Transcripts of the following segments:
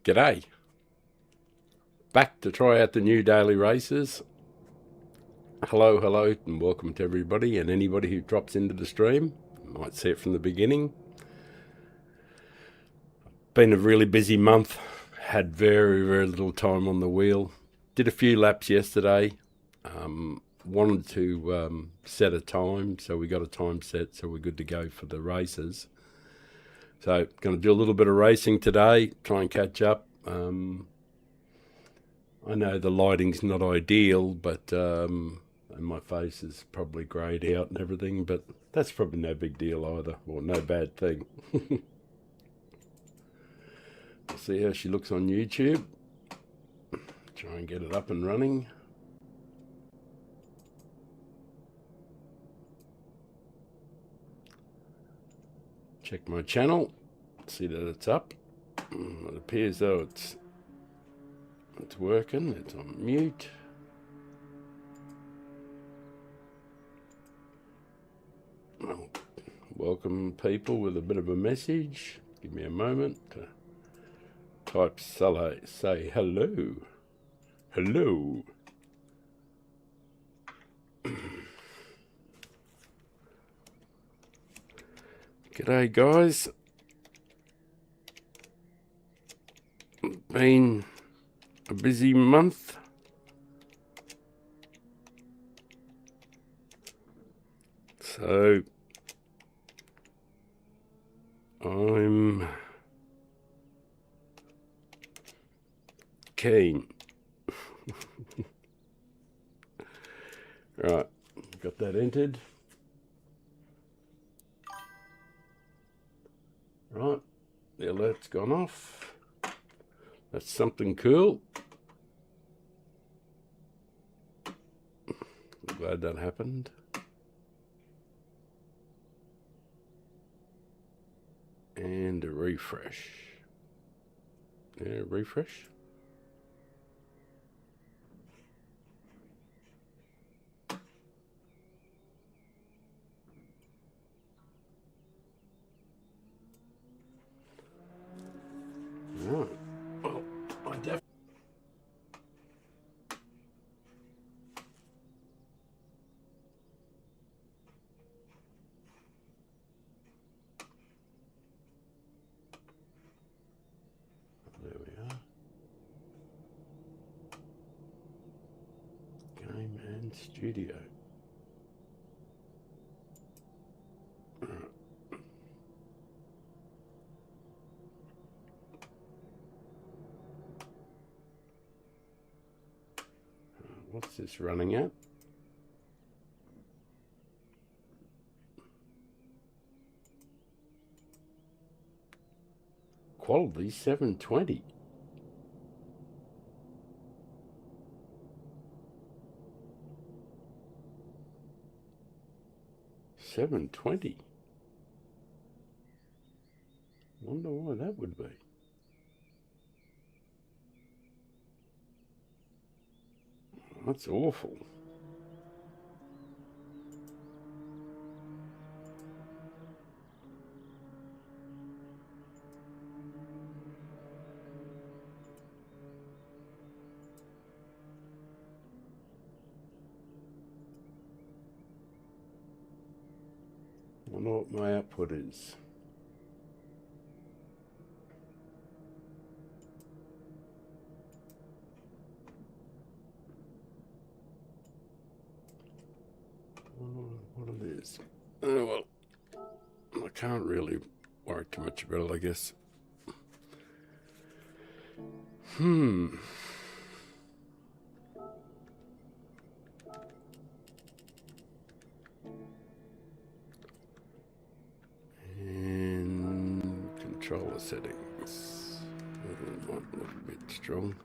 G'day. Back to try out the new daily races. Hello, and welcome to everybody and anybody who drops into the stream. Might see it from the beginning. Been a really busy month. Had very little time on the wheel. Did a few laps yesterday. Wanted to set a time, so we got a time set, so we're good to go for the races. So going to do a little bit of racing today, try and catch up. I know the lighting's not ideal, but and my face is probably greyed out and everything, but that's probably no big deal either, or no bad thing. We'll see how she looks on YouTube. Try and get it up and running. Check my channel, see that it's up. It appears though it's working. It's on mute. I'll welcome people with a bit of a message. Give me a moment to type say hello. Hello. G'day guys. Been a busy month. So I'm keen. Right, got that entered. Right, the alert's gone off. That's something cool. I'm glad that happened. And a refresh. Yeah, refresh. Right. Well, I definitely. There we are. Game and studio. What's this running at? Quality 720. $720. Wonder why that would be. That's awful. I wonder what my output is. What it is. Oh well, I can't really worry too much about it, I guess. And controller settings. Might look a bit strong.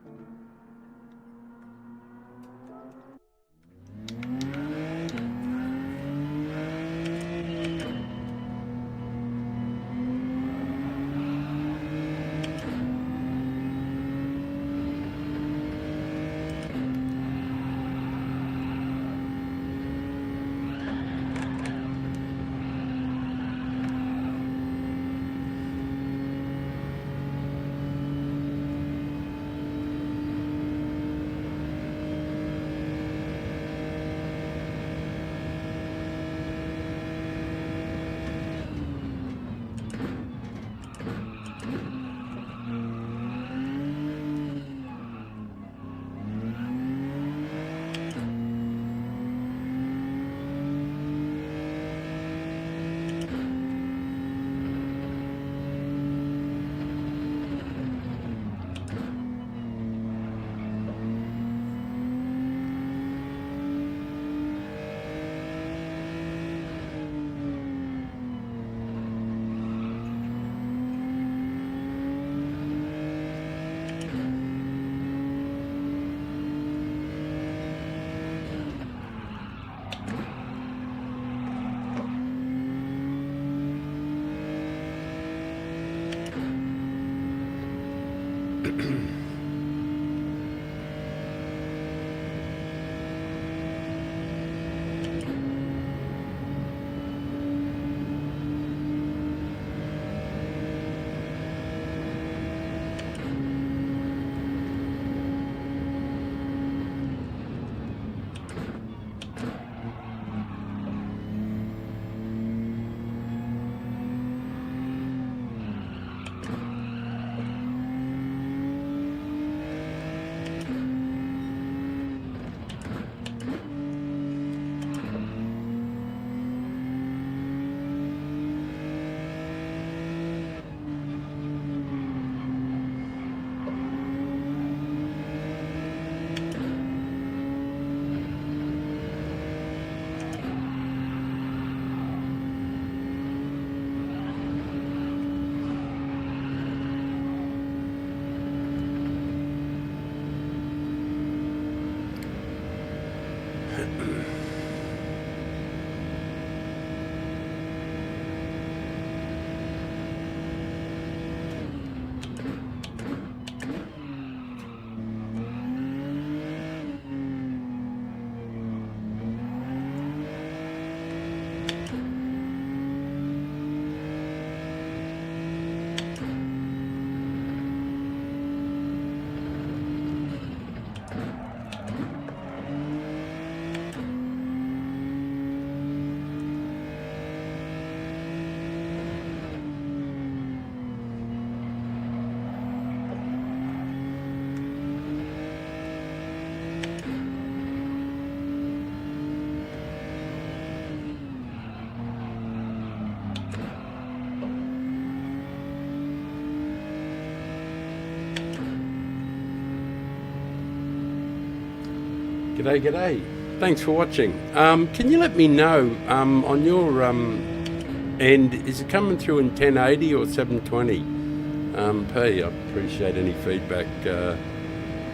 G'day, g'day. Thanks for watching. Can you let me know on your end, is it coming through in 1080 or 720p? I appreciate any feedback. I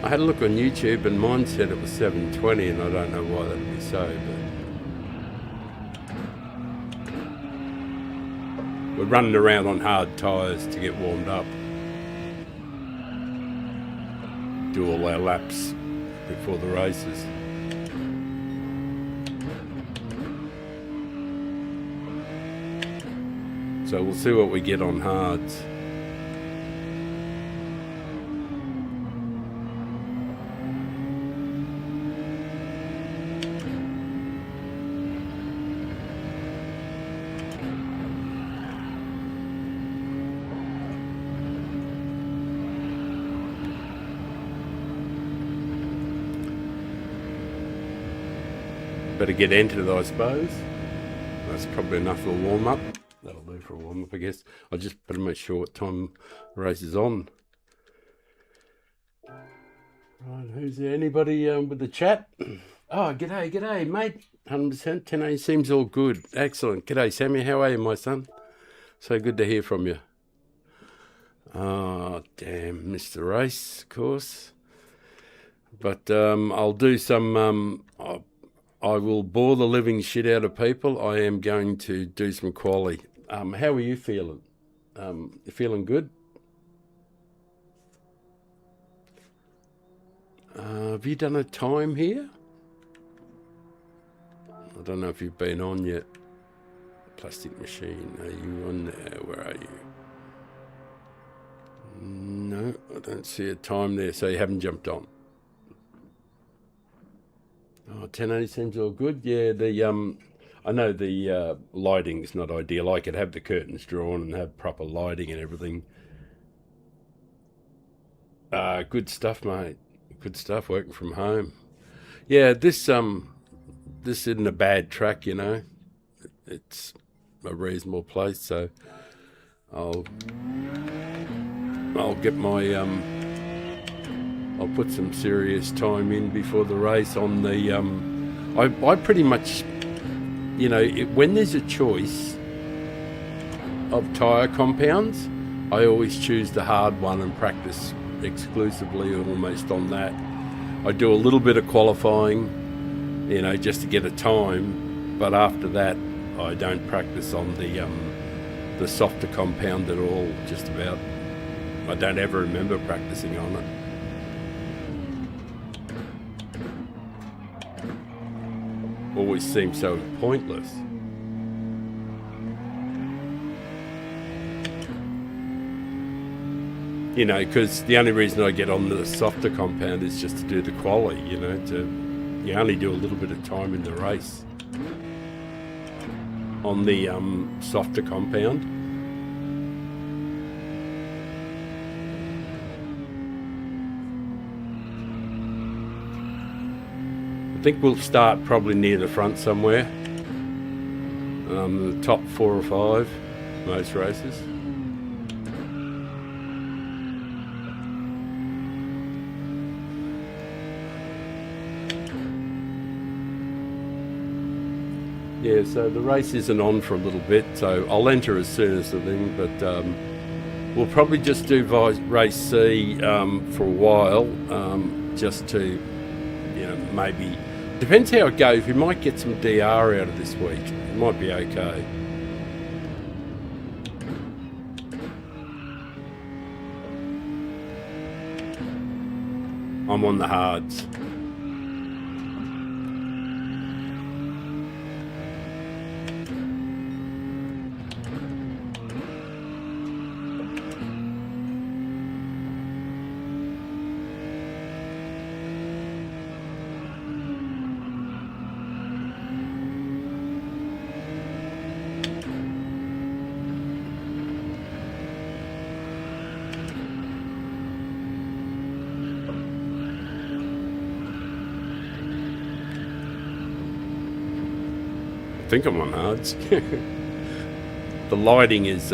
had a look on YouTube and mine said it was 720, and I don't know why that would be so, but we're running around on hard tyres to get warmed up. Do all our laps before the races. So we'll see what we get on hards. Better get entered, I suppose. That's probably enough for a warm-up. That'll do for a warm-up, I guess. I just better make sure what time the race is on. Right, who's there? Anybody with the chat? Oh, g'day, mate. 100%, 10A seems all good. Excellent. G'day, Sammy. How are you, my son? So good to hear from you. Oh, damn, missed the race, of course. But I'll do some... I will bore the living shit out of people. I am going to do some quali. How are you feeling? You feeling good? Have you done a time here? I don't know if you've been on yet. Plastic machine. Are you on there? Where are you? No, I don't see a time there. So you haven't jumped on. Oh, 1080 seems all good. Yeah, I know the lighting's not ideal. I could have the curtains drawn and have proper lighting and everything. Good stuff, mate. Good stuff. Working from home. Yeah, this isn't a bad track, you know. It's a reasonable place, so I'll get my I'll put some serious time in before the race on the I pretty much, you know, when there's a choice of tyre compounds, I always choose the hard one and practice exclusively almost on that. I do a little bit of qualifying, you know, just to get a time, but after that I don't practice on the softer compound at all, just about. I don't ever remember practicing on it. Always seems so pointless. You know, because the only reason I get on the softer compound is just to do the quali, you know, you only do a little bit of time in the race on the softer compound. I think we'll start probably near the front somewhere. The top 4 or 5 most races. Yeah, so the race isn't on for a little bit, so I'll enter as soon as the thing, but we'll probably just do race C for a while, just to, you know, maybe, depends how it goes, we might get some DR out of this week, it might be okay. I'm on the hards. I think I'm on hards. The lighting is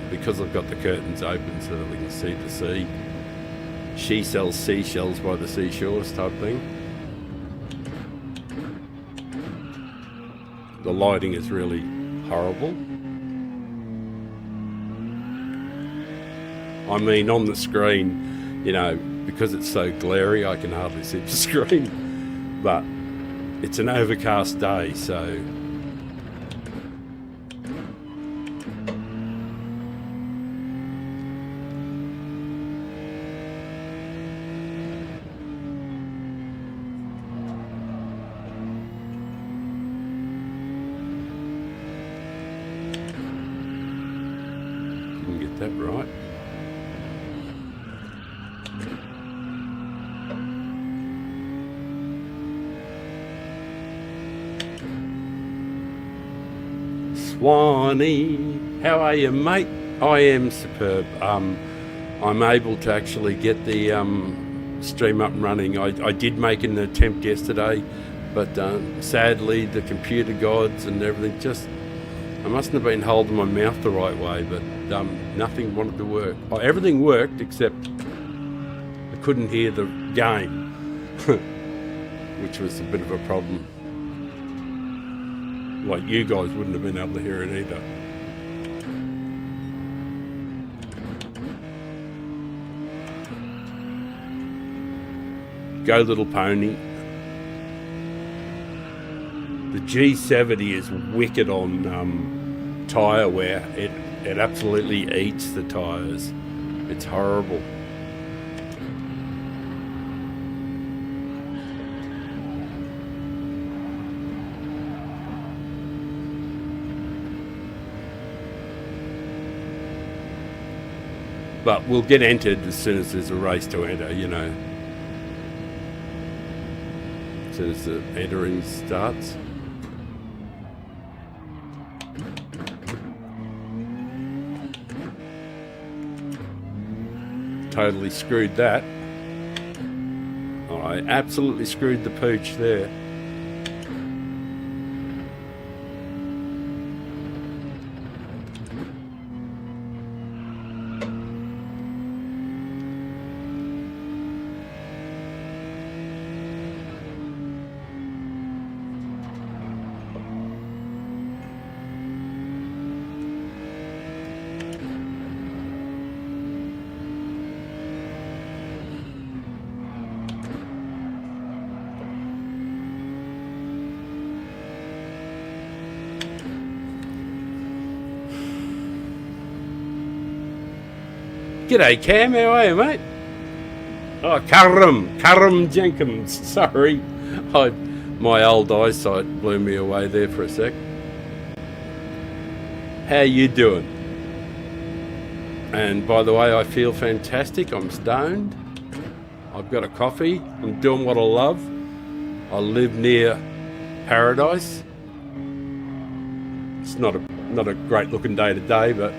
because I've got the curtains open so that we can see the sea. She sells seashells by the seashores type thing. The lighting is really horrible. I mean, on the screen, you know, because it's so glary, I can hardly see the screen. But it's an overcast day, so that right. Swanee, how are you, mate? I am superb. I'm able to actually get the stream up and running. I did make an attempt yesterday, but sadly the computer gods and everything just, I mustn't have been holding my mouth the right way, but nothing wanted to work. Oh, everything worked except I couldn't hear the game, which was a bit of a problem. Like you guys wouldn't have been able to hear it either. Go Little Pony. The G70 is wicked on tyre wear. It absolutely eats the tyres. It's horrible. But we'll get entered as soon as there's a race to enter, you know. As soon as the entering starts. Totally screwed that. Oh, I absolutely screwed the pooch there. G'day Cam, how are you, mate? Oh, Karam Jenkins, sorry. My old eyesight blew me away there for a sec. How you doing? And by the way, I feel fantastic. I'm stoned. I've got a coffee. I'm doing what I love. I live near paradise. It's not a great looking day today, but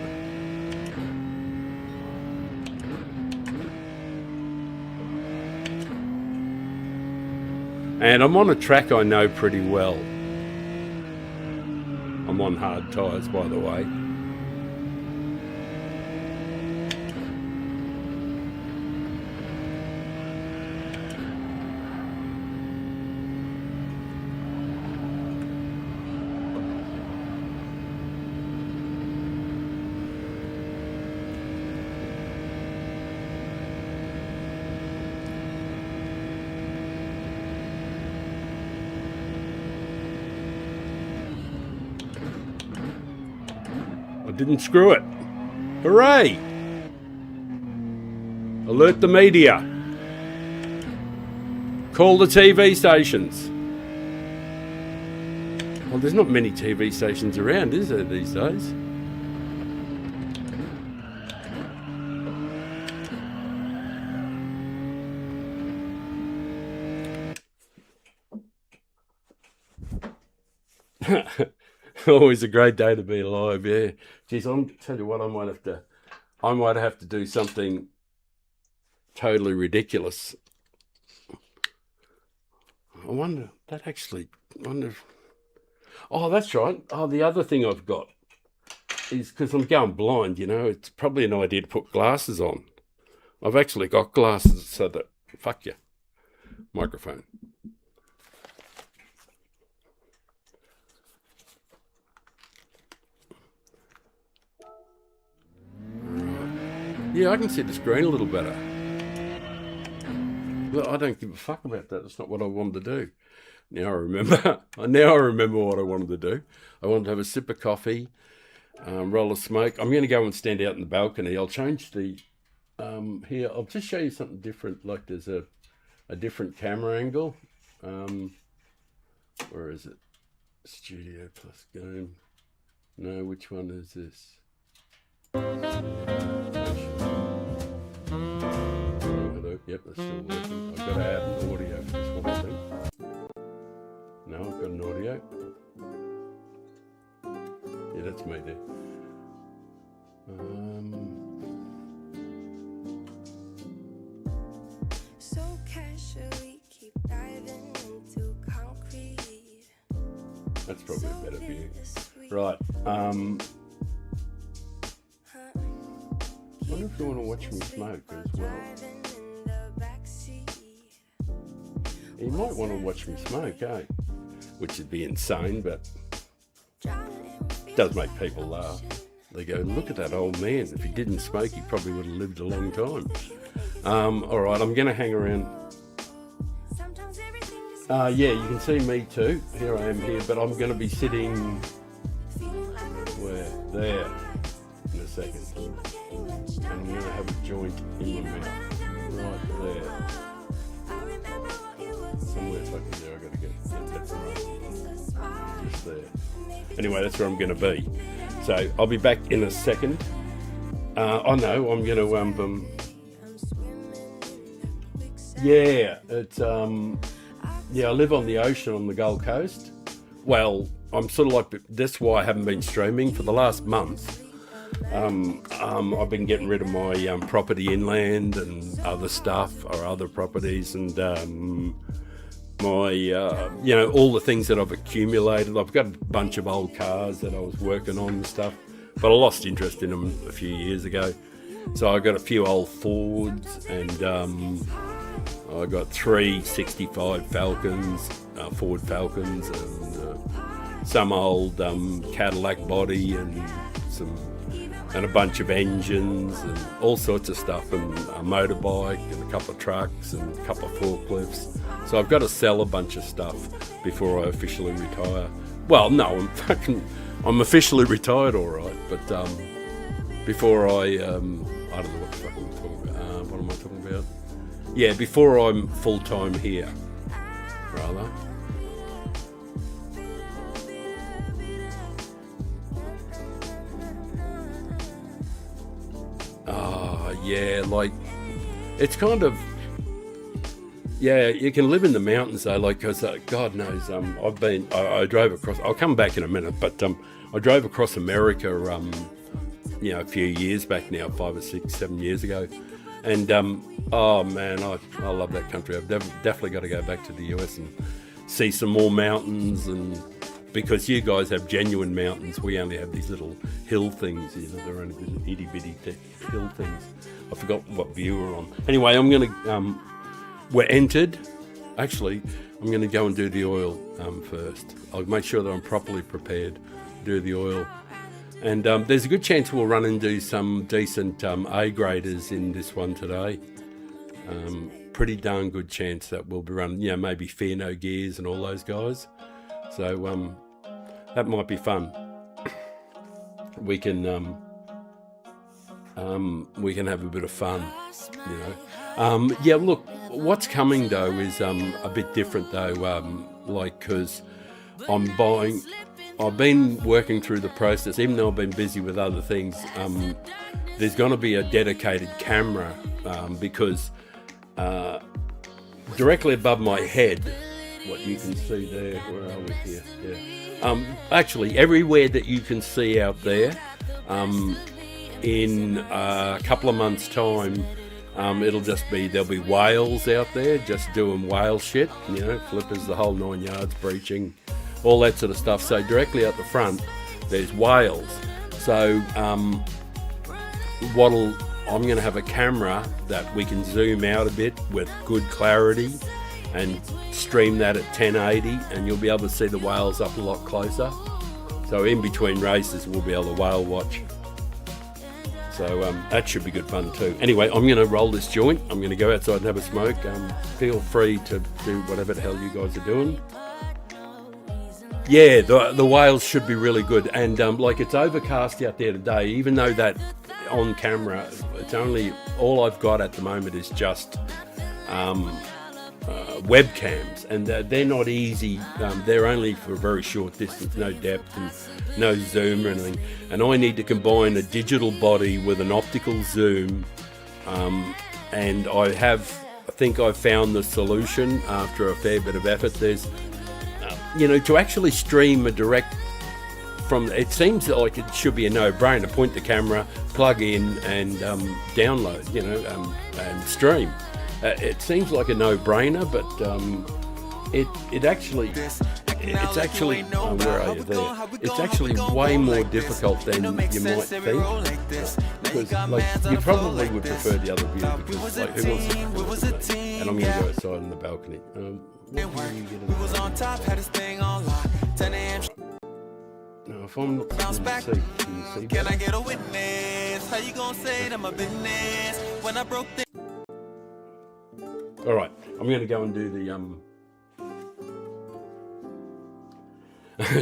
and I'm on a track I know pretty well. I'm on hard tyres, by the way. I didn't screw it. Hooray! Alert the media. Call the TV stations. Well, there's not many TV stations around, is there, these days? Always a great day to be alive, yeah. Geez, I'll tell you what, I might have to do something totally ridiculous. I wonder oh, that's right. Oh, the other thing I've got is, because I'm going blind, you know, it's probably an idea to put glasses on. I've actually got glasses so that, fuck you, microphone. Yeah, I can see the screen a little better. Well, I don't give a fuck about that. That's not what I wanted to do. Now I remember. Now I remember what I wanted to do. I wanted to have a sip of coffee, roll a smoke. I'm going to go and stand out in the balcony. I'll change the here. I'll just show you something different. Like there's a different camera angle. Where is it? Studio plus game. No, which one is this? Yep, that's still working. I've got to add an audio for this one, I think. No, I've got an audio. Yeah, that's me there. So casually keep diving into concrete. That's probably a better view. Right. I wonder if you want to watch me smoke as well. You might want to watch me smoke, eh? Which would be insane, but it does make people laugh. They go, look at that old man. If he didn't smoke, he probably would have lived a long time. All right, I'm going to hang around. Yeah, you can see me too. Here I am here, but I'm going to be sitting where? There in a second. And I'm going to have a joint in my mouth. Right there. Somewhere fucking there, I gotta get that right. Just there. Anyway, that's where I'm gonna be. So I'll be back in a second. I know I'm gonna yeah, it's yeah, I live on the ocean on the Gold Coast. Well, I'm sort of like, that's why I haven't been streaming for the last month. I've been getting rid of my property inland and other stuff, or other properties, and my, you know, all the things that I've accumulated. I've got a bunch of old cars that I was working on and stuff, but I lost interest in them a few years ago. So I got a few old Fords, and I got 3 65 Falcons, Ford Falcons, and some old Cadillac body, and a bunch of engines and all sorts of stuff, and a motorbike and a couple of trucks and a couple of forklifts. So I've got to sell a bunch of stuff before I officially retire. Well, no, I'm officially retired, all right, but before I I don't know what the fuck I'm talking about. What am I talking about? Yeah, before I'm full-time here, rather. Yeah, like, it's kind of, yeah, you can live in the mountains though, like, because God knows, I drove across, I'll come back in a minute, but I drove across America, a few years back now, 5 or 6, 7 years ago, and oh man, I love that country. I've definitely got to go back to the US and see some more mountains, and because you guys have genuine mountains, we only have these little hill things, they're only little itty bitty hill things. I forgot what view we're on. Anyway, we're entered. Actually, I'm going to go and do the oil first. I'll make sure that I'm properly prepared to do the oil. And there's a good chance we'll run into some decent A-graders in this one today. Pretty darn good chance that we'll be running, maybe Fear No Gears and all those guys. So that might be fun. We can have a bit of fun, look, what's coming though is a bit different though, because I've been working through the process, even though I've been busy with other things. There's going to be a dedicated camera because directly above my head, what you can see there, where are we here? Yeah. Actually, everywhere that you can see out there, in a couple of months' time, there'll be whales out there just doing whale shit, flippers, the whole 9 yards, breaching, all that sort of stuff. So directly out the front, there's whales. So I'm going to have a camera that we can zoom out a bit with good clarity and stream that at 1080, and you'll be able to see the whales up a lot closer. So in between races, we'll be able to whale watch. So that should be good fun too. Anyway, I'm going to roll this joint. I'm going to go outside and have a smoke. Feel free to do whatever the hell you guys are doing. Yeah, the whales should be really good. And it's overcast out there today, even though that on camera, it's only, all I've got at the moment is just webcams, and they're not easy. They're only for a very short distance, no depth and no zoom or anything. And I need to combine a digital body with an optical zoom, and I think I've found the solution after a fair bit of effort. There's, to actually stream a direct from, it seems like it should be a no-brainer. Point the camera, plug in, and download, and stream. It seems like a no-brainer, but it's actually where are you there? It's actually way more difficult than you might think, because you probably would prefer the other view, because who wants to? And I'm going to go outside on the balcony. No, if I'm looking at the seat, can you see? Can I get a witness? How you gonna say that my business when I broke the... All right, I'm going to go and do the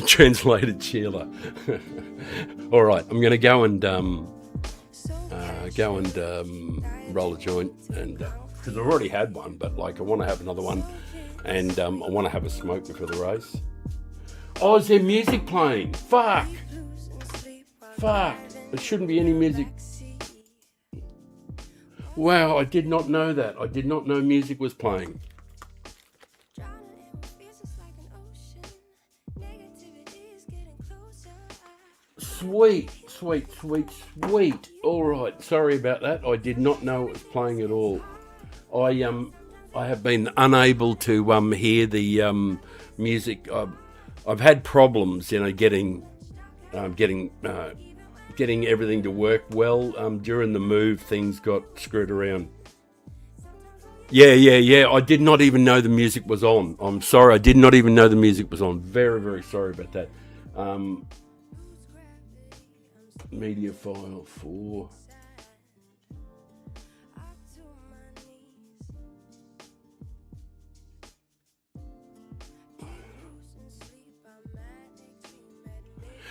translated Sheila. All right, I'm going to go and roll a joint, and because I've already had one, but I want to have another one, and I want to have a smoke before the race. Oh, is there music playing? Fuck. There shouldn't be any music. Wow, I did not know that. I did not know music was playing. Sweet. All right, sorry about that. I did not know it was playing at all. I have been unable to hear the music. I've had problems, getting everything to work well. During the move, things got screwed around. Yeah. I did not even know the music was on. I'm sorry, I did not even know the music was on. Very, very sorry about that. Media file 4.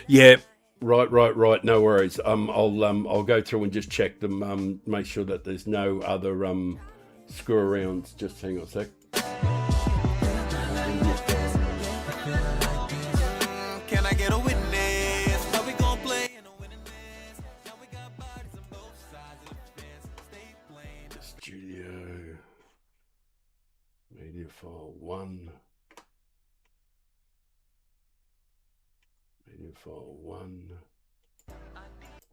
Yeah, Right. No worries. I'll go through and just check them. Make sure that there's no other screw arounds. Just hang on a sec. Can I get a witness? How we gonna play in a winning list? Now we got bodies on both sides of the fence. Stay playing. Studio media file 1. Media file 1.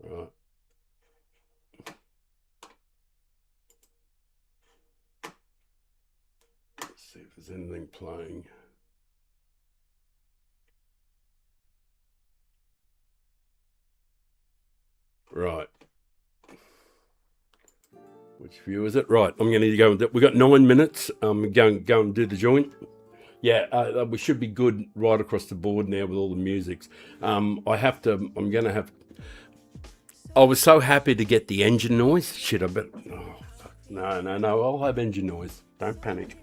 Right. Let's see if there's anything playing. Right. Which view is it? Right. I'm going to go. We've got 9 minutes. Go and do the joint. Yeah, we should be good right across the board now with all the musics. I'm going to have. I was so happy to get the engine noise. Shit, I bet. Oh, fuck. No. I'll have engine noise. Don't panic.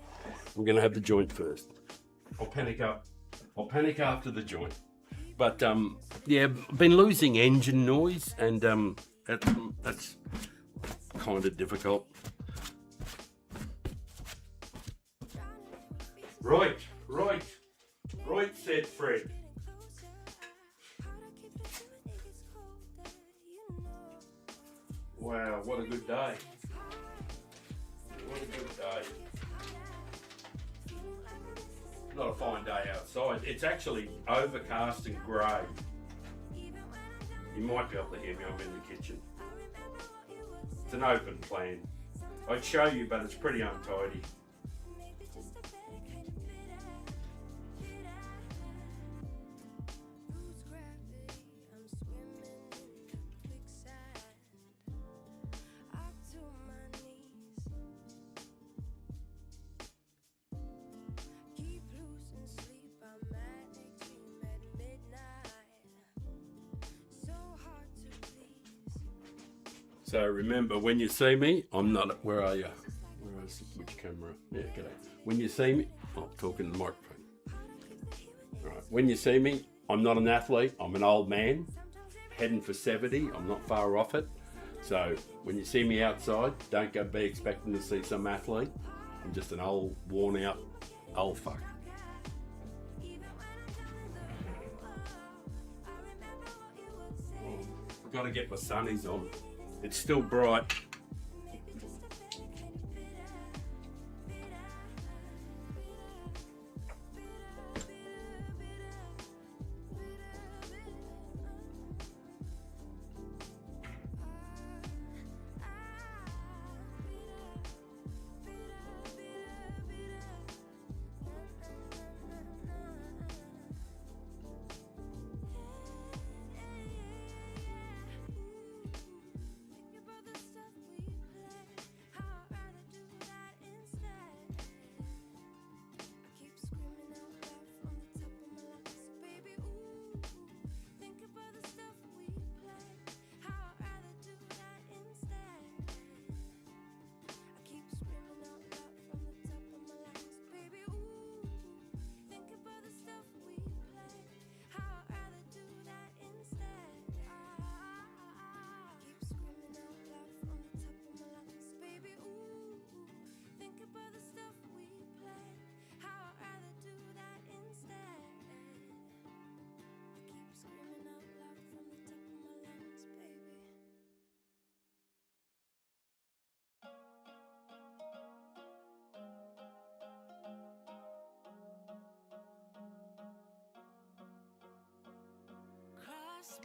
I'm going to have the joint first. I'll panic after the joint. But yeah, I've been losing engine noise, and that's kind of difficult. Right, said Fred. Wow, what a good day. Not a fine day outside. It's actually overcast and grey. You might be able to hear me, I'm in the kitchen. It's an open plan. I'd show you, but it's pretty untidy. So remember, when you see me, I'm not. Where are you? Which camera? Yeah, g'day. When you see me, I'm talking to the microphone. Right. When you see me, I'm not an athlete. I'm an old man, heading for 70. I'm not far off it. So when you see me outside, don't go be expecting to see some athlete. I'm just an old, worn-out old fuck. I've got to get my sunnies on. It's still bright.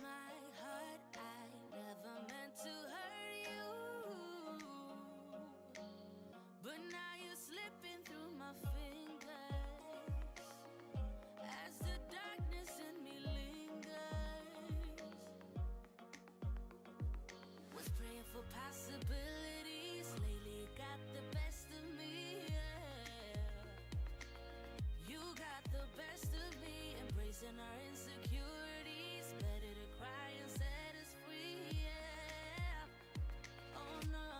My heart, I never meant to hurt you, but now you're slipping through my fingers as the darkness in me lingers. Was praying for possibilities, lately got the best of me, yeah. You got the best of me, embracing our insecurities. Better to cry and set us free, yeah. Oh no.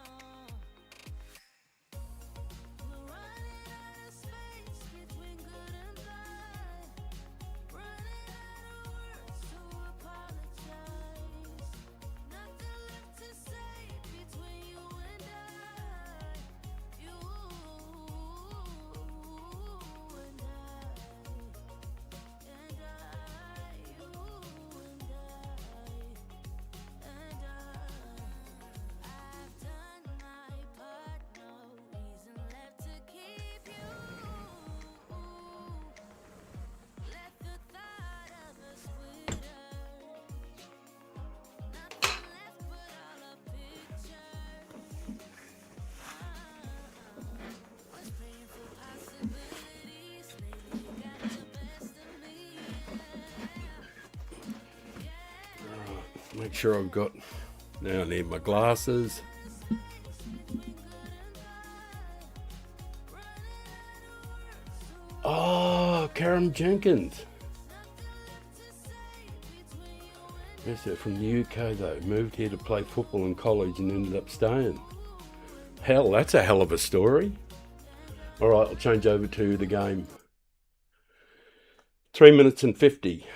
We're running out of space between good and bad. Running out of words to apologize. make sure I've got. Now I need my glasses. Oh, Karen Jenkins. Yes, they're from the UK though. Moved here to play football in college and ended up staying. Hell, that's a hell of a story. All right, I'll change over to the game. 3 minutes and 50.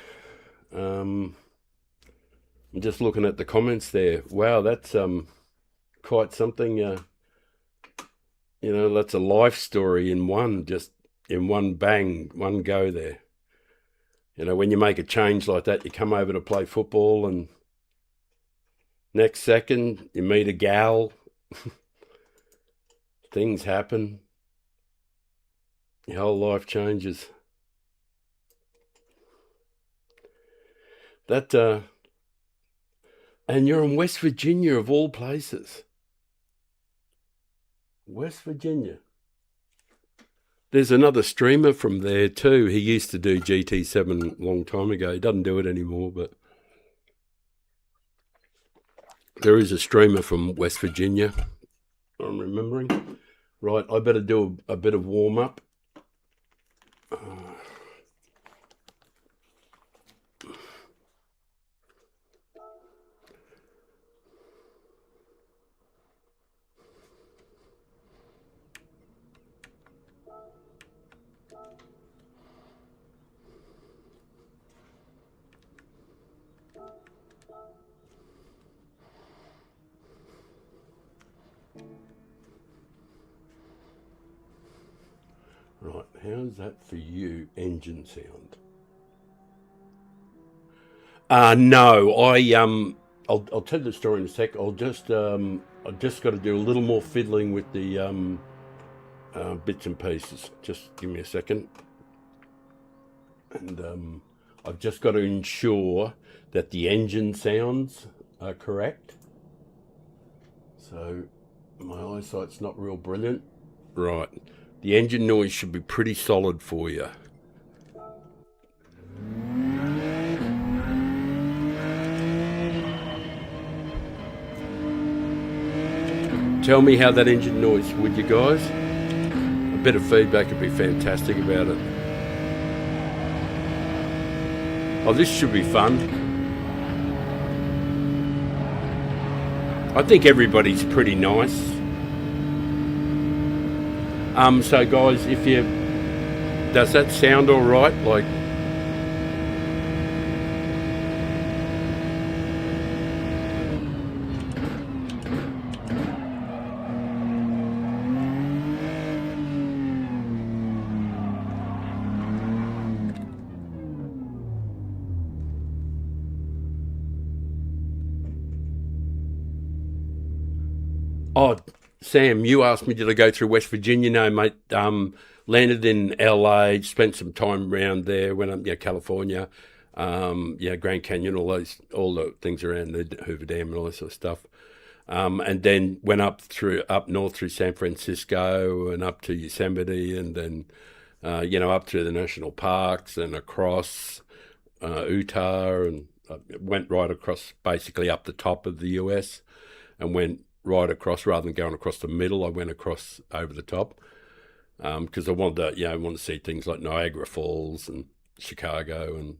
I'm just looking at the comments there. Wow, that's quite something. That's a life story in one, just in one bang, one go there. When you make a change like that, you come over to play football and next second you meet a gal, things happen, your whole life changes. And you're in West Virginia of all places. West Virginia. There's another streamer from there too. He used to do GT7 a long time ago. He doesn't do it anymore, but there is a streamer from West Virginia, I'm remembering. Right, I better do a bit of warm-up. Right, how's that for you, engine sound? No, I'll tell you the story in a sec. I just got to do a little more fiddling with the bits and pieces. Just give me a second, and I've just got to ensure that the engine sounds are correct. So my eyesight's not real brilliant. Right. The engine noise should be pretty solid for you. Tell me how that engine noise, would you guys? A bit of feedback would be fantastic about it. Oh, this should be fun. I think everybody's pretty nice. So guys, does that sound all right? Like, oh, Sam, you asked me, did I go through West Virginia? No, mate. Landed in LA, spent some time around there, went up, California, Grand Canyon, all the things around the Hoover Dam and all that sort of stuff. And then went up north through San Francisco and up to Yosemite, and then, up through the national parks and across Utah, and went right across, basically up the top of the US, and went right across, rather than going across the middle. I went across over the top because I wanted to see things like Niagara Falls and Chicago and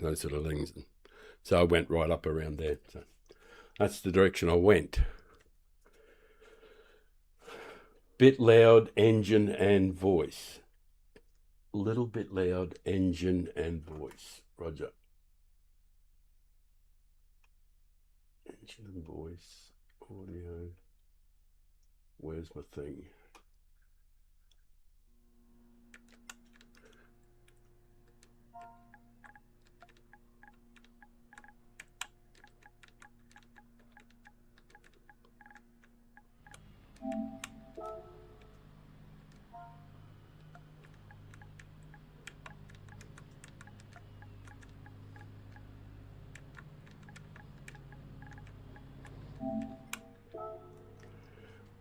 those sort of things. So I went right up around there. So that's the direction I went. Bit loud, engine and voice. Little bit loud, engine and voice. Roger. Engine and voice. Audio. Where's my thing?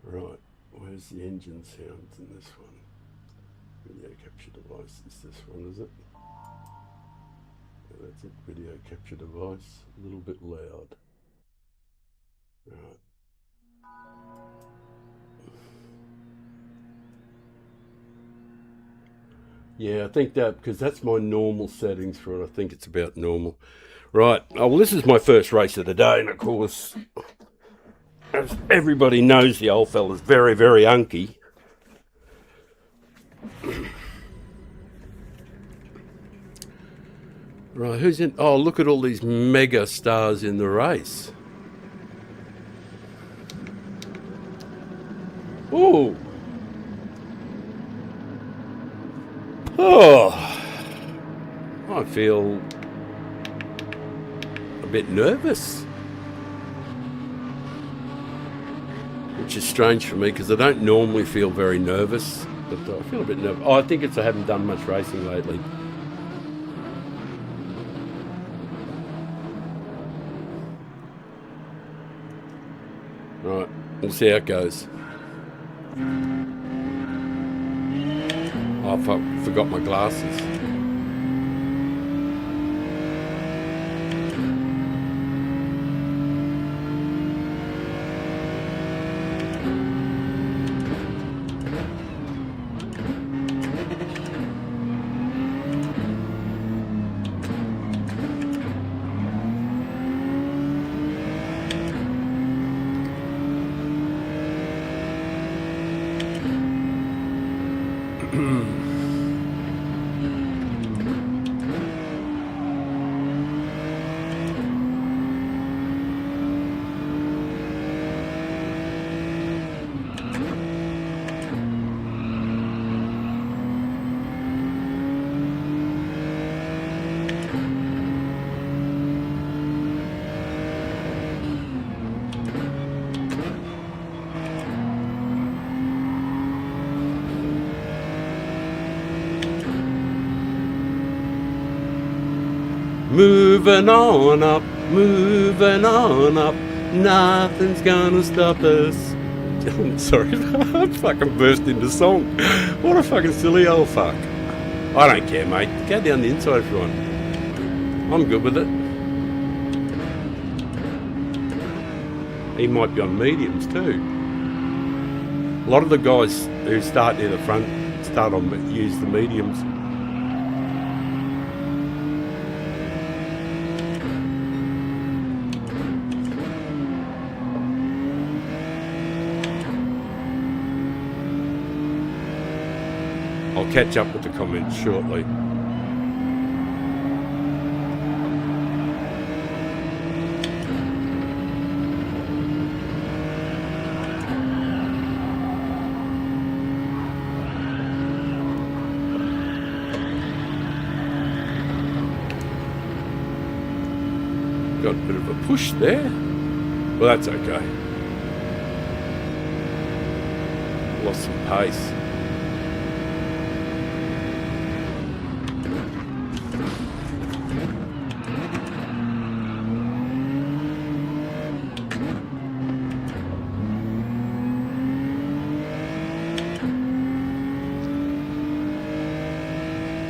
Right, where's the engine sounds in this one? Video capture device is this one, is it? That's it, video capture device, a little bit loud. Right. Yeah, I think that, because that's my normal settings for it, I think it's about normal. Right, oh, well, this is my first race of the day, and of course, as everybody knows, the old fella's very, very unky. Right, who's in? Oh, look at all these mega stars in the race. Oh. Oh. I feel a bit nervous. Which is strange for me because I don't normally feel very nervous. But I feel a bit nervous. Oh, I think it's I haven't done much racing lately. Right, we'll see how it goes. Oh, I forgot my glasses. Moving on up, moving on up, nothing's gonna stop us. Sorry, I fucking burst into song. What a fucking silly old fuck. I don't care, mate. Go down the inside if you want. I'm good with it. He might be on mediums too. A lot of the guys who start near the front use the mediums. I'll catch up with the comments shortly. Got a bit of a push there. Well, that's okay. Lost some pace.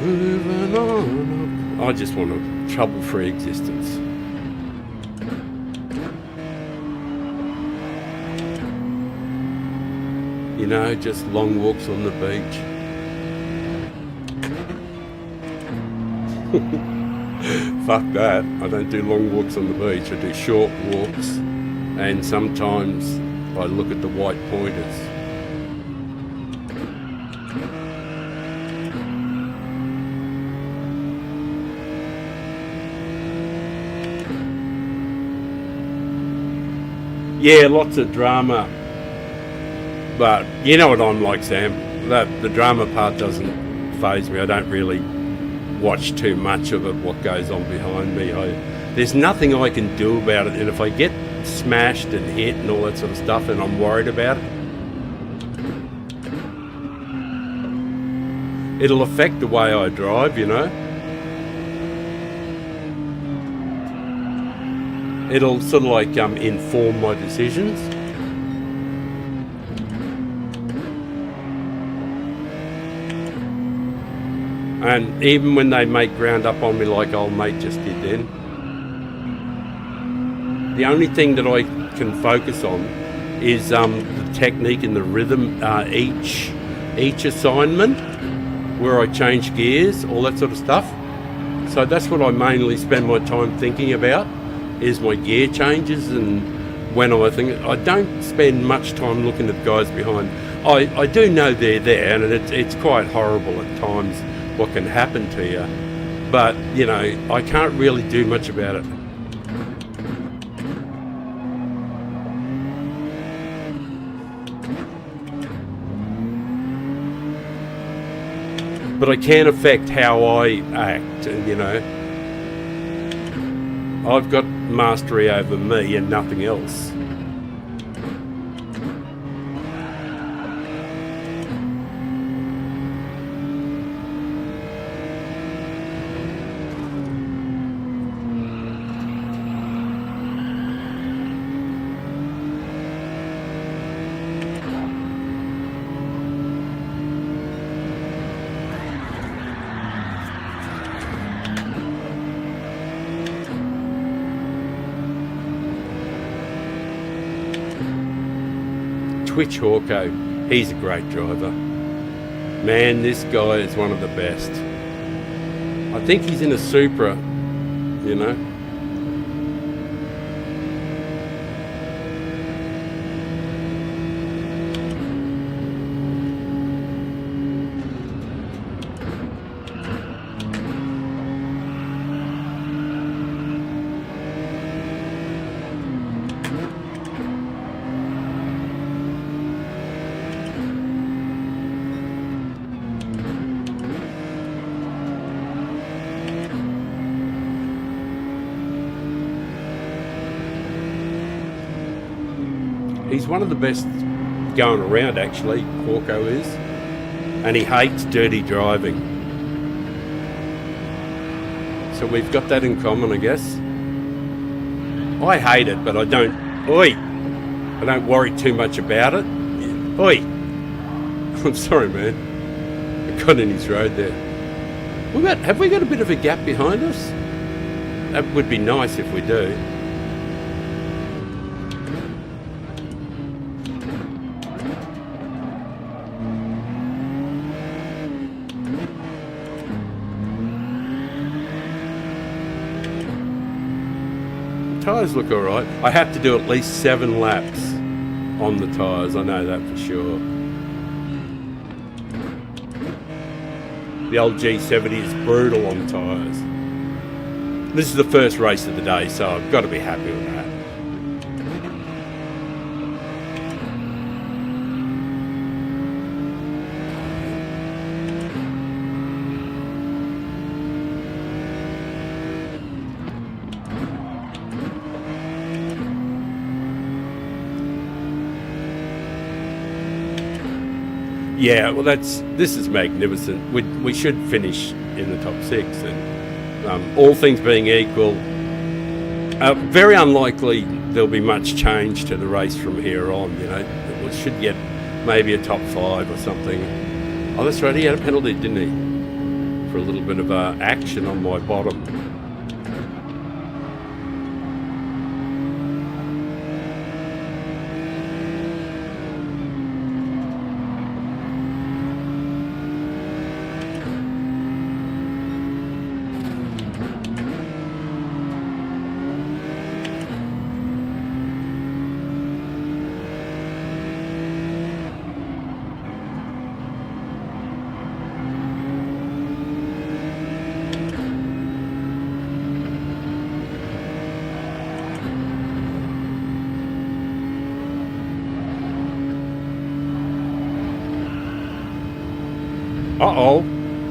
Moving on. I just want a trouble-free existence. You know, just long walks on the beach. Fuck that. I don't do long walks on the beach. I do short walks. And sometimes I look at the white pointers. Yeah, lots of drama. But you know what I'm like, Sam. The drama part doesn't faze me. I don't really watch too much of it, what goes on behind me. There's nothing I can do about it. And if I get smashed and hit and all that sort of stuff and I'm worried about it, it'll affect the way I drive, you know. It'll sort of like inform my decisions. And even when they make ground up on me like old mate just did then, the only thing that I can focus on is the technique and the rhythm each assignment, where I change gears, all that sort of stuff. So that's what I mainly spend my time thinking about, is my gear changes and when I think. I don't spend much time looking at guys behind. I do know they're there, and it's quite horrible at times what can happen to you. But, you know, I can't really do much about it. But I can affect how I act, and, you know, I've got mastery over me and nothing else. Twitch Hawko, he's a great driver. Man, this guy is one of the best. I think he's in a Supra, you know. He's one of the best going around, actually, Hawko is. And he hates dirty driving. So we've got that in common, I guess. I hate it, but I don't worry too much about it. Oi! I'm sorry, man. I got in his road there. Have we got a bit of a gap behind us? That would be nice if we do. Tyres look alright. I have to do at least 7 laps on the tyres, I know that for sure. The old G70 is brutal on tyres. This is the first race of the day, so I've got to be happy with that. Yeah, well, this is magnificent. We should finish in the top 6, and all things being equal, very unlikely there'll be much change to the race from here on. You know, we should get maybe a top 5 or something. Oh, that's right, he had a penalty, didn't he, for a little bit of action on my bottom. Uh-oh,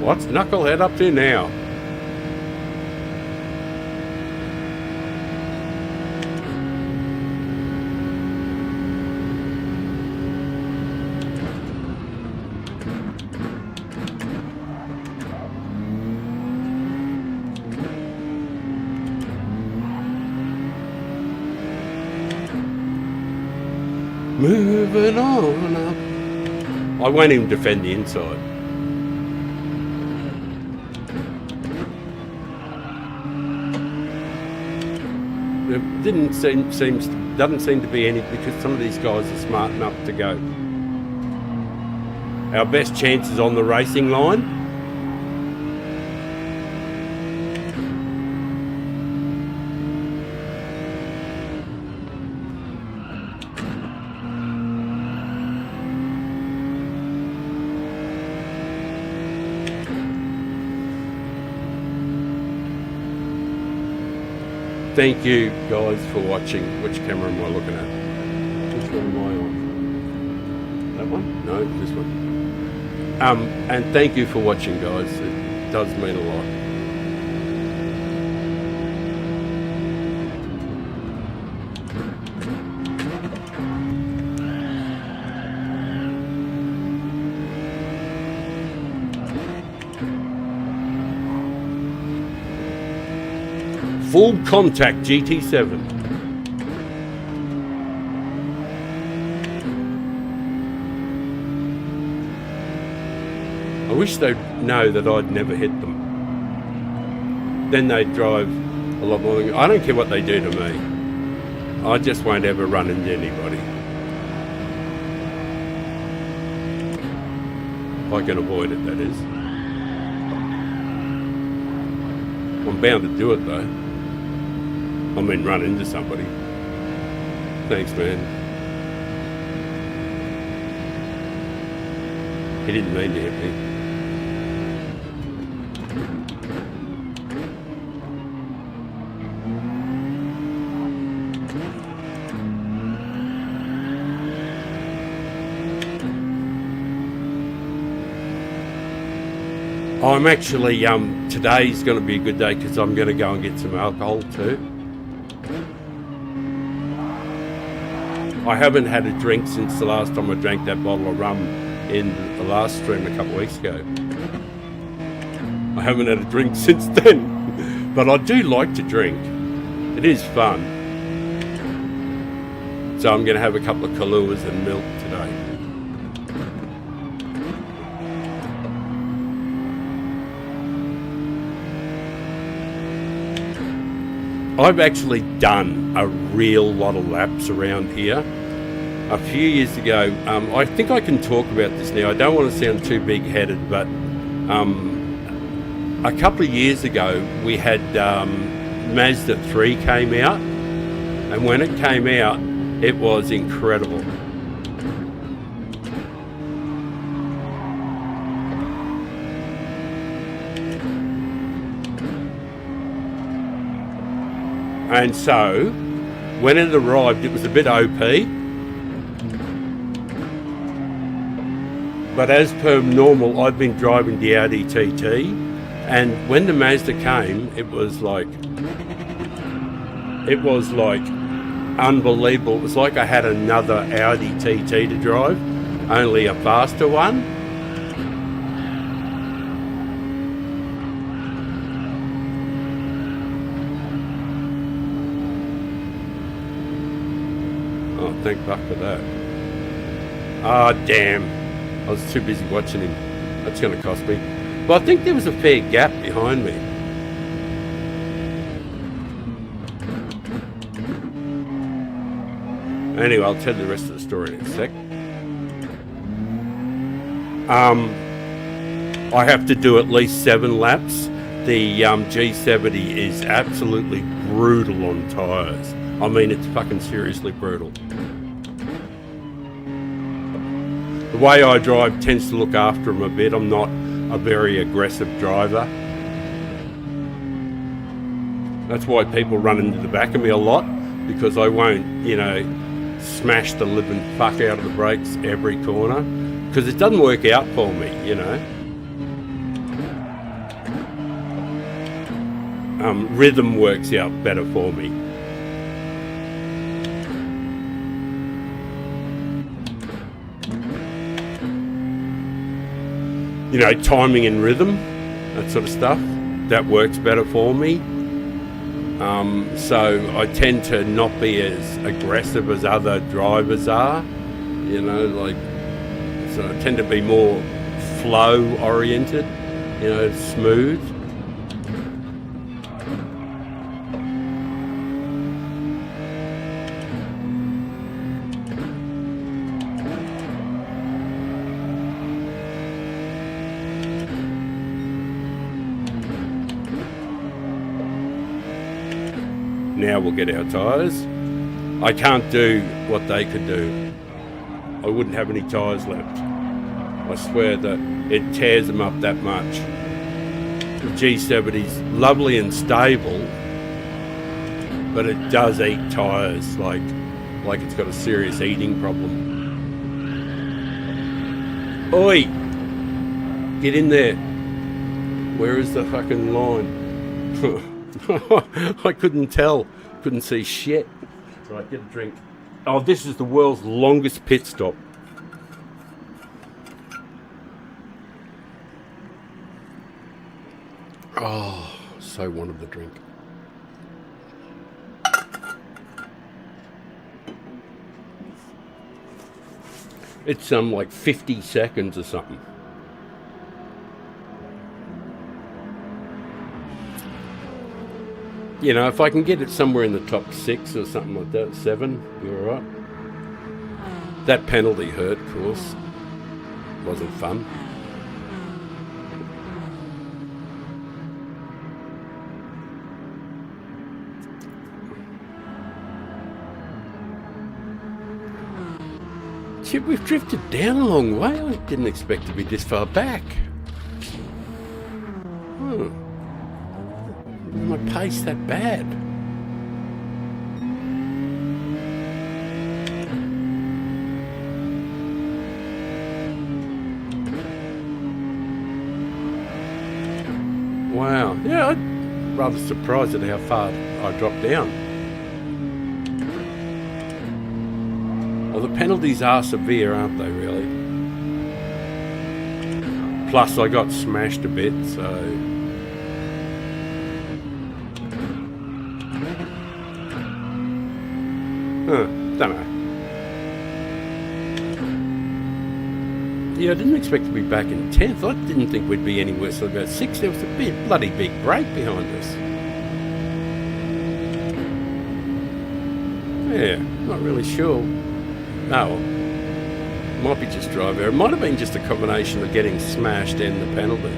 what's Knucklehead up to now? Moving on up. I won't even defend the inside. doesn't seem to be any, because some of these guys are smart enough to go. Our best chance is on the racing line. Thank you guys for watching. Which camera am I looking at? Which one am I on? That one? No, this one. And thank you for watching, guys. It does mean a lot. Full contact GT7. I wish they'd know that I'd never hit them. Then they'd drive a lot more than... I don't care what they do to me. I just won't ever run into anybody. If I can avoid it, that is. I'm bound to do it though. I mean, run into somebody. Thanks, man. He didn't mean to hit me. I'm actually, today's going to be a good day because I'm going to go and get some alcohol too. I haven't had a drink since the last time I drank that bottle of rum in the last stream a couple of weeks ago. I haven't had a drink since then, but I do like to drink. It is fun. So I'm going to have a couple of Kahluas and milk today. I've actually done a real lot of laps around here. A few years ago, I think I can talk about this now. I don't want to sound too big-headed, but a couple of years ago, we had Mazda 3 came out, and when it came out, it was incredible. And so, when it arrived, it was a bit OP. But as per normal, I've been driving the Audi TT, and when the Mazda came, it was like unbelievable. It was like I had another Audi TT to drive, only a faster one. Thank fuck for that. Ah, damn. I was too busy watching him. That's going to cost me. But I think there was a fair gap behind me. Anyway, I'll tell you the rest of the story in a sec. I have to do at least 7 laps. The G70 is absolutely brutal on tyres. I mean, it's fucking seriously brutal. The way I drive tends to look after them a bit. I'm not a very aggressive driver. That's why people run into the back of me a lot, because I won't, smash the living fuck out of the brakes every corner, because it doesn't work out for me, Rhythm works out better for me. Timing and rhythm, that sort of stuff, that works better for me. So I tend to not be as aggressive as other drivers are, so I tend to be more flow oriented, smooth. now we'll get our tyres. I can't do what they could do. I wouldn't have any tyres left. I swear that it tears them up that much. The G70's lovely and stable, but it does eat tyres like it's got a serious eating problem. Oi! Get in there. Where is the fucking line? I couldn't tell. Couldn't see shit. Right, get a drink. Oh, this is the world's longest pit stop. Oh, so wanted the drink. It's like 50 seconds or something. You know, if I can get it somewhere in the top 6 or something like that, 7, be alright. That penalty hurt, of course. Wasn't fun. Shit, we've drifted down a long way. I didn't expect to be this far back. My pace that bad? Wow. Yeah, I'm rather surprised at how far I dropped down. Well, the penalties are severe, aren't they, really? Plus, I got smashed a bit, so... don't know. Yeah, I didn't expect to be back in 10th. I didn't think we'd be any worse than about 6th. There was a bloody big break behind us. Yeah, not really sure. Oh, might be just drive error. It might have been just a combination of getting smashed and the penalty.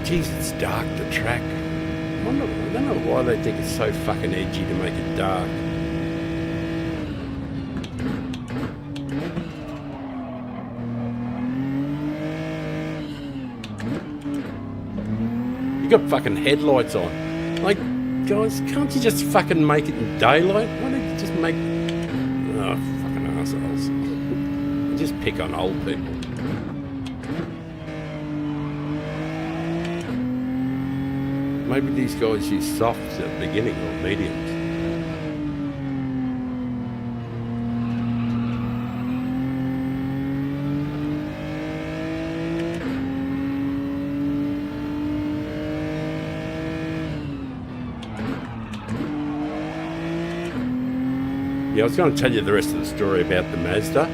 Jeez, it's dark, the track. I don't know why they think it's so fucking edgy to make it dark. You got fucking headlights on. Like, guys, can't you just fucking make it in daylight? Why don't you just make... Oh, fucking assholes. You just pick on old people. Maybe these guys use softs at the beginning or mediums. Yeah, I was going to tell you the rest of the story about the Mazda.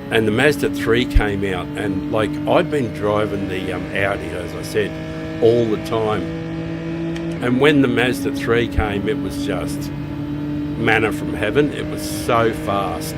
And the Mazda 3 came out, and like I'd been driving the Audi, as I said, all the time. And when the Mazda 3 came, it was just manna from heaven. It was so fast.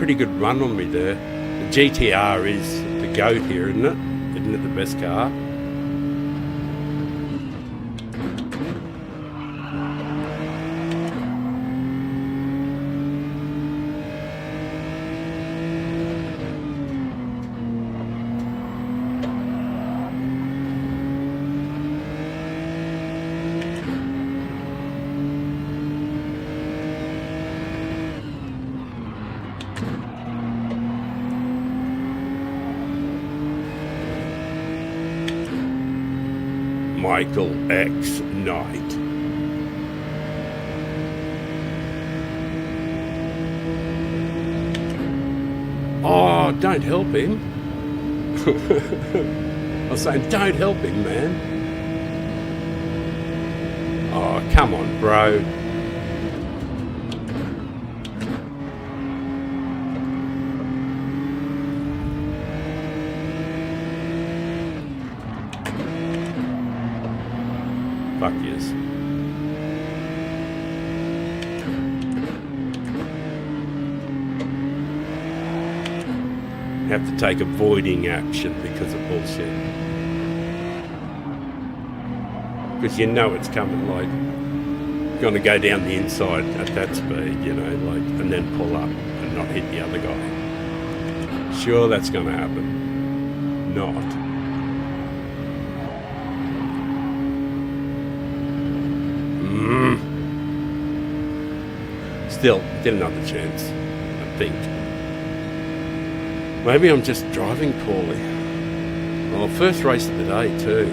pretty good run on me there. The GTR is the goat here, isn't it? Isn't it the best car? Michael X. Knight. Oh, don't help him. I was saying, don't help him, man. Oh, come on, bro. Fuck yes. Have to take avoiding action because of bullshit. Because you know it's coming, like, going to go down the inside at that speed, you know, like, and then pull up and not hit the other guy. Sure, that's going to happen. Not. Still, get another chance, I think. Maybe I'm just driving poorly. Well, first race of the day too.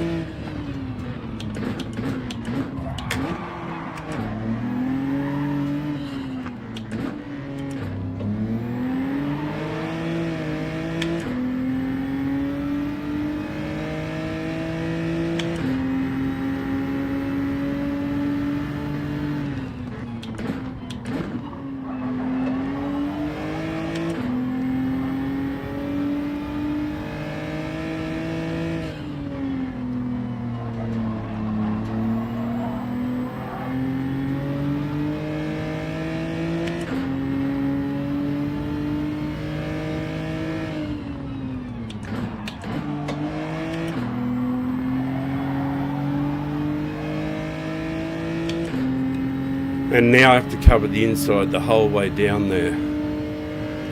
And now I have to cover the inside the whole way down there.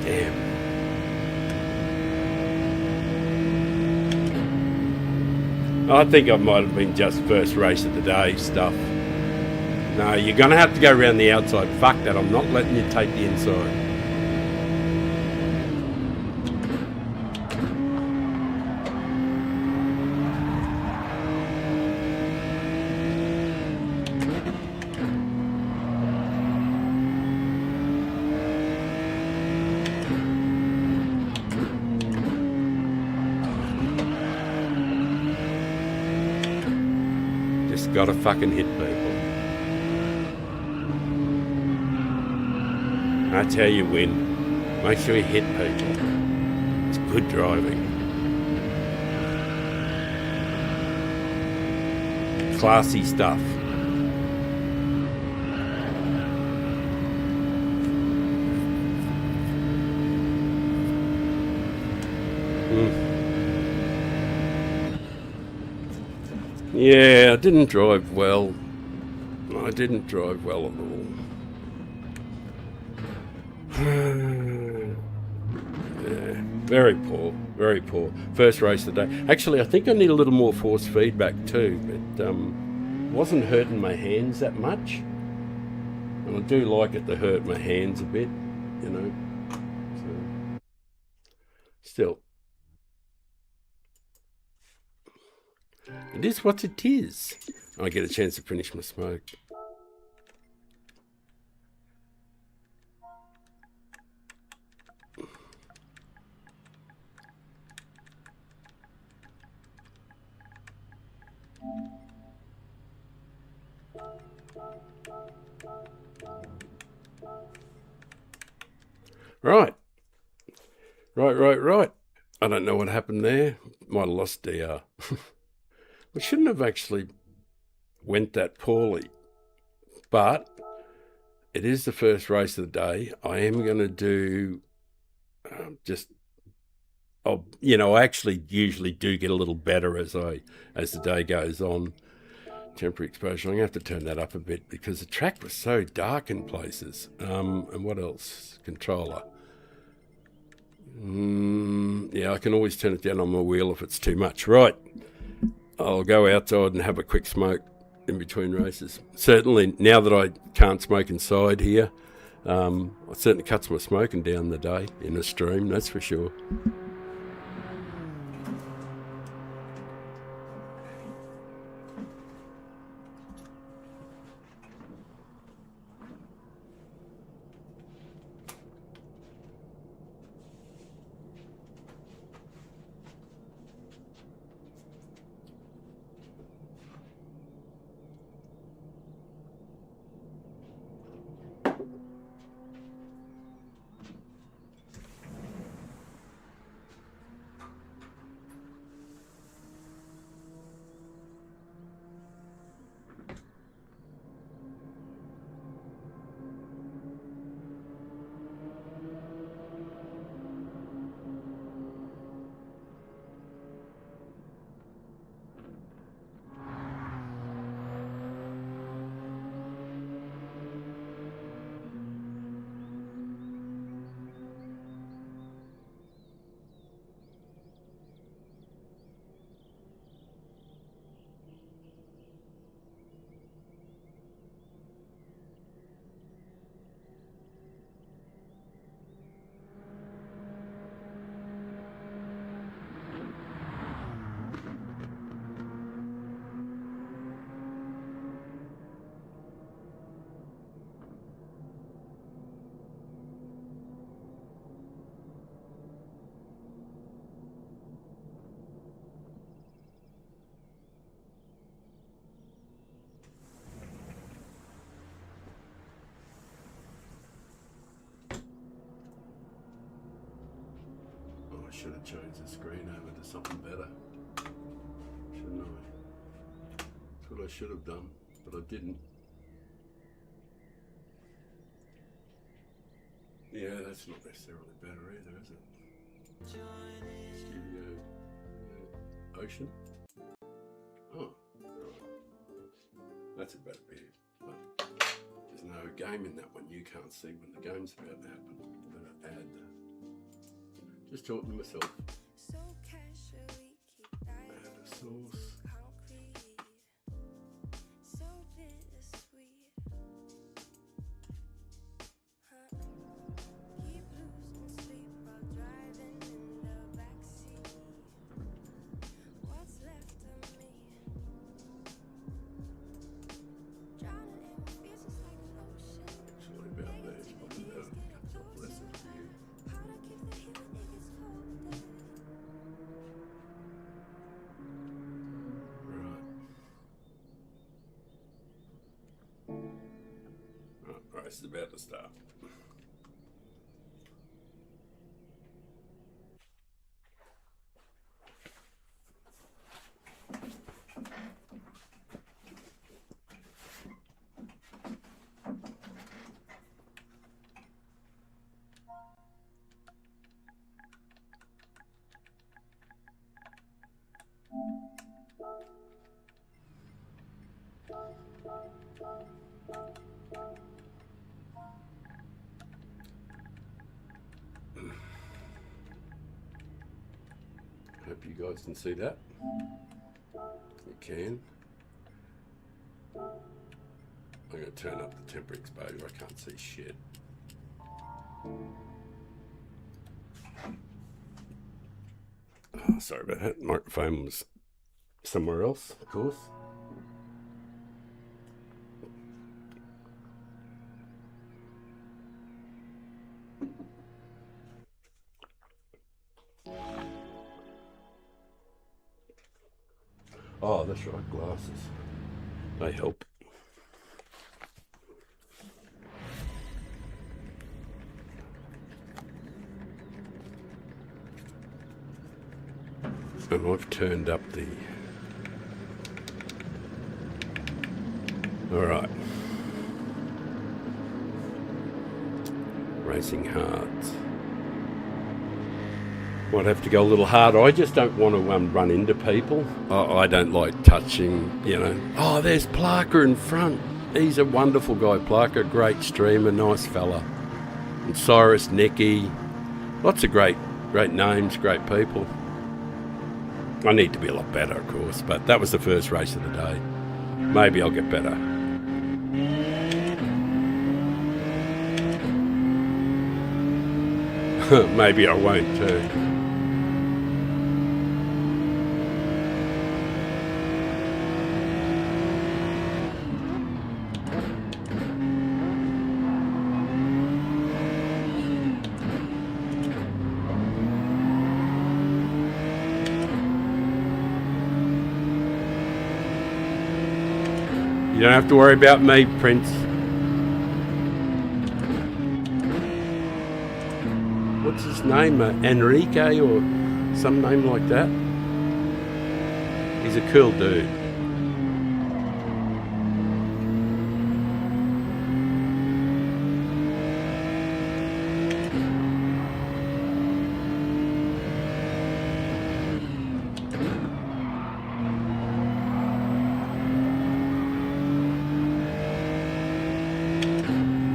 Damn. I think I might have been just first race of the day stuff. No, you're going to have to go around the outside. Fuck that, I'm not letting you take the inside. Just gotta fucking hit people. That's how you win. Make sure you hit people. It's good driving. Classy stuff. Yeah, I didn't drive well. I didn't drive well at all. Yeah, very poor, very poor. First race of the day. Actually, I think I need a little more force feedback too. It wasn't hurting my hands that much. And I do like it to hurt my hands a bit, you know. So, still. It is what it is. I get a chance to finish my smoke. Right. Right. I don't know what happened there. Might have lost the... We shouldn't have actually went that poorly, but it is the first race of the day. I am going to do just, I actually usually do get a little better as the day goes on. Temporary exposure. I'm going to have to turn that up a bit because the track was so dark in places. And what else? Controller. Yeah, I can always turn it down on my wheel if it's too much. Right. I'll go outside and have a quick smoke in between races. Certainly, now that I can't smoke inside here, it certainly cuts my smoking down the day in a stream, that's for sure. I should have changed the screen over to something better, shouldn't I? That's what I should have done, but I didn't. Yeah, that's not necessarily better either, is it? Studio Ocean. Oh, right. That's a better bit. But there's no game in that one. You can't see when the game's about to happen. Better add. Just talking to myself. So casually keep Add a source. concrete, so bittersweet. Keep losing sleep while driving in the backseat. What's left of me? Drowning in what feels just like an ocean. Actually, about there, it's probably better. God bless it for you. How to keep the heat when it gets colder. Right, race is about to start. Hope you guys can see that. You can. I'm going to turn up the temporary exposure. I can't see shit. Oh, sorry about that. Microphone was somewhere else, of course. Oh, that's right, glasses. They help. And I've turned up the... All right. Racing Hearts. Might have to go a little hard. I just don't want to run into people. I don't like touching, Oh, there's Plaka in front. He's a wonderful guy, Plaka. Great streamer, nice fella. And Cyrus, Nicky. Lots of great names, great people. I need to be a lot better, of course, but that was the first race of the day. Maybe I'll get better. Maybe I won't too. You don't have to worry about me, Prince. What's his name? Enrique or some name like that? He's a cool dude.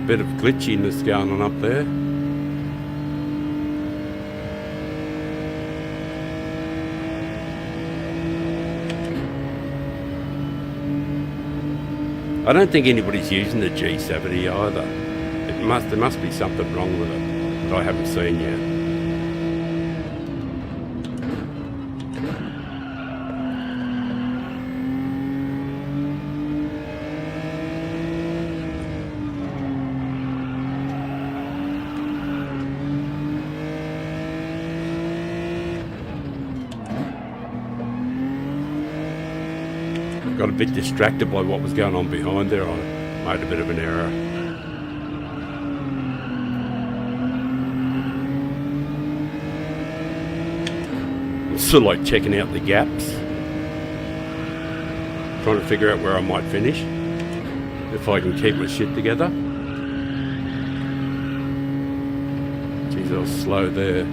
Bit of glitchiness going on up there. I don't think anybody's using the G70 either. There must be something wrong with it that I haven't seen yet. Got a bit distracted by what was going on behind there. I made a bit of an error. I'm sort of like checking out the gaps, trying to figure out where I might finish, if I can keep my shit together. Jeez, I was slow there.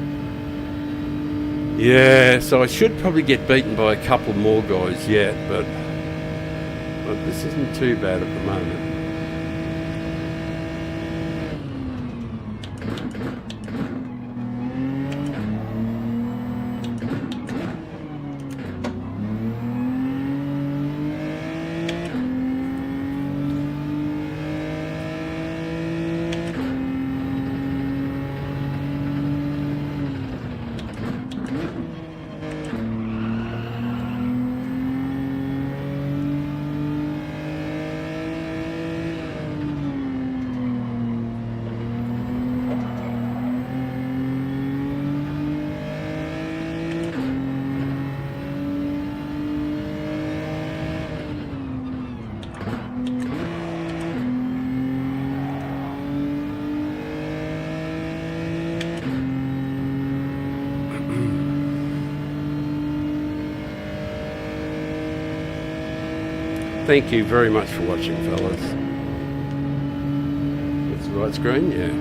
Yeah, so I should probably get beaten by a couple more guys yet, but this isn't too bad at the moment. Thank you very much for watching, fellas. That's the right screen, yeah.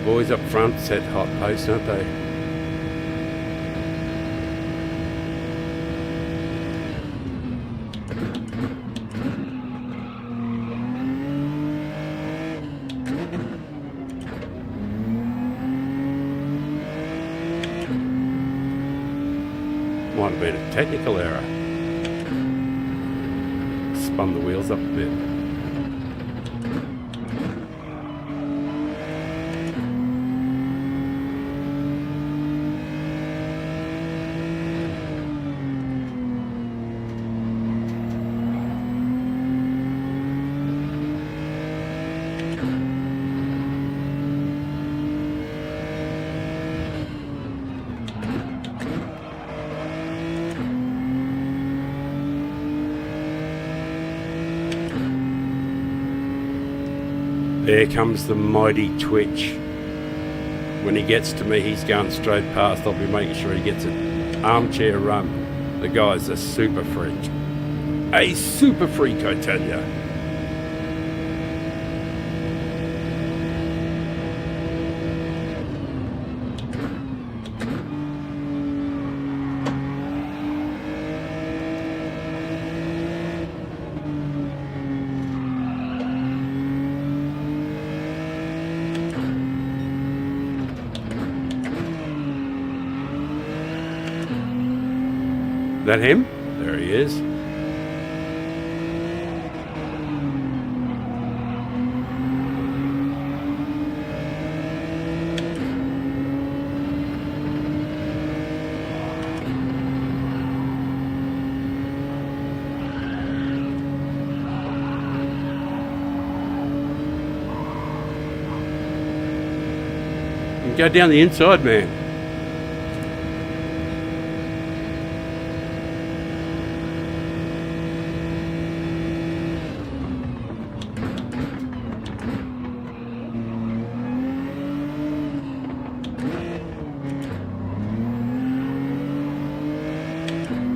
Boys up front set hot pace, don't they? Might have been a technical error. spun the wheels up a bit. There comes the mighty Twitch. When he gets to me, he's going straight past. I'll be making sure he gets an armchair run. The guy's a super freak. A super freak, I tell ya. That him? There he is. You go down the inside, man.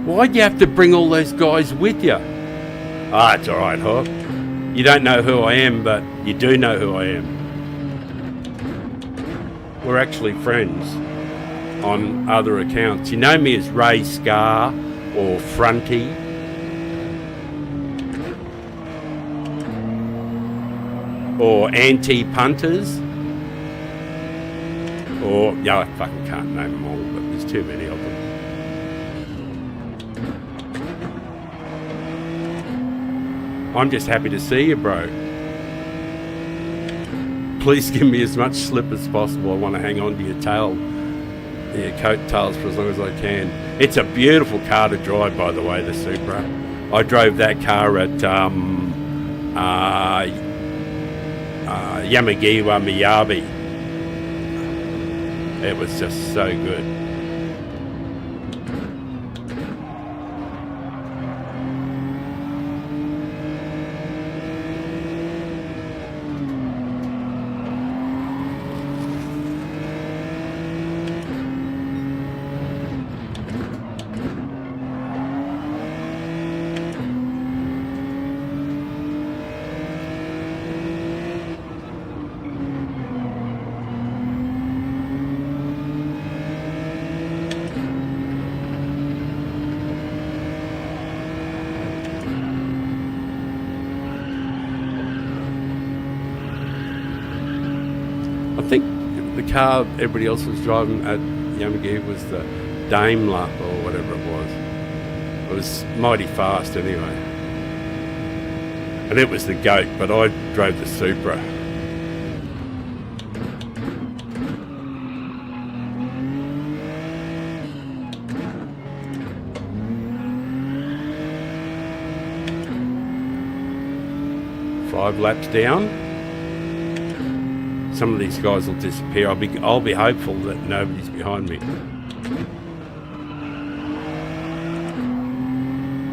Why'd you have to bring all those guys with you? Ah, it's alright, Hawk. You don't know who I am, but you do know who I am. We're actually friends on other accounts. You know me as Ray Scar or Fronty. Or Anti-Punters. Or, yeah, I fucking can't name them all, but there's too many of them. I'm just happy to see you, bro. Please give me as much slip as possible. I want to hang on to your tail, your coattails for as long as I can. It's a beautiful car to drive, by the way, the Supra. I drove that car at Yamagiwa Miyabi. It was just so good. I think the car everybody else was driving at Yamagiwa was the Daimler or whatever it was. It was mighty fast anyway. And it was the GOAT, but I drove the Supra. Five laps down. Some of these guys will disappear. I'll be hopeful that nobody's behind me.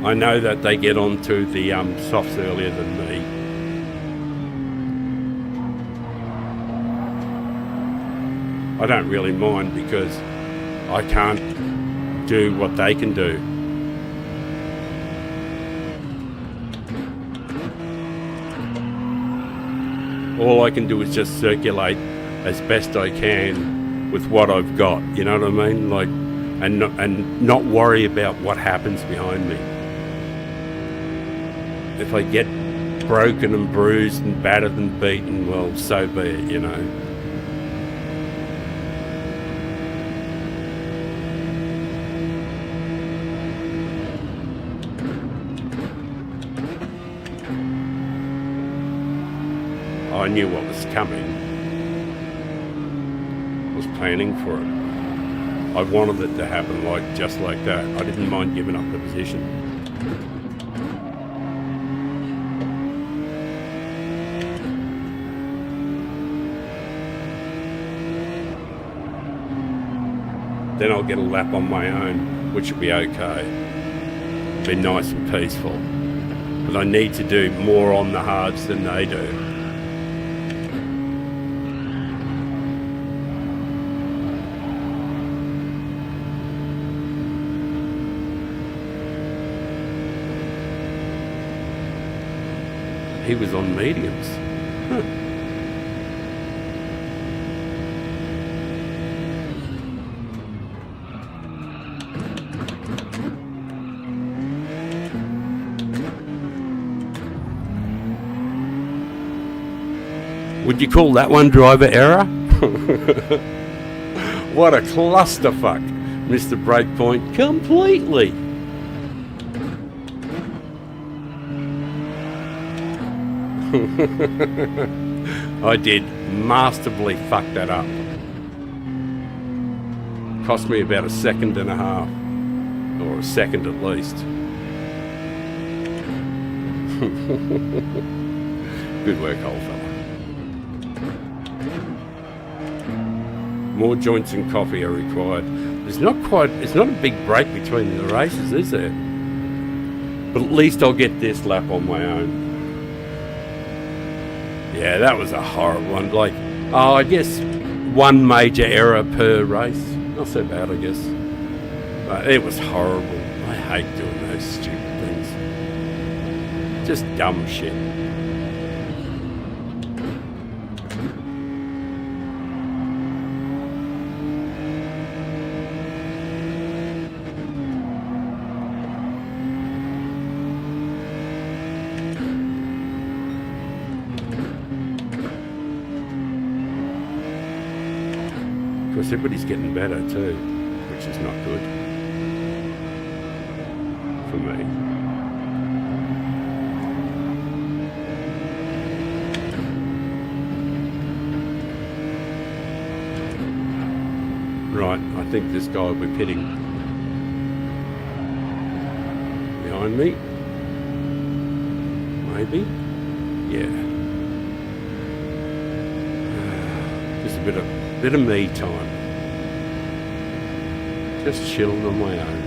I know that they get onto the softs earlier than me. I don't really mind because I can't do what they can do. All I can do is just circulate as best I can with what I've got. You know what I mean? Like, and not worry about what happens behind me. If I get broken and bruised and battered and beaten, well, so be it, you know. I knew what was coming. I was planning for it. I wanted it to happen just like that. I didn't mind giving up the position. Then I'll get a lap on my own, which will be okay. Be nice and peaceful. But I need to do more on the hards than they do. He was on mediums. Huh. Would you call that one driver error? What a clusterfuck. Missed the breakpoint completely. I did masterfully fuck that up. Cost me about a second and a half. Or a second at least. Good work, old fella. More joints and coffee are required. It's not a big break between the races, is there? But at least I'll get this lap on my own. Yeah, that was a horrible one. I guess one major error per race. Not so bad, I guess. But it was horrible. I hate doing those stupid things. Just dumb shit. Of course, everybody's getting better too, which is not good for me. Right, I think this guy will be pitting behind me. Maybe? Yeah. Just a bit of me time. Just chilling on my own.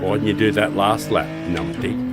Why didn't you do that last lap, numpty?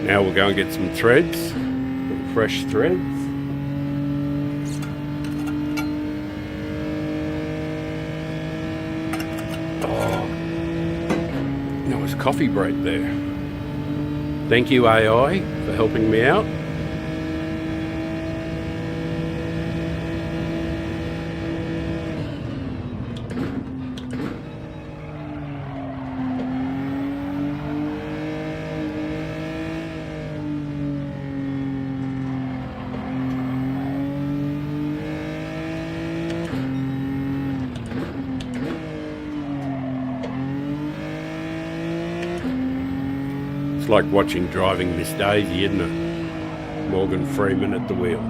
Now we'll go and get some threads, some fresh threads. Oh, nice coffee break there. Thank you, AI, for helping me out. It's like watching Driving Miss Daisy, isn't it? Morgan Freeman at the wheel.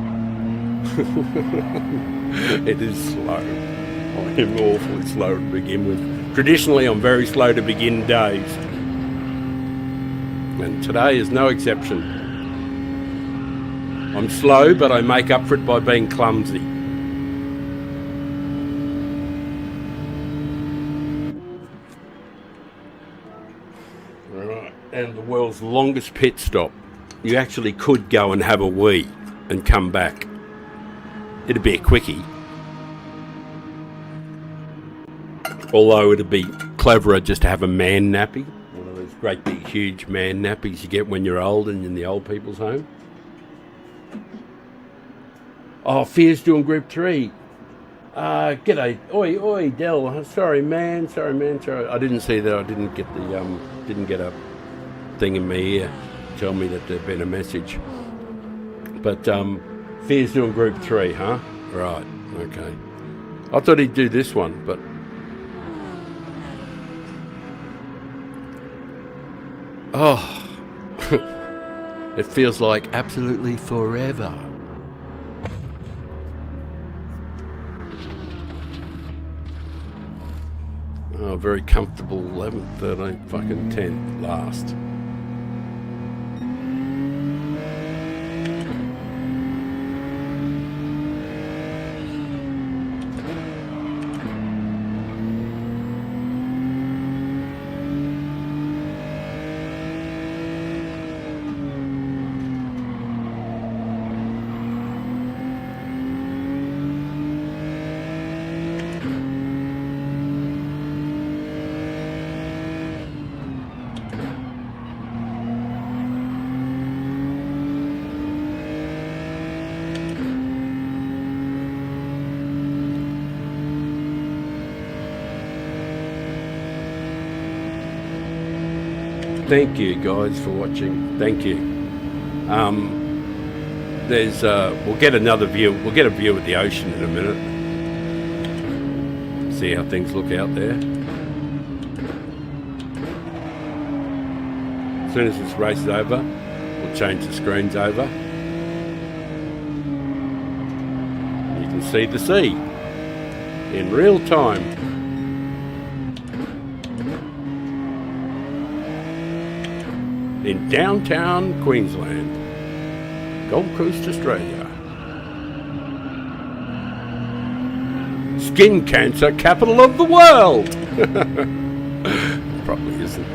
It is slow. I am awfully slow to begin with. Traditionally, I'm very slow to begin days. And today is no exception. I'm slow, but I make up for it by being clumsy. And the world's longest pit stop. You actually could go and have a wee and come back. it'd be a quickie. Although it'd be cleverer just to have a man nappy. One of those great big huge man nappies you get when you're old and in the old people's home. Oh, Fear's doing group 3. G'day. Oi, Del. Sorry, man. Sorry. I didn't see that. I didn't get a thing in my ear tell me that there'd been a message. But Fear's doing group 3, huh? Right. Okay. I thought he'd do this one, but oh, it feels like absolutely forever. Oh, very comfortable 11th, 13th, fucking 10th last. Thank you guys for watching. Thank you. We'll get another view. We'll get a view of the ocean in a minute. See how things look out there. As soon as this race is over, we'll change the screens over. You can see the sea in real time. In downtown Queensland, Gold Coast, Australia. Skin cancer capital of the world! Probably isn't.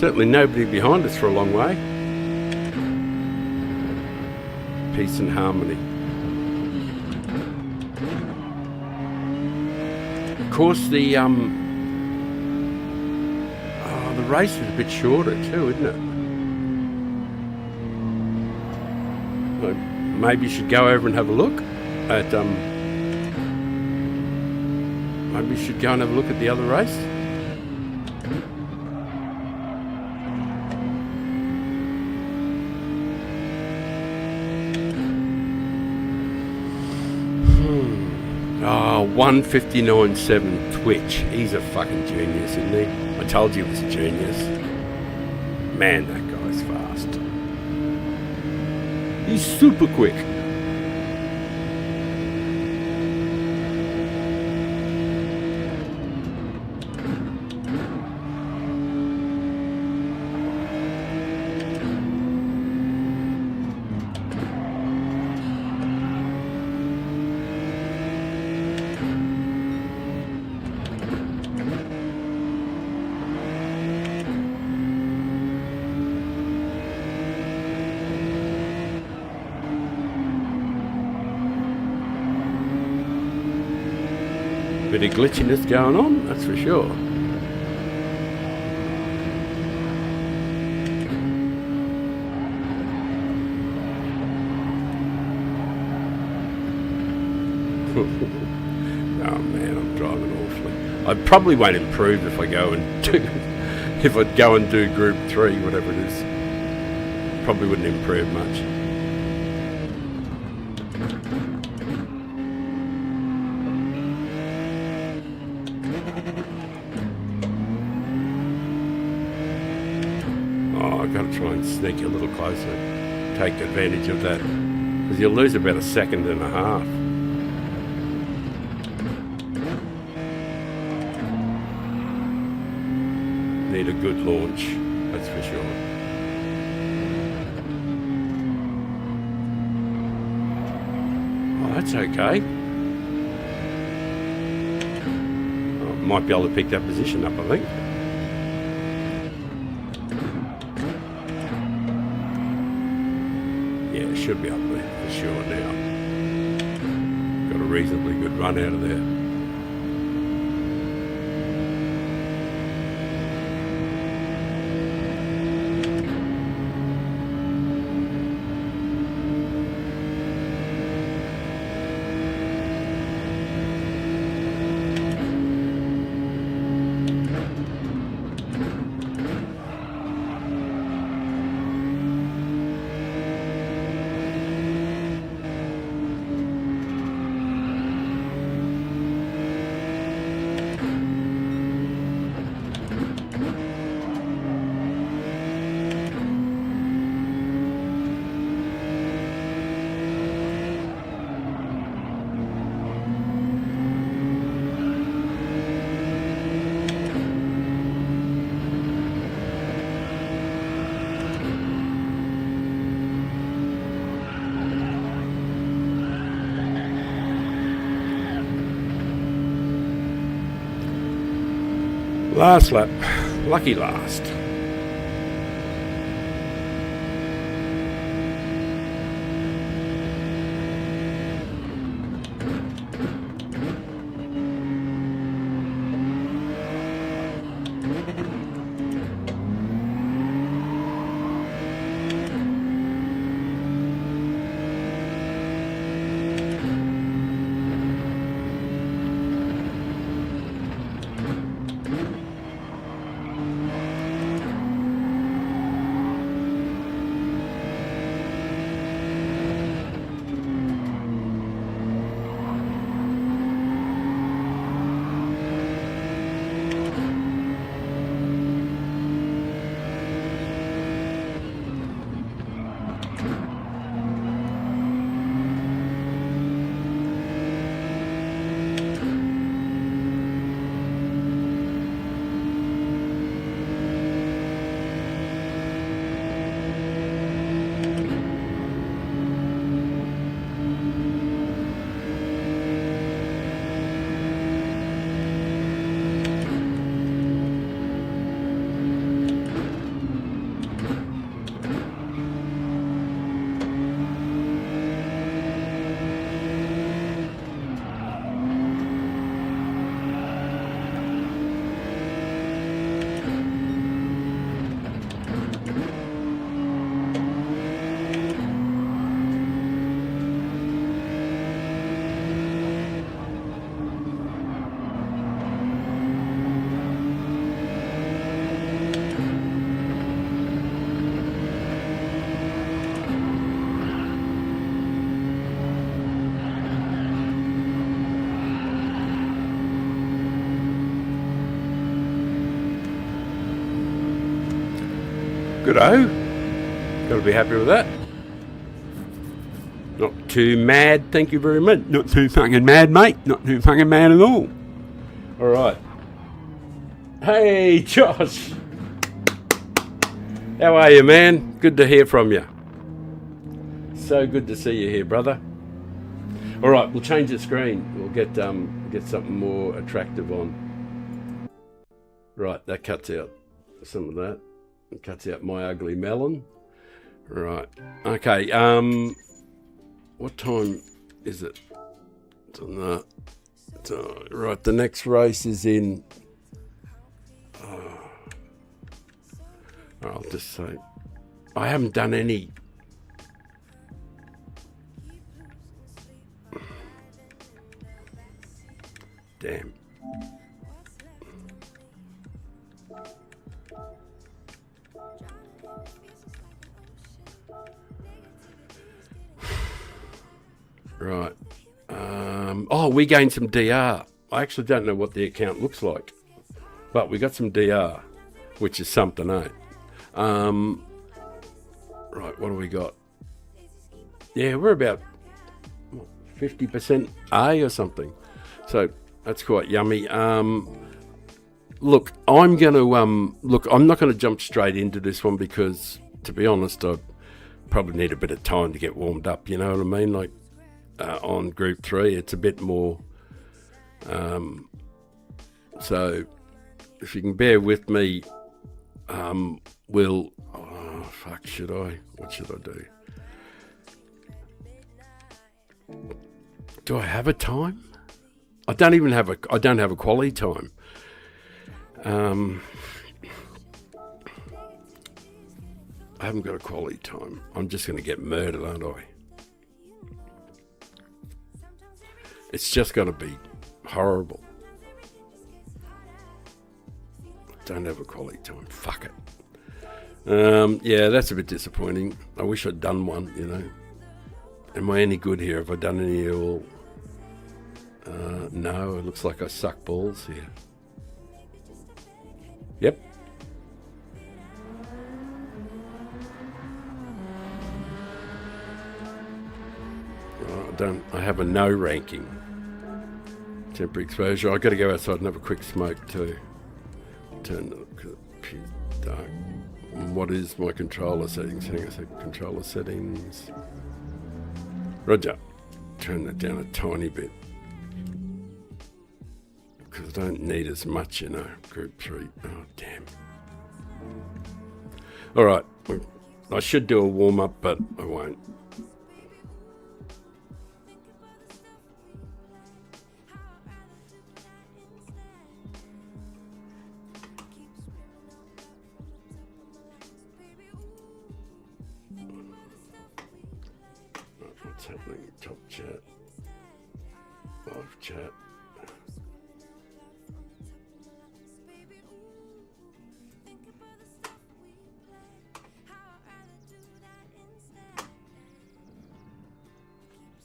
Certainly nobody behind us for a long way. Peace and harmony. Of course, the race is a bit shorter too, isn't it? Well, maybe you should go over and have a look at maybe you should go and have a look at the other race. Oh, 1:59.7 Twitch. He's a fucking genius, isn't he? I told you he was a genius. Man, that guy's fast. He's super quick. Bit of glitchiness going on, that's for sure. Oh man, I'm driving awfully. I probably won't improve if I go and do group 3, whatever it is. Probably wouldn't improve much. Oh, I've got to try and sneak a little closer. take advantage of that, because you'll lose about a second and a half. Need a good launch, that's for sure. Oh, that's okay. Oh, might be able to pick that position up, I think. Yeah, it should be up there for sure now. Got a reasonably good run out of there. Last lap, lucky last. Good-o. Got to be happy with that. Not too mad, thank you very much. Not too fucking mad, mate. Not too fucking mad at all. All right. Hey, Josh. How are you, man? Good to hear from you. So good to see you here, brother. All right, we'll change the screen. We'll get something more attractive on. Right, that cuts out some of that. It cuts out my ugly melon. Right. Okay. What time is it? It's on the. Right. The next race is in. I'll just say, I haven't done any. Damn. Right. Oh, we gained some DR. I actually don't know what the account looks like, but we got some DR, which is something, eh? Right, what do we got? Yeah, we're about 50% A or something. So that's quite yummy. Look, I'm going to I'm not going to jump straight into this one because, to be honest, I probably need a bit of time to get warmed up. You know what I mean? Like on Group 3, it's a bit more. So if you can bear with me, we'll. Oh fuck! What should I do? Do I have a time? I don't have a quality time. I haven't got a quality time. I'm just going to get murdered, aren't I? It's just going to be horrible. Don't have a quality time. Fuck it. Yeah, that's a bit disappointing. I wish I'd done one, you know. Am I any good here? Have I done any at all? No, it looks like I suck balls here. Yep. I have a no ranking. Temporary exposure. I've got to go outside and have a quick smoke too. Turn the dark. What is my controller settings? Hang on a sec. Controller settings. Roger. Turn that down a tiny bit. Because I don't need as much, you know. Group 3. Oh, damn. Alright. I should do a warm-up, but I won't. What's happening? Top chat. Live chat.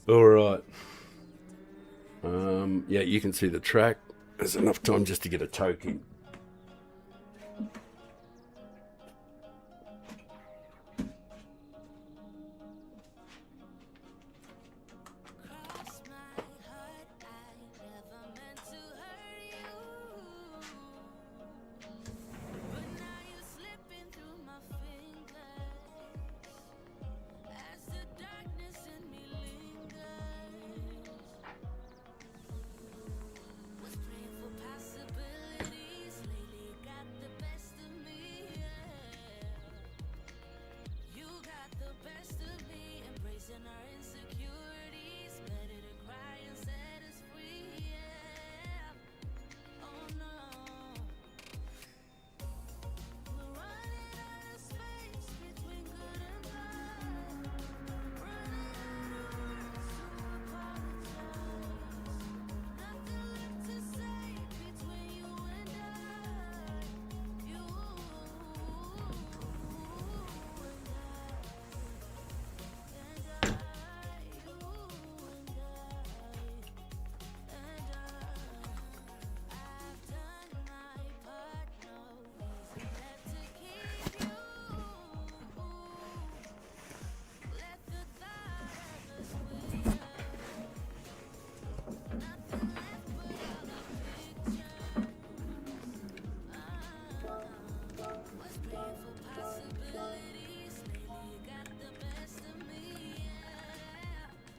All right. Yeah, you can see the track. There's enough time just to get a token.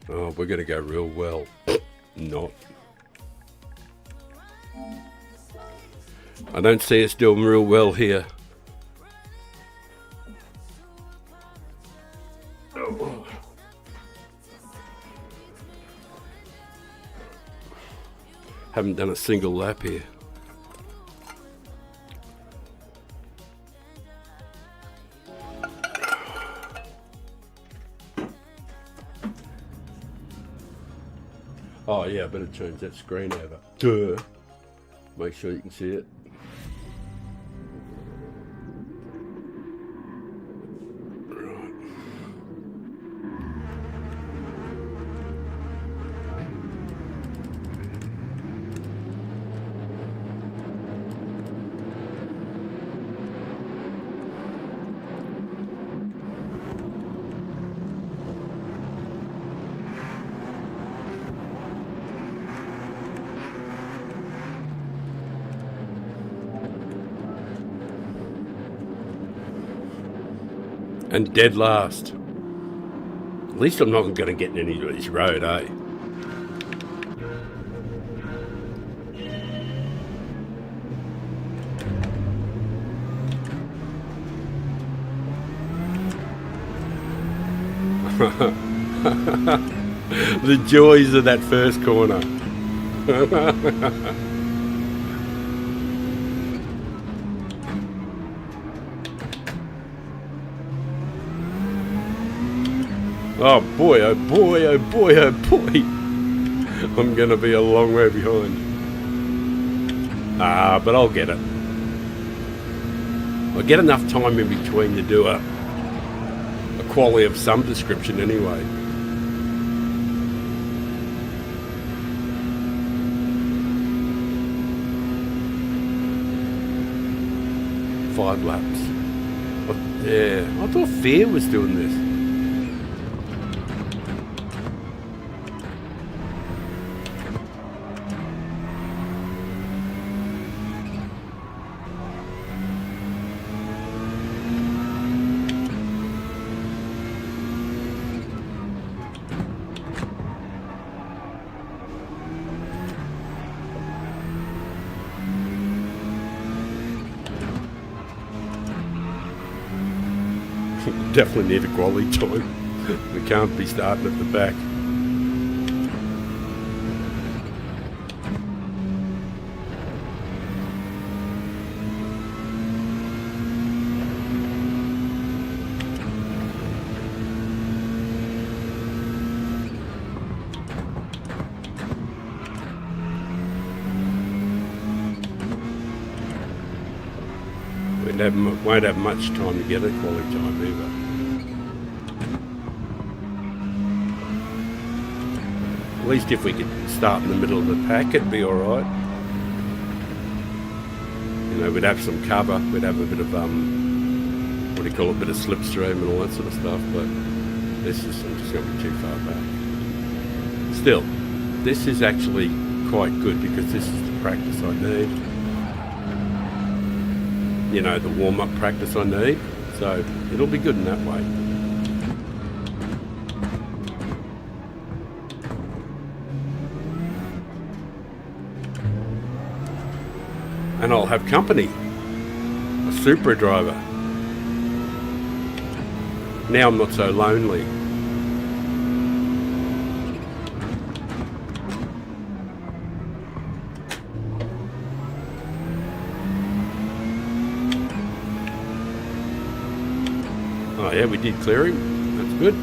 Oh, we're going to go real well. Not. I don't see us doing real well here. Oh. Haven't done a single lap here. Oh yeah, I better change that screen over. Duh. Make sure you can see it. Right. and dead last. At least I'm not going to get in anybody's road, eh? The joys of that first corner. Oh boy, oh boy, oh boy, oh boy. I'm going to be a long way behind. But I'll get it. I'll get enough time in between to do a quality of some description anyway. Five laps. Yeah, I thought Fear was doing this. Definitely need a quality time. We can't be starting at the back. Won't have much time to get a quality time either. At least if we could start in the middle of the pack, it'd be alright. You know, we'd have some cover, we'd have a bit of, what do you call it, a bit of slipstream and all that sort of stuff, but this is just going to be too far back. Still, this is actually quite good because this is the practice I need. You know, the warm-up practice I need, so it'll be good in that way. And I'll have company, a Supra driver. Now I'm not so lonely. Oh yeah, we did clear him. That's good.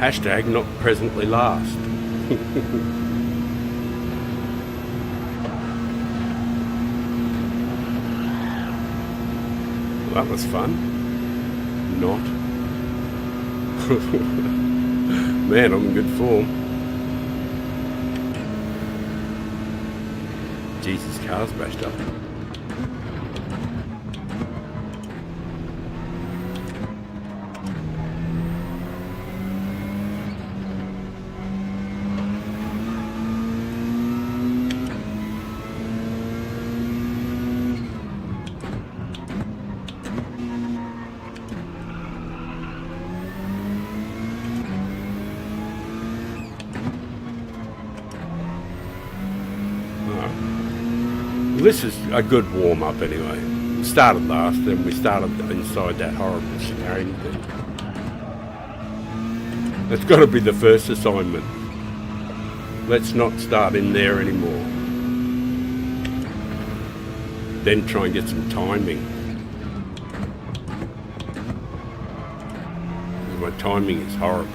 Hashtag not presently last. Well, that was fun. Not. Man, I'm in good form. Jesus, car's bashed up. This is a good warm-up anyway. We started last, then we started inside that horrible chicane thing. That's got to be the first assignment. Let's not start in there anymore. Then try and get some timing. My timing is horrible.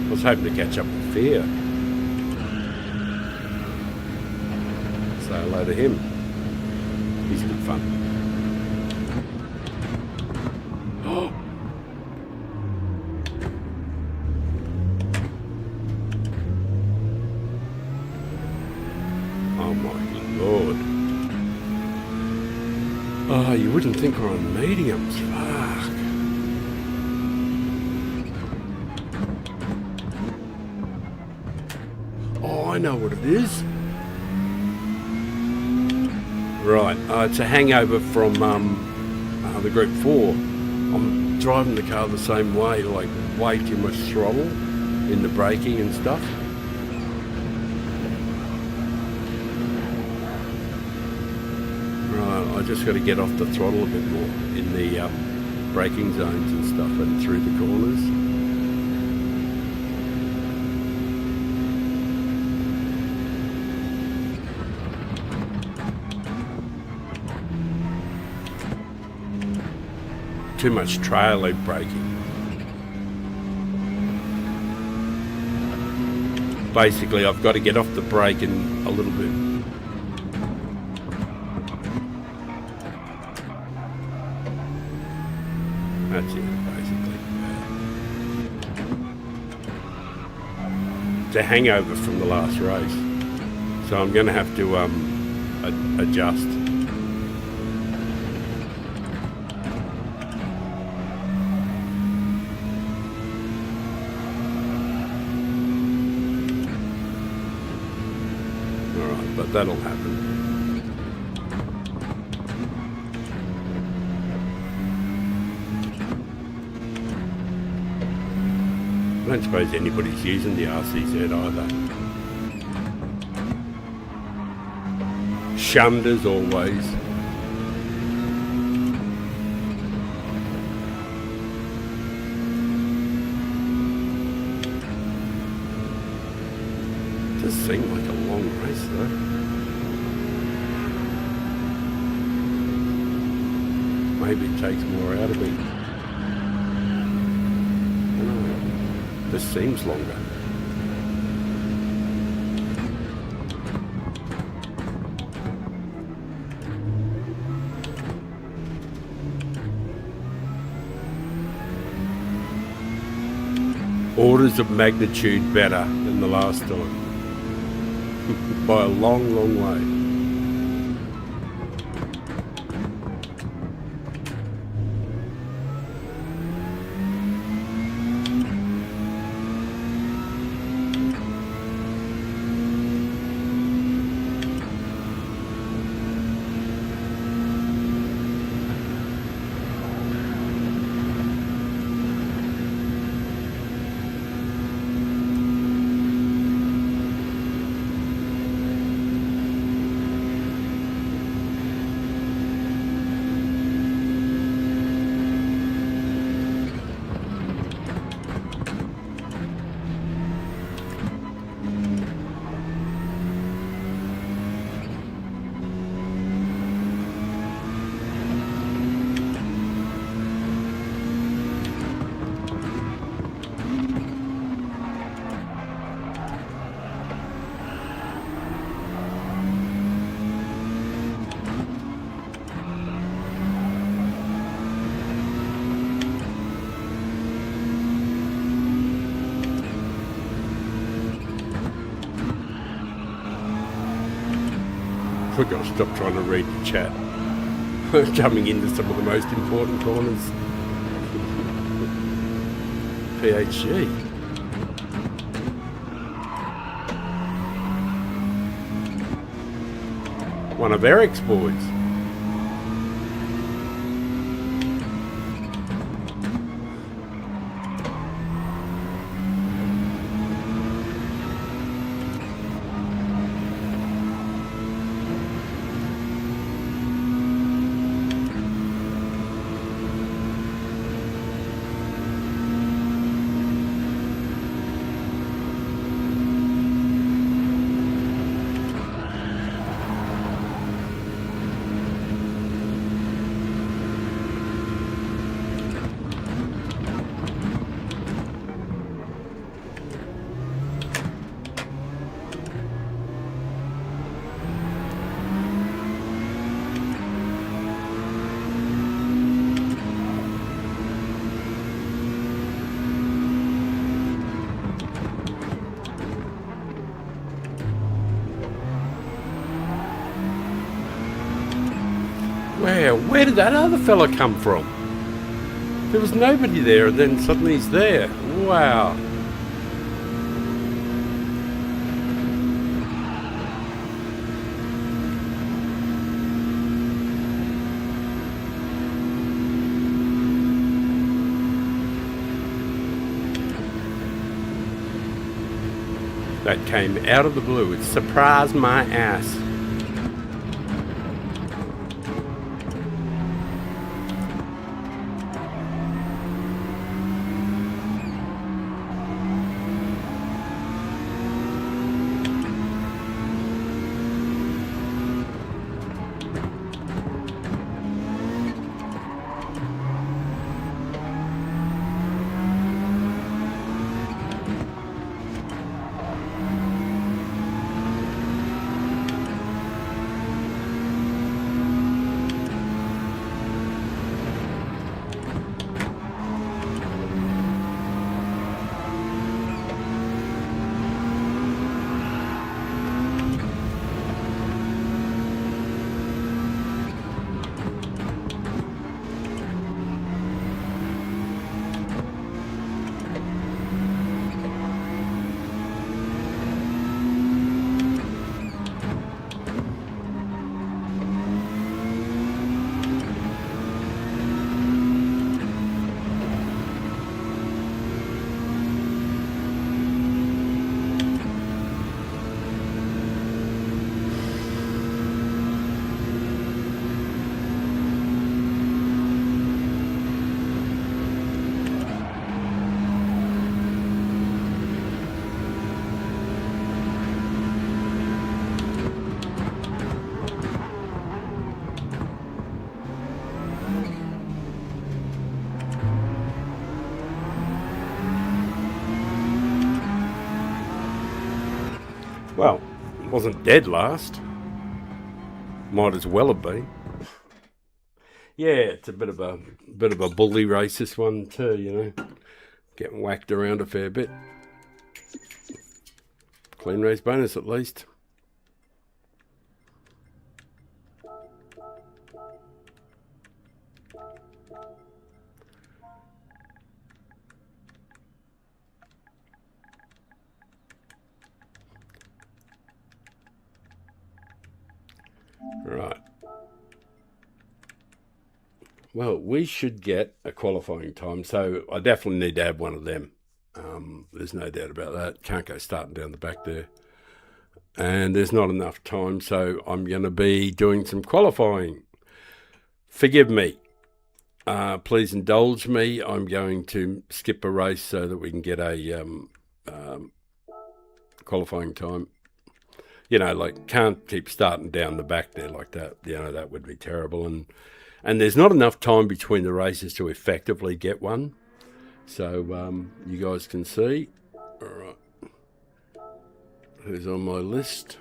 I was hoping to catch up with Fear. Say hello to him. He's good fun. Oh my lord. Oh, you wouldn't think we're on mediums. Fuck. Oh, I know what it is. Right, it's a hangover from the Group 4. I'm driving the car the same way, like way too much throttle in the braking and stuff. Right, I just got to get off the throttle a bit more in the braking zones and stuff and through the corners. Too much trail loop braking. Basically, I've got to get off the brake and a little bit. That's it, basically. It's a hangover from the last race, so I'm going to have to adjust. But that'll happen. I don't suppose anybody's using the RCZ either. Shunned as always. Does seem like a long race though. Maybe it takes more out of me. Oh, this seems longer. Orders of magnitude better than the last time. By a long, long way. We've got to stop trying to read the chat. Coming into some of the most important corners. PHG. One of Eric's boys. Wow, where did that other fella come from? There was nobody there, and then suddenly he's there. Wow. That came out of the blue. It surprised my ass. Well, wasn't dead last. Might as well have been. Yeah, it's a bit of a bully race, this one too, you know. Getting whacked around a fair bit. Clean race bonus at least. Right. Well, we should get a qualifying time, so I definitely need to have one of them. There's no doubt about that. Can't go starting down the back there. And there's not enough time, so I'm going to be doing some qualifying. Forgive me. Please indulge me. I'm going to skip a race so that we can get a qualifying time. You know, like, can't keep starting down the back there like that. You know, that would be terrible. And there's not enough time between the races to effectively get one. So you guys can see. All right. Who's on my list?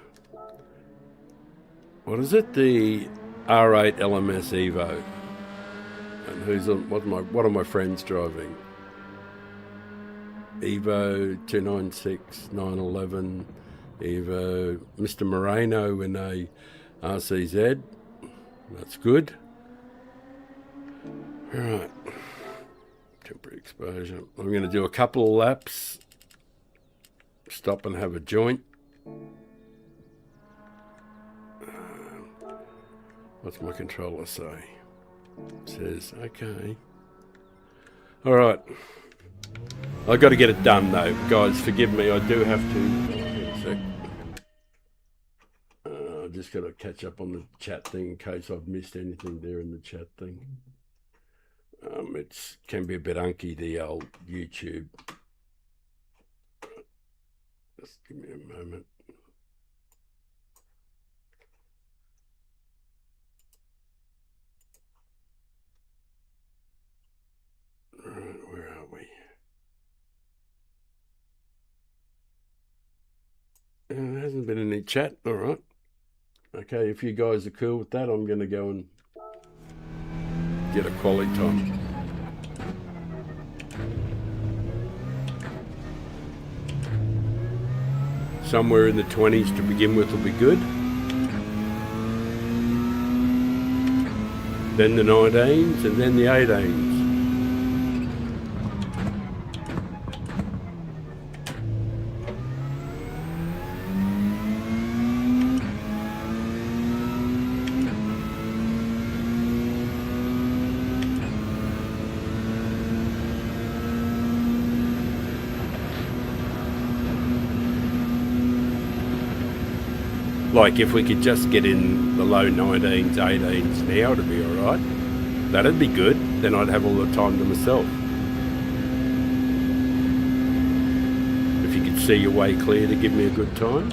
What is it? The R8 LMS Evo. And who's on? What are my friends driving? Evo 296 911. Evo Mr. Moreno in a RCZ. That's good. All right. Temporary exposure. I'm going to do a couple of laps. Stop and have a joint. What's my controller say? It says, okay. All right. I've got to get it done though. Guys, forgive me. I do have to. Hang on a sec. I've just got to catch up on the chat thing in case I've missed anything there in the chat thing. It can be a bit unky, the old YouTube. Just give me a moment. Right, where are we? There hasn't been any chat. All right. Okay, if you guys are cool with that, I'm going to go and get a quality time. Somewhere in the 20s to begin with will be good. then the 19s, and then the 18s. Like if we could just get in the low 19s, 18s now to be alright, that'd be good. Then I'd have all the time to myself. If you could see your way clear to give me a good time.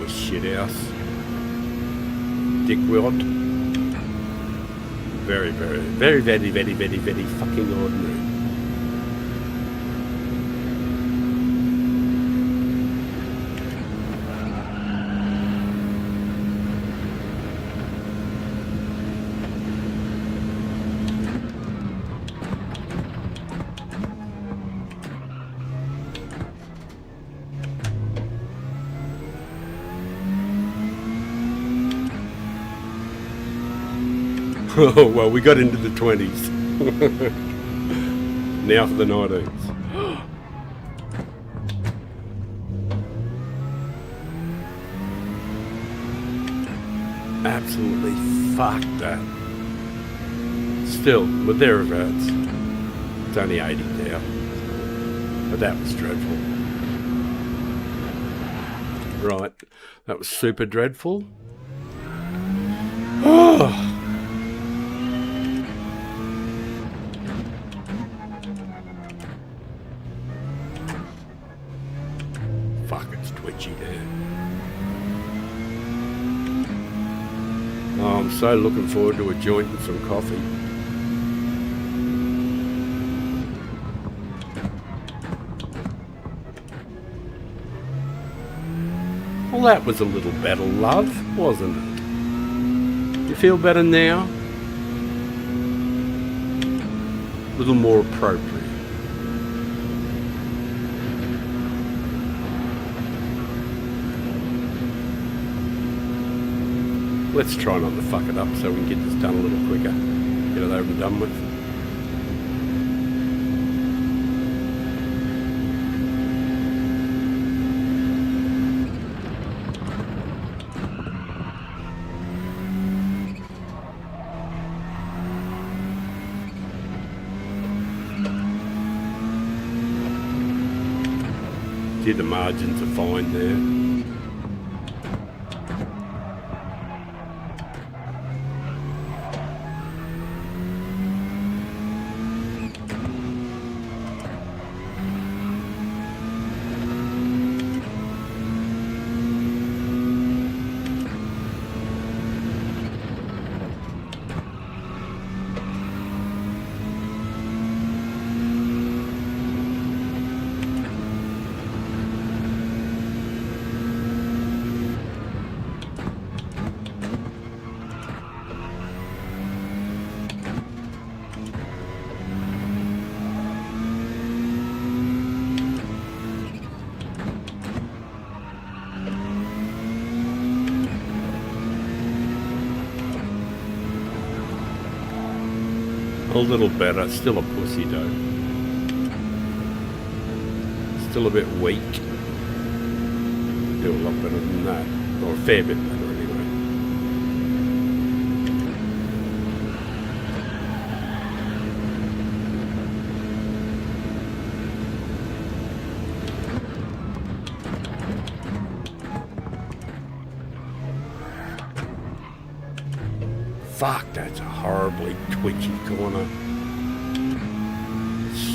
Shithouse. Dickwad. Very, very, very, very, very, very, very fucking ordinary. Oh, well, we got into the 20s. Now for the 19s. Absolutely fuck that. Still, we're thereabouts. It's only 80 now. But that was dreadful. Right, that was super dreadful. Oh. Fuck, it's twitchy there. Oh, I'm so looking forward to a joint and some coffee. Well, that was a little better, love, wasn't it? You feel better now? A little more appropriate. Let's try not to fuck it up so we can get this done a little quicker. Get it over and done with. See, the margins are fine there. A little better, still a pussy though. Still a bit weak. do a lot better than that, or a fair bit better anyway. Fuck, that's a horribly twitchy corner.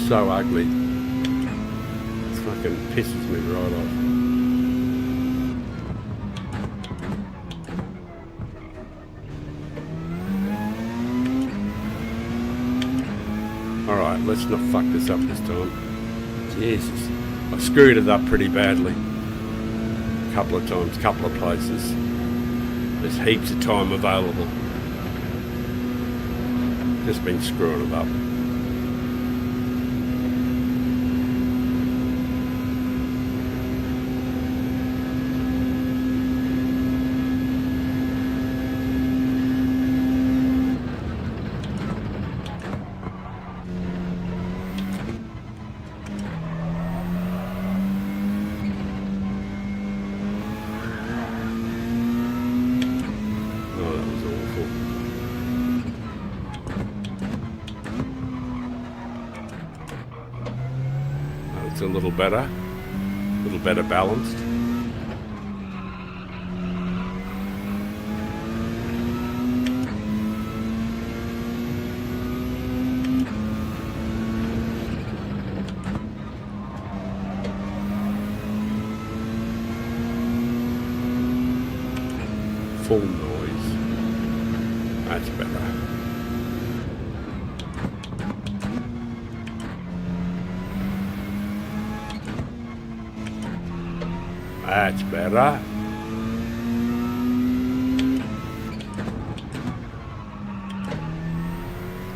So ugly. It fucking pisses me right off. Alright, let's not fuck this up this time. Jesus. I screwed it up pretty badly. A couple of times, couple of places. There's heaps of time available. Just been screwing it up. It's a little better balanced. Full noise. That's better. That's better.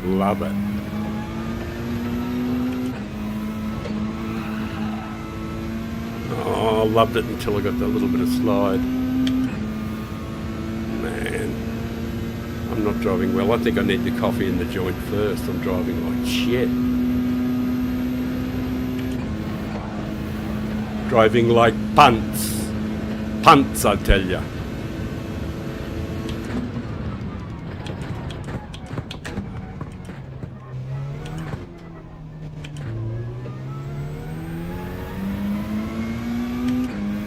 Love it. Oh, loved it until I got that little bit of slide. Man, I'm not driving well. I think I need the coffee in the joint first. I'm driving like shit. Driving like punts. Punts, I tell ya.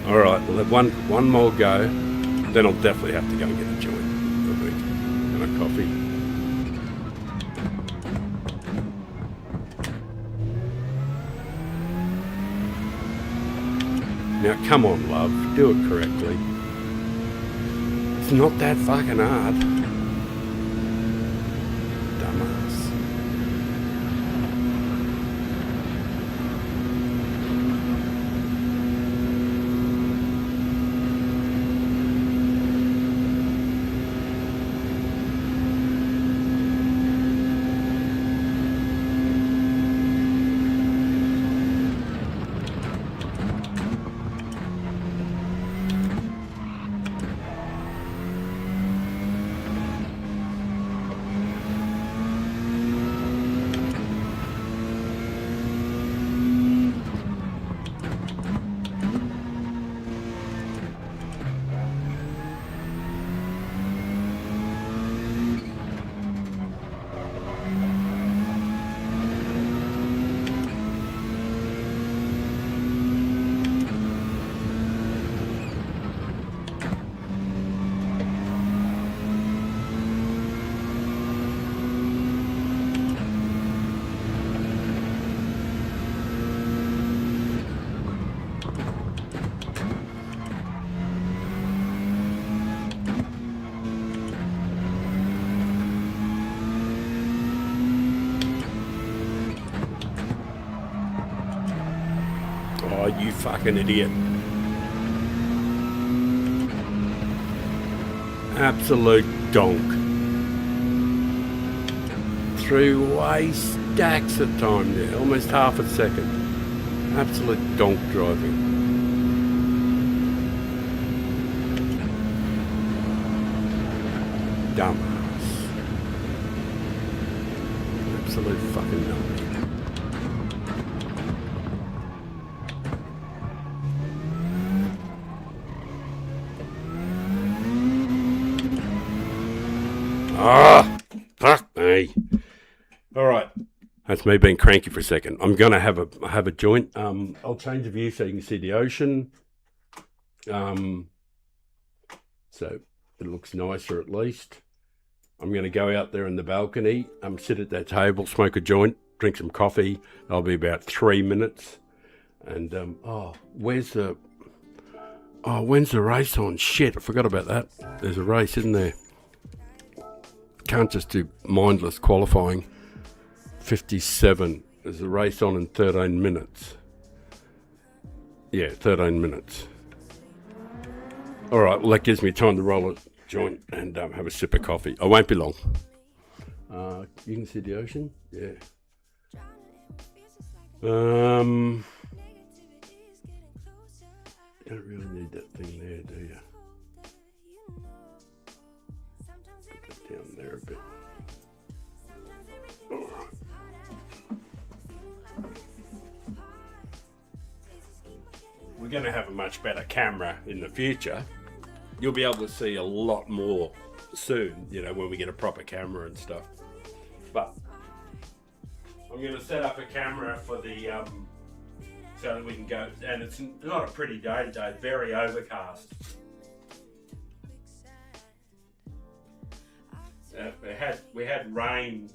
Alright, we'll have one more go. Then I'll definitely have to go and get a joint, I think, and a coffee. Now, come on, love. Do it correctly. It's not that fucking hard. Dumbass. Oh, you fucking idiot. Absolute donk. Threw way stacks of time there, almost half a second. Absolute donk driving. Dumbass. Absolute fucking donk. me. All right. That's me being cranky for a second. I'm going to have a joint. I'll change the view so you can see the ocean. So it looks nicer at least. I'm going to go out there in the balcony, sit at that table, smoke a joint, drink some coffee. I'll be about 3 minutes. And, when's the race on? Shit, I forgot about that. There's a race, isn't there? Can't just do mindless qualifying. 57. There's a race on in 13 minutes. Yeah, 13 minutes. All right, well, that gives me time to roll a joint and have a sip of coffee. I won't be long. You can see the ocean? Yeah. You don't really need that thing there, do you? Put that down there a bit. All right. We're going to have a much better camera in the future. You'll be able to see a lot more soon, when we get a proper camera and stuff. But I'm going to set up a camera for the, so that we can go, and it's not a pretty day today, very overcast. We had rain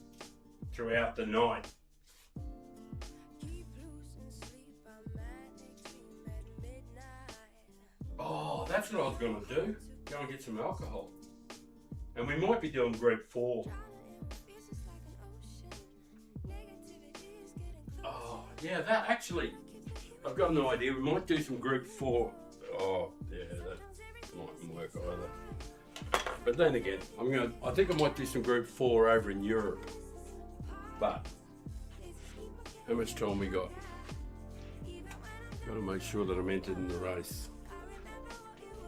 throughout the night. Oh, that's what I was going to do. Go and get some alcohol. And we might be doing group 4. Oh, yeah, that actually, I've got an idea. We might do some group 4. Oh, yeah, that mightn't work either. But then again, I think I might do some group 4 over in Europe. But, how much time we got? Got to make sure that I'm entered in the race.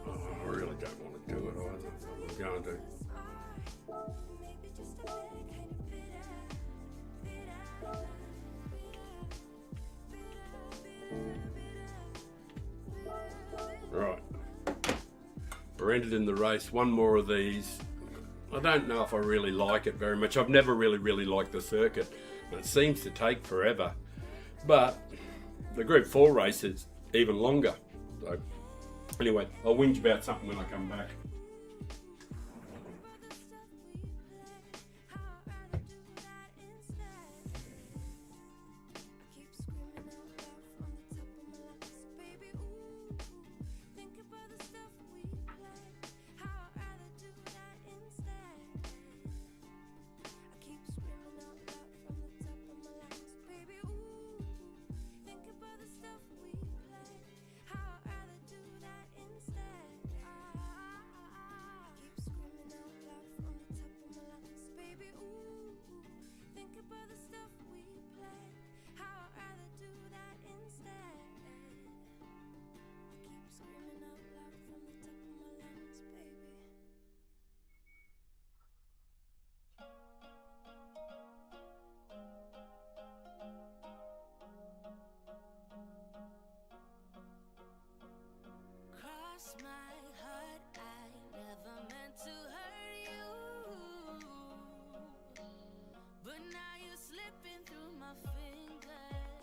Oh, I really don't want to do it either. I'm going to. Right. We're entered in the race. One more of these. I don't know if I really like it very much. I've never really liked the circuit. It seems to take forever. But the Group 4 race is even longer. So anyway, I'll whinge about something when I come back. My heart, I never meant to hurt you, but now you're slipping through my fingers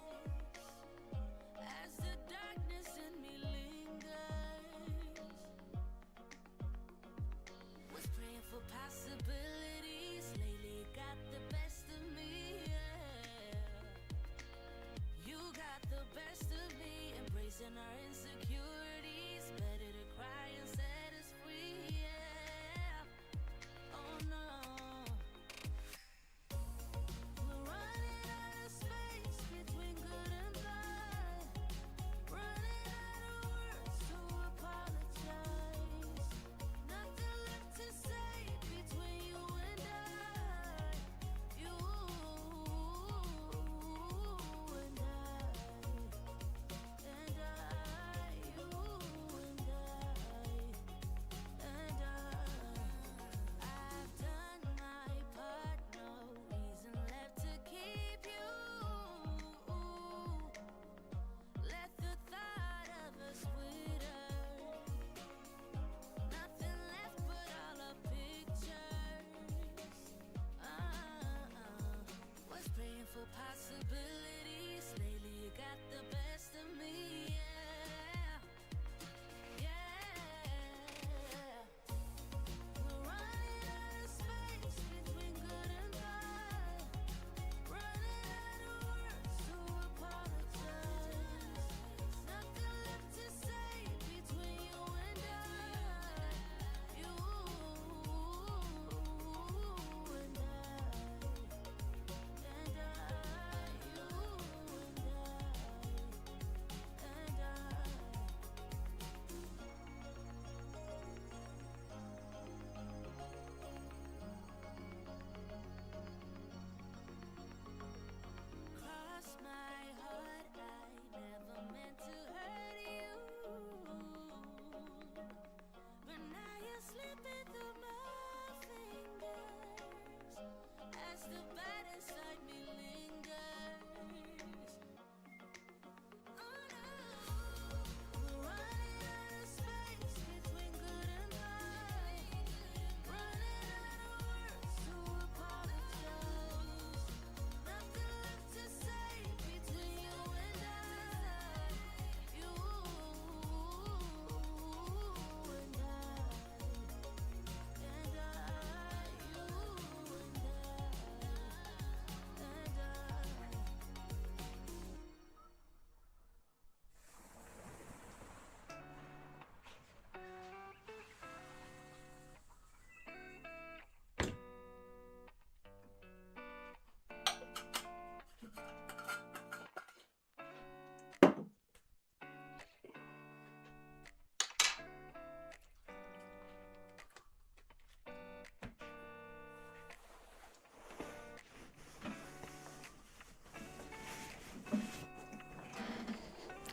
as the darkness in me lingers. Was praying for possibilities, lately got the best of me, yeah. You got the best of me, embracing our insecurities. Better to cry and set us free, yeah. Oh no. We're running out of space between good and bad. Running out of words to apologize. Nothing left to say between you and I. You and I. And I, you.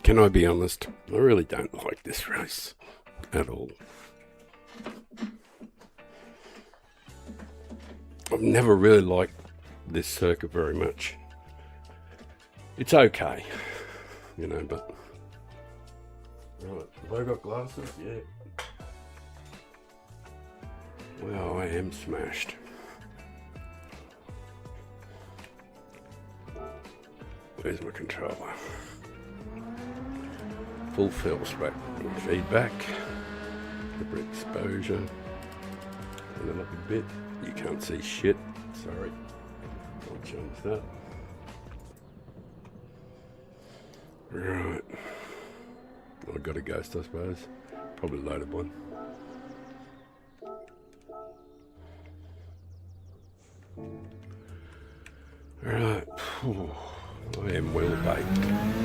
Can I be honest? I really don't like this race at all. I've never really liked this circuit very much. It's okay, you know, but... Right, have I got glasses? Yeah. Well, I am smashed. Where's my controller? Full fill straight feedback, the exposure, and then up a bit. You can't see shit. Sorry. I'll change that. Right. I got a ghost, I suppose. Probably loaded one. Right. I am well baked.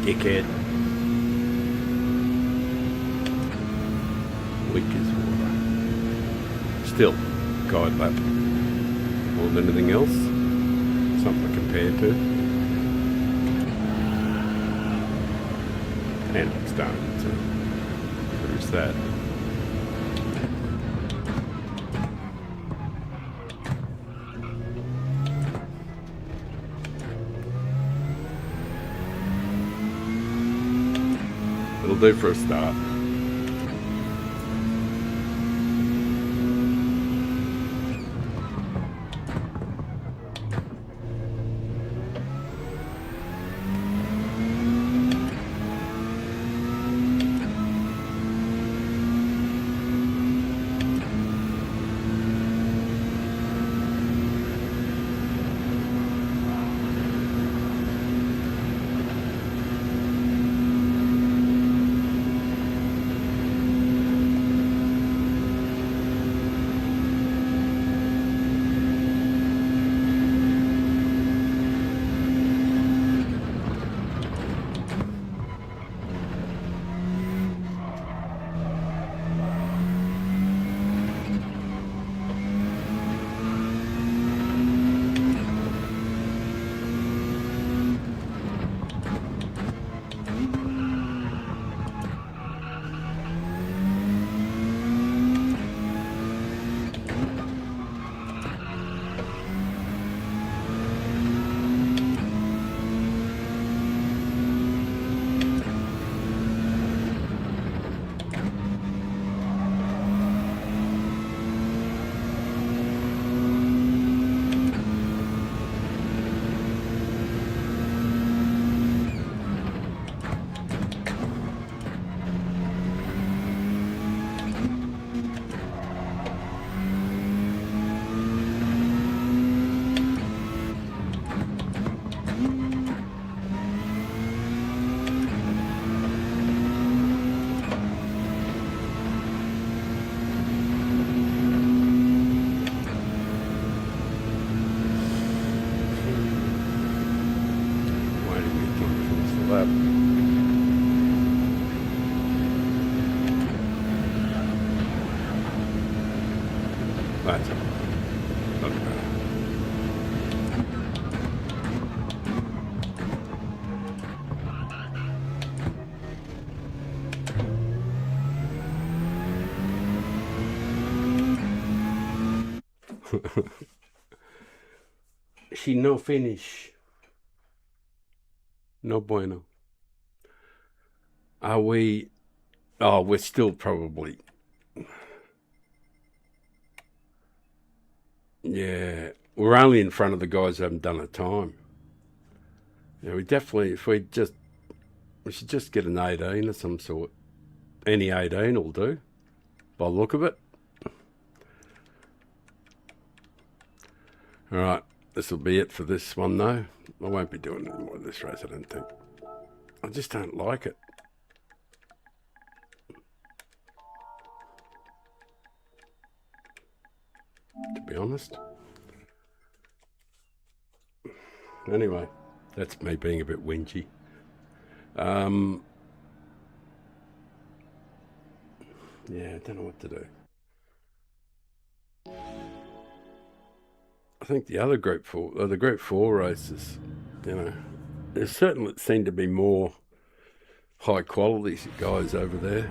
Dickhead. Weak as water. Still, guide lap. More than anything else. Something to compare to. And I'm starting to produce that. It'll do for a start. lap. That's all right. Doesn't matter. She no finish. No bueno. Are we? Oh, we're still probably. Yeah, we're only in front of the guys who haven't done a time. Yeah, we definitely. If we should just get an 18 of some sort. Any 18 will do, by the look of it. All right, this will be it for this one, though. I won't be doing any more of this race, I don't think. I just don't like it. To be honest. Anyway, that's me being a bit whingy. Yeah, I don't know what to do. I think the other Group 4, or the Group 4 races, there certainly seem to be more high quality guys over there.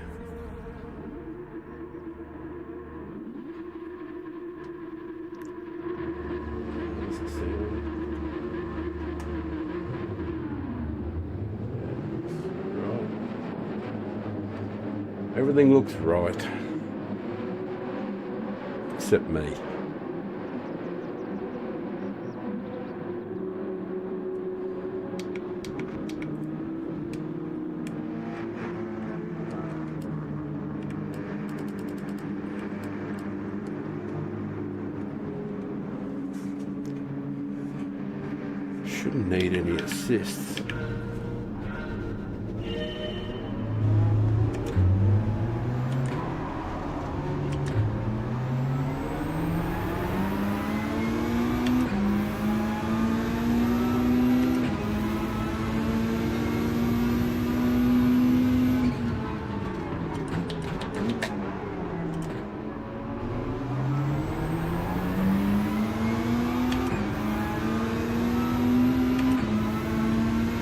There's the ceiling. Right. Everything looks right. Except me. Shouldn't need any assists.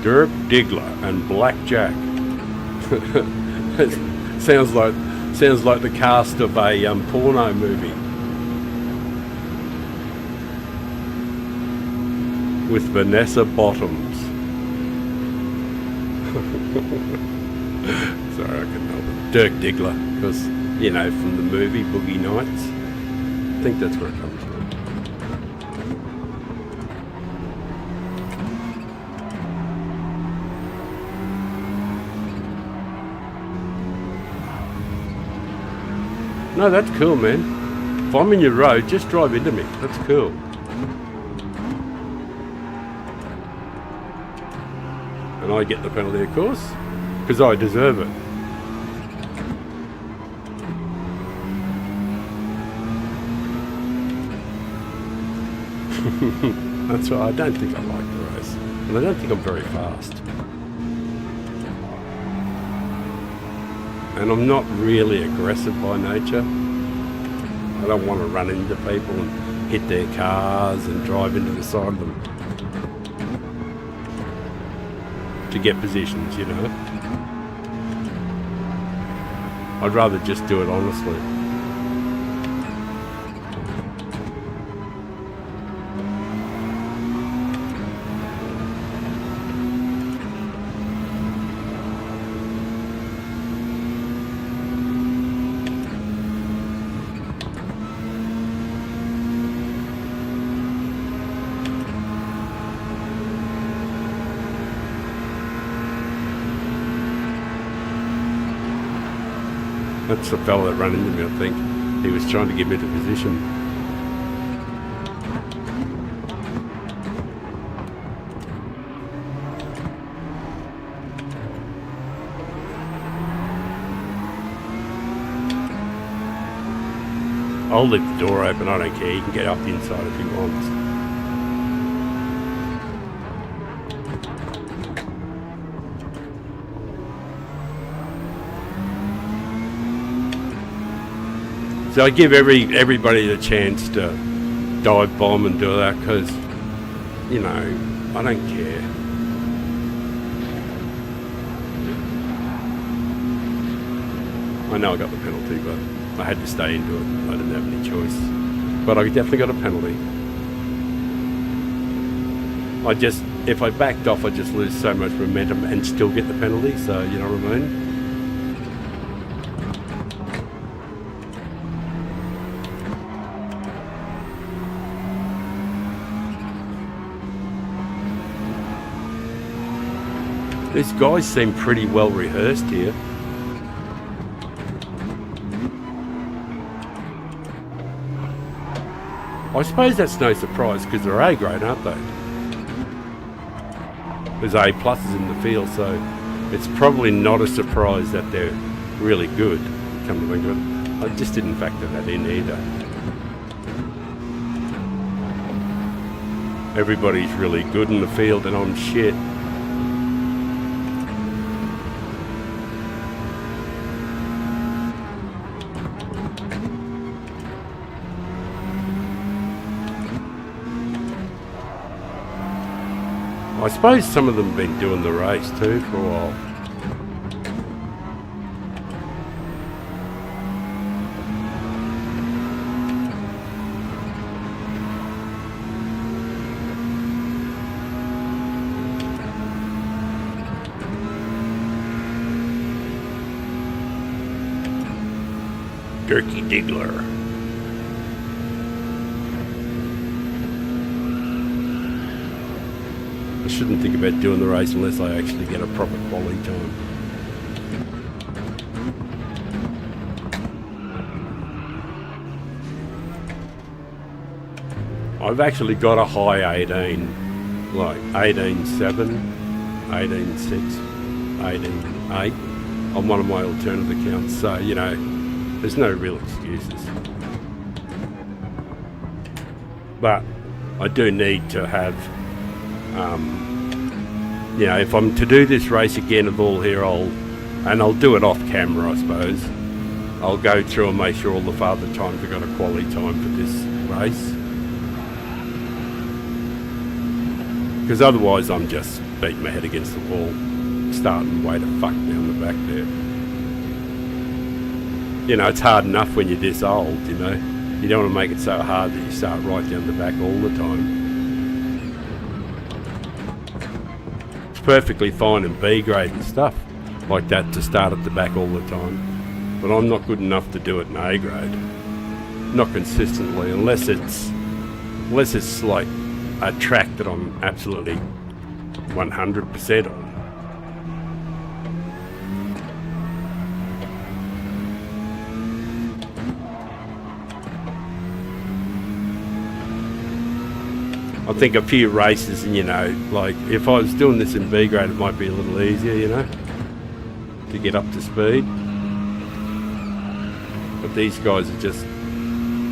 Dirk Diggler and Black Jack. sounds like the cast of a porno movie with Vanessa Bottoms. Sorry, I couldn't help it. Dirk Diggler, because from the movie Boogie Nights. I think that's where it comes from. No, that's cool, man. If I'm in your road, just drive into me. That's cool. And I get the penalty, of course, because I deserve it. That's right. I don't think I like the race. And I don't think I'm very fast. And I'm not really aggressive by nature. I don't want to run into people and hit their cars and drive into the side of them to get positions, I'd rather just do it honestly. That's the fella that ran into me, I think. He was trying to get me to position. I'll leave the door open, I don't care. He can get up the inside if he wants. So I give everybody the chance to dive bomb and do that because, you know, I don't care. I know I got the penalty, but I had to stay into it. I didn't have any choice. But I definitely got a penalty. If I backed off, I'd just lose so much momentum and still get the penalty, so you know what I mean? These guys seem pretty well rehearsed here. I suppose that's no surprise because they're A grade, aren't they? There's A pluses in the field, so it's probably not a surprise that they're really good, come to think of it. I just didn't factor that in either. Everybody's really good in the field and I'm shit. I suppose some of them have been doing the race too for a while. Dirky Diggler. I shouldn't think about doing the race unless I actually get a proper quality time. I've actually got a high 18, like 18.7, 18.6, 18.8 on one of my alternative accounts, so you know, there's no real excuses. But I do need to have you know, if I'm to do this race again of all here, I'll do it off camera, I suppose. I'll go through and make sure all the father times have got a quality time for this race. Because otherwise I'm just beating my head against the wall, starting way to fuck down the back there. You know, it's hard enough when you're this old, you know. You don't want to make it so hard that you start right down the back all the time. Perfectly fine in B grade and stuff like that to start at the back all the time, but I'm not good enough to do it in A grade, not consistently, unless it's like a track that I'm absolutely 100% on. I think a few races, and you know, like if I was doing this in B grade, it might be a little easier, you know, to get up to speed. But these guys are just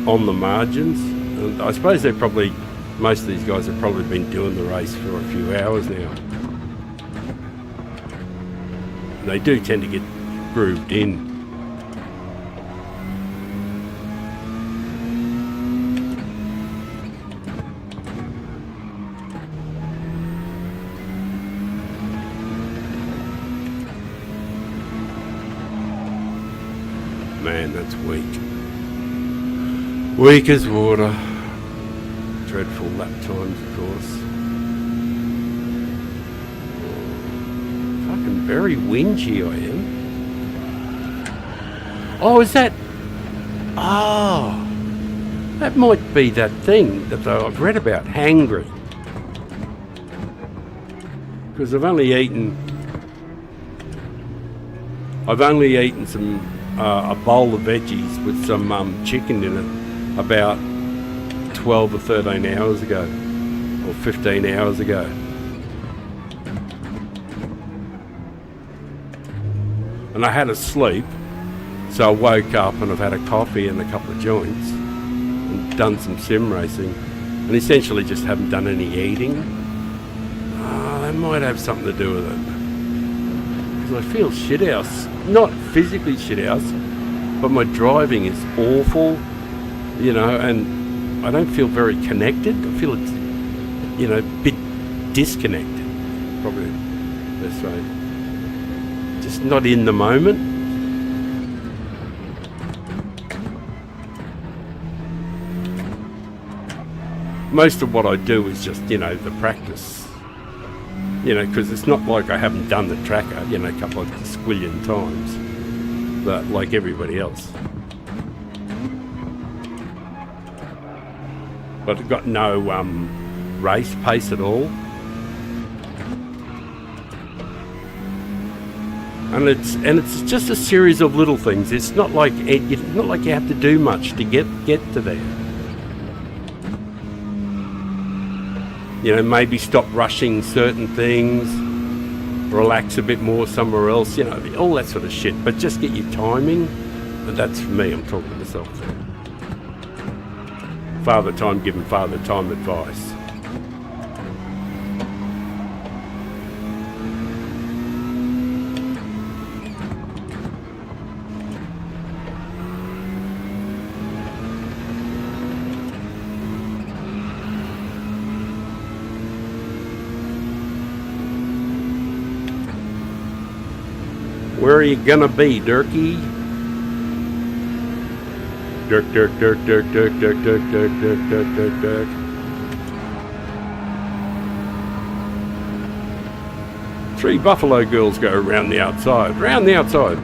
on the margins, and I suppose most of these guys have probably been doing the race for a few hours now. They do tend to get grooved in. Man, that's weak. Weak as water. Dreadful lap times, of course. Fucking very whingy I am. Oh, is that... Oh, that might be that thing that I've read about, hangry. Because I've only eaten some... a bowl of veggies with some chicken in it about 12 or 13 hours ago, or 15 hours ago. And I had a sleep, so I woke up and I've had a coffee and a couple of joints and done some sim racing and essentially just haven't done any eating. That might have something to do with it. I feel shithouse, not physically shithouse, but my driving is awful, you know, and I don't feel very connected. I feel it's, you know, a bit disconnected, probably the best way. Just not in the moment. Most of what I do is just, you know, the practice. You know, because it's not like I haven't done the tracker, you know, a couple of squillion times, but like everybody else. But I've got no race pace at all. And it's just a series of little things. It's not like you have to do much to get to there. You know, maybe stop rushing certain things, relax a bit more somewhere else, you know, all that sort of shit. But just get your timing, and that's for me, I'm talking to myself there. Father Time giving Father Time advice. Where are you gonna be, Dirky? Dirk. 3 buffalo girls go around the outside. Round the outside.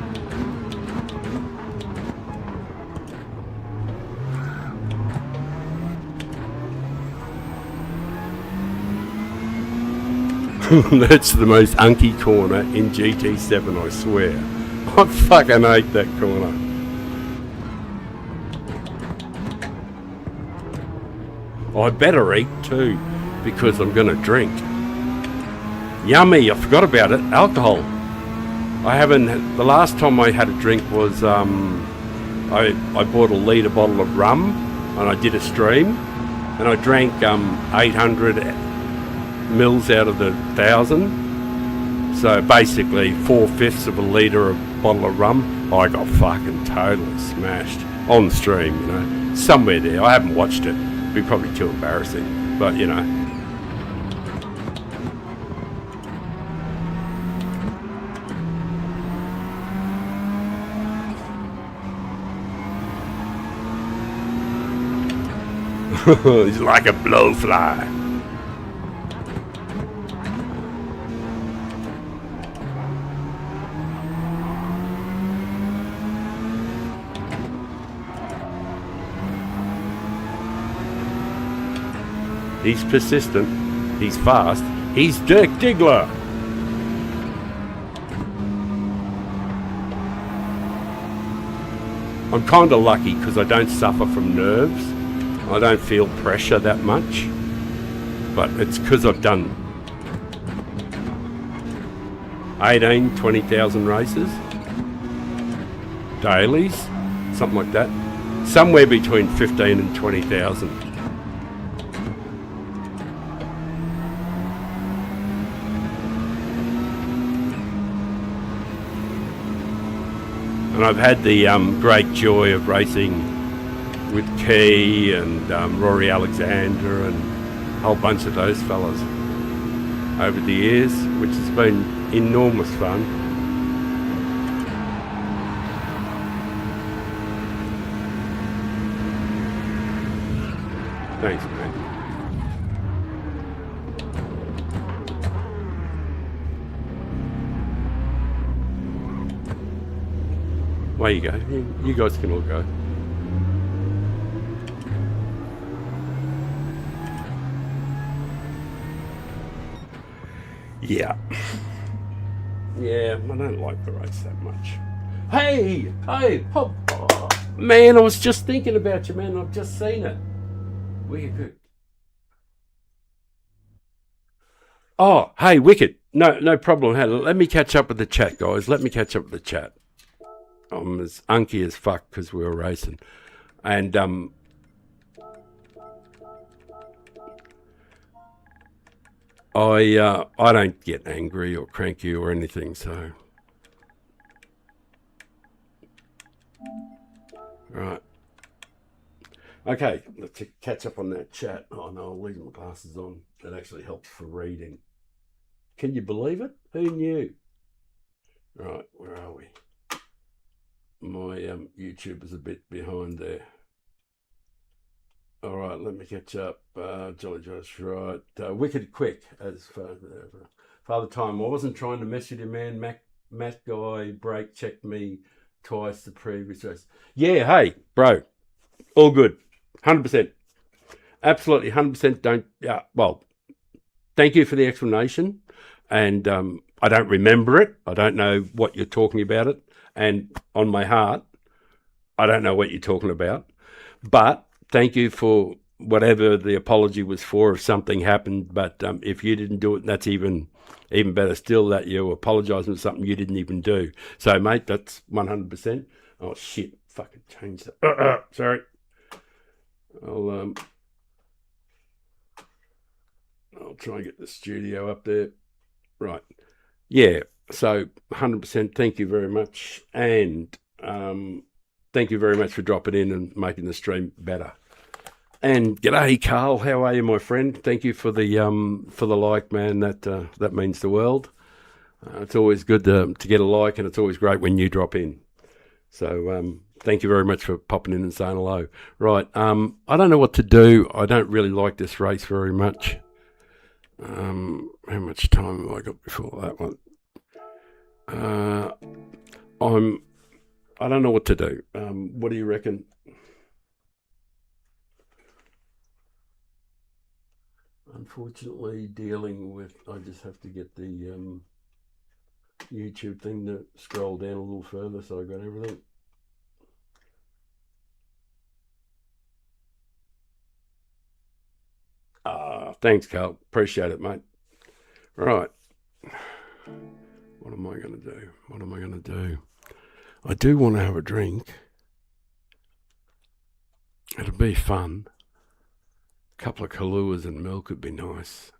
That's the most unky corner in GT7, I swear. I fucking hate that corner. I better eat too, because I'm going to drink. Yummy, I forgot about it. Alcohol. The last time I had a drink was, I bought a litre bottle of rum, and I did a stream, and I drank 800 mils out of the 1,000. So basically 4/5 of a litre of bottle of rum. I got fucking totally smashed on the stream, you know, somewhere there. I haven't watched it. It'd be probably too embarrassing, but you know. He's like a blowfly. He's persistent, he's fast, he's Dirk Diggler. I'm kind of lucky because I don't suffer from nerves. I don't feel pressure that much. But it's because I've done 18, 20,000 races. Dailies, something like that. Somewhere between 15 and 20,000. And I've had the great joy of racing with Key and Rory Alexander and a whole bunch of those fellas over the years, which has been enormous fun. Thanks, man. Away you go. You guys can all go. Yeah. Yeah, I don't like the race that much. Hey, oh, man, I was just thinking about you, man. I've just seen it. Wicked. Oh, hey, Wicked. No problem. Hey, let me catch up with the chat, guys. Let me catch up with the chat. I'm as unky as fuck because we were racing. And, I don't get angry or cranky or anything, so Right. Okay, let's catch up on that chat. Oh no, I'll leave my glasses on. It actually helps for reading. Can you believe it? Who knew? Right, where are we? My YouTube is a bit behind there. All right, let me catch up. Jolly Josh, right. Wicked quick as Father Time. I wasn't trying to mess with you, man. Matt guy brake checked me twice the previous race. Yeah, hey, bro, all good, 100%, absolutely 100%. Don't. Well, thank you for the explanation, and I don't remember it. I don't know what you're talking about it, and on my heart, I don't know what you're talking about, but. Thank you for whatever the apology was for if something happened. But if you didn't do it, that's even better still, that you apologising for something you didn't even do. So, mate, that's 100%. Oh, shit. Fucking change that. Sorry. I'll try and get the studio up there. Right. Yeah. So, 100%. Thank you very much. And thank you very much for dropping in and making the stream better. And g'day, Carl. How are you, my friend? Thank you for the like, man. That means the world. It's always good to get a like, and it's always great when you drop in. So thank you very much for popping in and saying hello. Right. I don't know what to do. I don't really like this race very much. How much time have I got before that one? I don't know what to do. What do you reckon? Unfortunately, dealing with, I just have to get the YouTube thing to scroll down a little further so I got everything. Thanks, Carl. Appreciate it, mate. Right. What am I going to do? I do want to have a drink. It'll be fun. A couple of Kahluas and milk would be nice.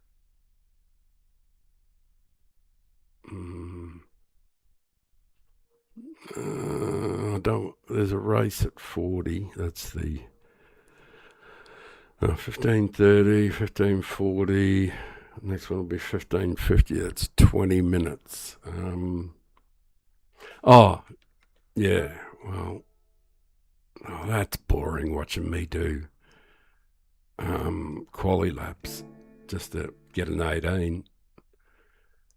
There's a race at 40. That's the 15:30, 15:40. Next one will be 15:50. That's 20 minutes. Yeah. Well, that's boring watching me do quali laps just to get an 18,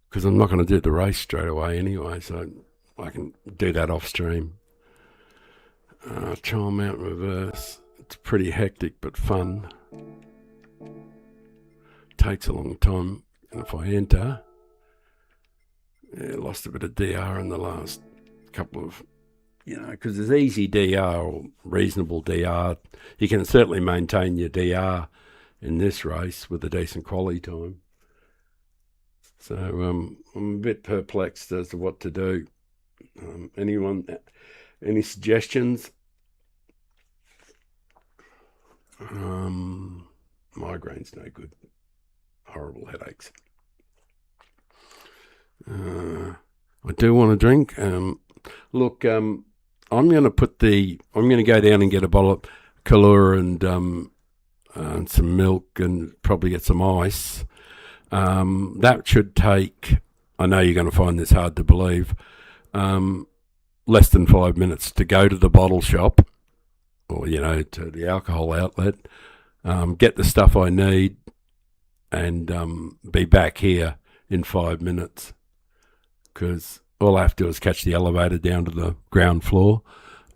because I'm not going to do the race straight away anyway, so I can do that off stream. Child Mountain Reverse. It's pretty hectic but fun. Takes a long time, and if I enter, lost a bit of DR in the last couple of, because there's easy DR or reasonable DR. You can certainly maintain your DR in this race with a decent quality time. So I'm a bit perplexed as to what to do. Anyone, any suggestions? Migraine's no good. Horrible headaches. I do want to drink. Look, I'm going to go down and get a bottle of Kahlua and some milk and probably get some ice. That should take, I know you're going to find this hard to believe, less than 5 minutes to go to the bottle shop or, to the alcohol outlet, get the stuff I need and be back here in 5 minutes, because all I have to do is catch the elevator down to the ground floor,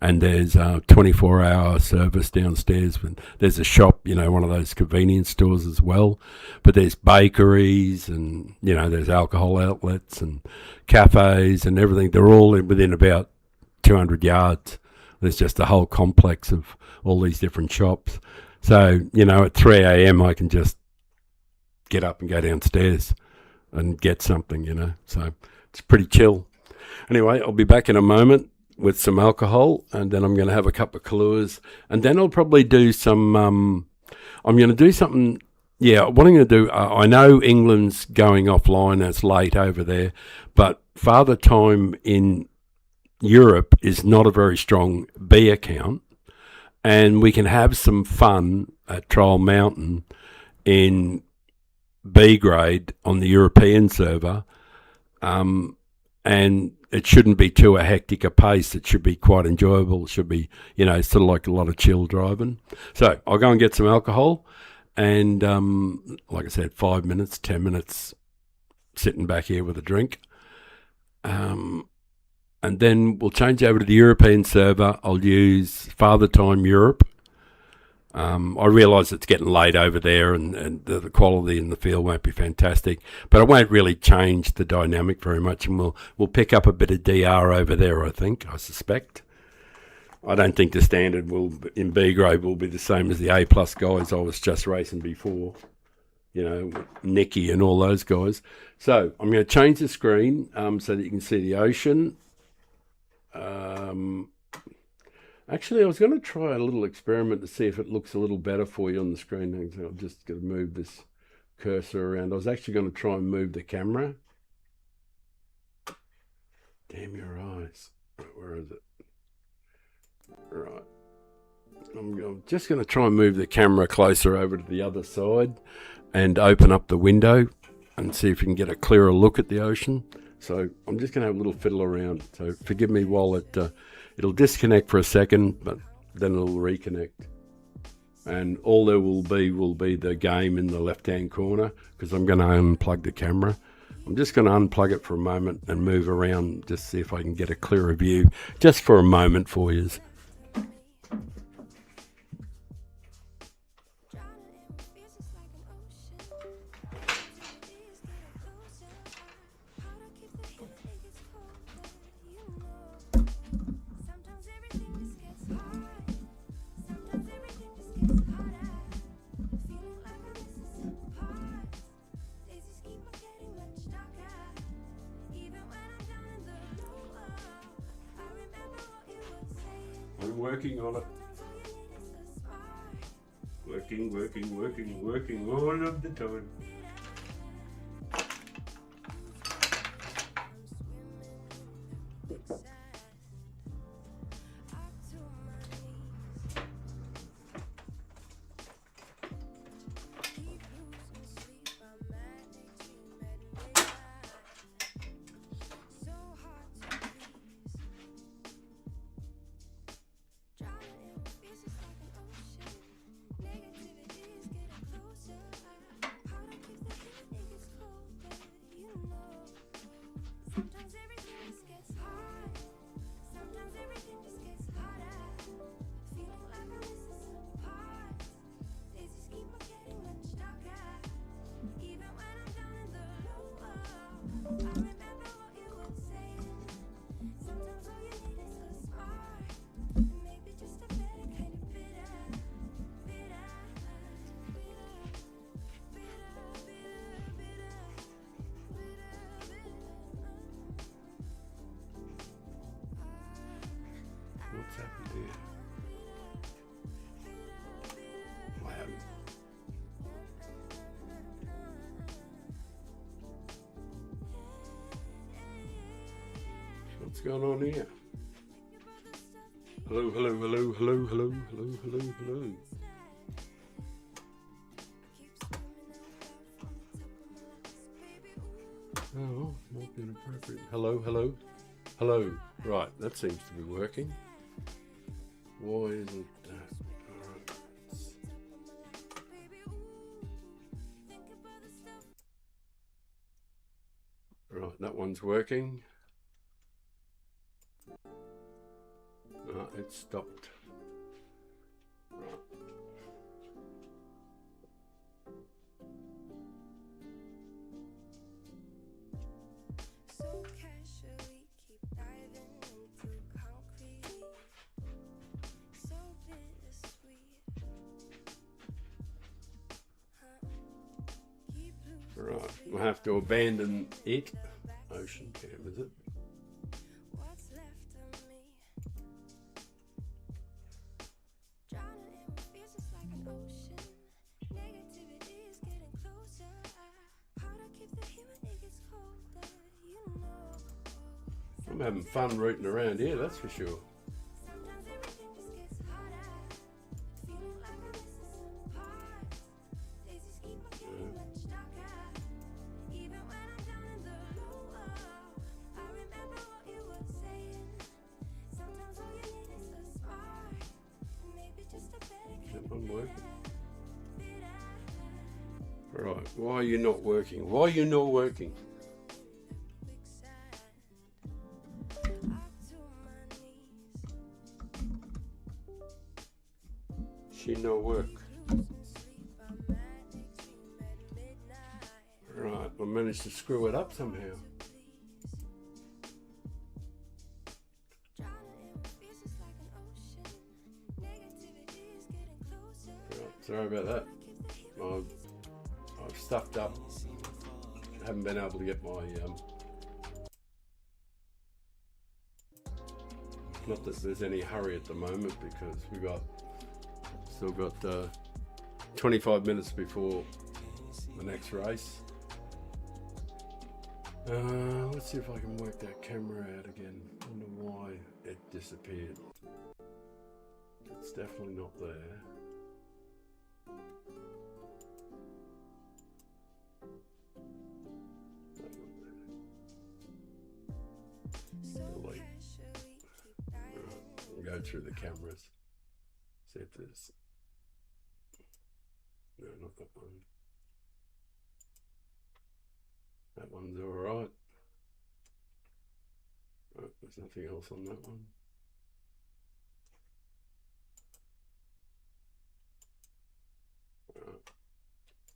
and there's a 24-hour service downstairs. There's a shop, one of those convenience stores as well. But there's bakeries and, there's alcohol outlets and cafes and everything. They're all within about 200 yards. There's just a whole complex of all these different shops. So, at 3 a.m. I can just get up and go downstairs and get something, So it's pretty chill. Anyway, I'll be back in a moment with some alcohol, and then I'm going to have a couple of Kahluas, and then I'll probably do some, I'm going to do something, what I'm going to do, I know England's going offline, it's late over there, but Father Time in Europe is not a very strong B account, and we can have some fun at Trial Mountain in B grade on the European server, and it shouldn't be too a hectic a pace. It should be quite enjoyable. It should be, sort of like a lot of chill driving. So I'll go and get some alcohol, and like I said, 5 minutes, 10 minutes sitting back here with a drink. And then we'll change over to the European server. I'll use Father Time Europe. I realise it's getting late over there, and the quality in the field won't be fantastic, but it won't really change the dynamic very much, and we'll pick up a bit of DR over there, I suspect. I don't think the standard in B grade will be the same as the A plus guys I was just racing before, Nicky and all those guys. So I'm going to change the screen so that you can see the ocean. Actually, I was going to try a little experiment to see if it looks a little better for you on the screen. I'm just going to move this cursor around. I was actually going to try and move the camera. Damn your eyes. Where is it? Right. I'm just going to try and move the camera closer over to the other side and open up the window and see if you can get a clearer look at the ocean. So I'm just going to have a little fiddle around. So forgive me while it'll disconnect for a second, but then it'll reconnect. And all there will be the game in the left-hand corner, because I'm going to unplug the camera. I'm just going to unplug it for a moment and move around, just see if I can get a clearer view, just for a moment for you. I'm working on it. Working all of the time. What's happened here? I haven't. What's going on here? Hello. Oh, might be inappropriate. Hello. Right, that seems to be working. Why isn't that? Right, that one's working. No, it stopped. Right. So casually keep diving into concrete. So bittersweet. Keep losing Right, we'll have to abandon it. Ocean cam, is it? what's left of me. Drowning in what feels just like an ocean. Negativity is getting closer. How to keep the heat when it gets colder, you know. I'm having fun rooting around here, that's for sure. Sometimes everything just gets harder. Right, why are you not working? Why are you not working? She no work. Right, I managed to screw it up somehow. Right, sorry about that. I've stuffed up. Haven't been able to get my not that there's any hurry at the moment because we still got 25 minutes before the next race. Let's see if I can work that camera out again. I wonder why it disappeared. It's definitely not there. Delete. Right. Go through the cameras. See if there's. No, not that one. That one's alright. Right, there's nothing else on that one.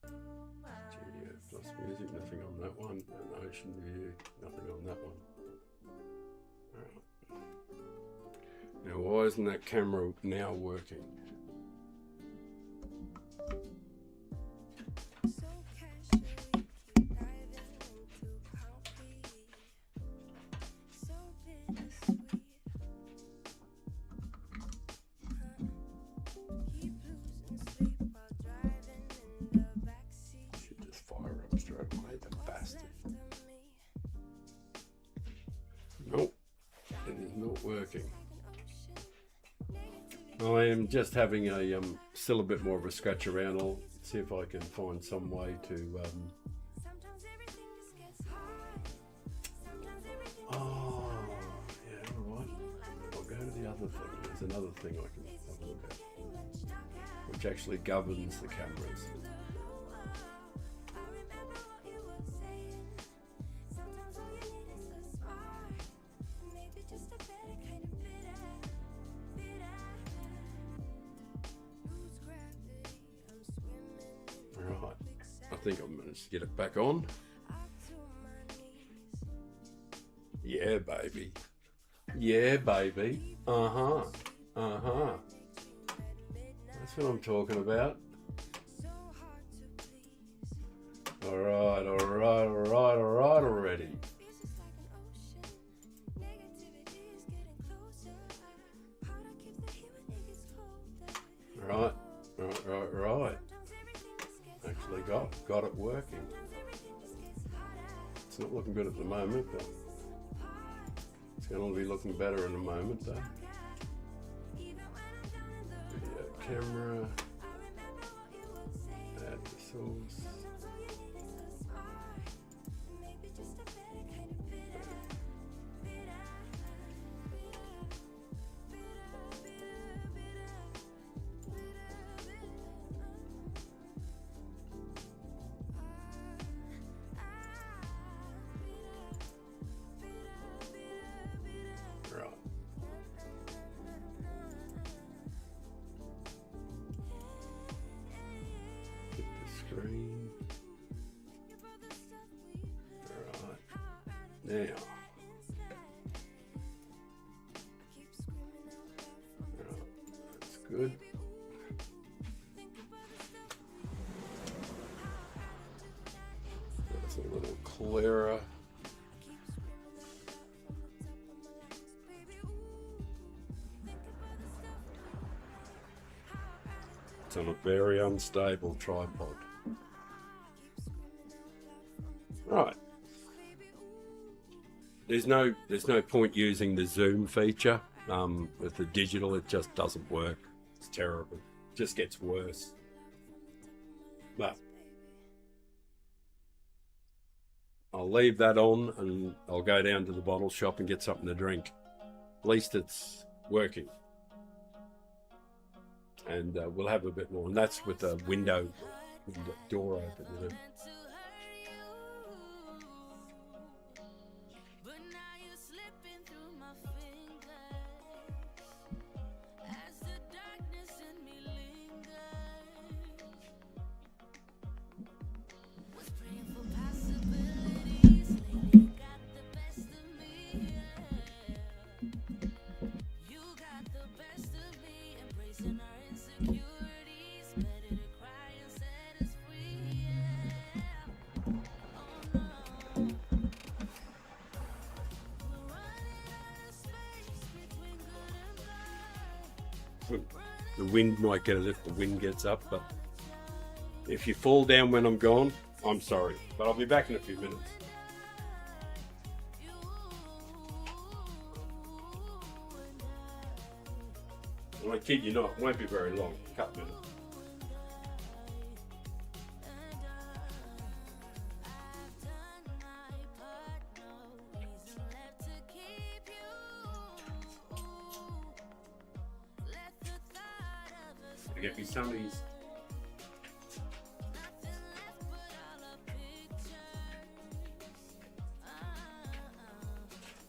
Studio plus music, nothing on that one. And Ocean View, nothing on that one. Right. Now, why isn't that camera now working? Should just fire up straight away, the bastard. Nope, it is not working. I am just having a still a bit more of a scratch around. I'll see if I can find some way to oh yeah, alright. I'll go to the other thing. There's another thing I can have a look at, which actually governs the cameras. Right, I think I've managed to get it back on. Yeah, baby. Yeah, baby. Uh-huh. Uh-huh. That's what I'm talking about. Alright already. Right. Actually got it working. It's not looking good at the moment, but it's going to be looking better in a moment though. Video camera. Add the source. Right. Hit the screen. Right. Now. Right. That's good. That's a little clearer. It's on a very unstable tripod. Right. There's no point using the zoom feature. With the digital, it just doesn't work. It's terrible. It just gets worse. But I'll leave that on and I'll go down to the bottle shop and get something to drink. At least it's working. And we'll have a bit more. And that's with the window With the door open, you know. meant to hurt you, but now you're slipping through my fingers as the darkness in me lingers. Was praying for possibilities, lately got the best of me. You got the best of me, embracing our insecurities. Better to cry and set us free. Yeah. Oh no. We're running out of space between good and bad. The wind might get it if the wind gets up, but if you fall down when I'm gone, I'm sorry. But I'll be back in a few minutes. And I kid you not, it won't be very long, a couple minutes. I get me some of these.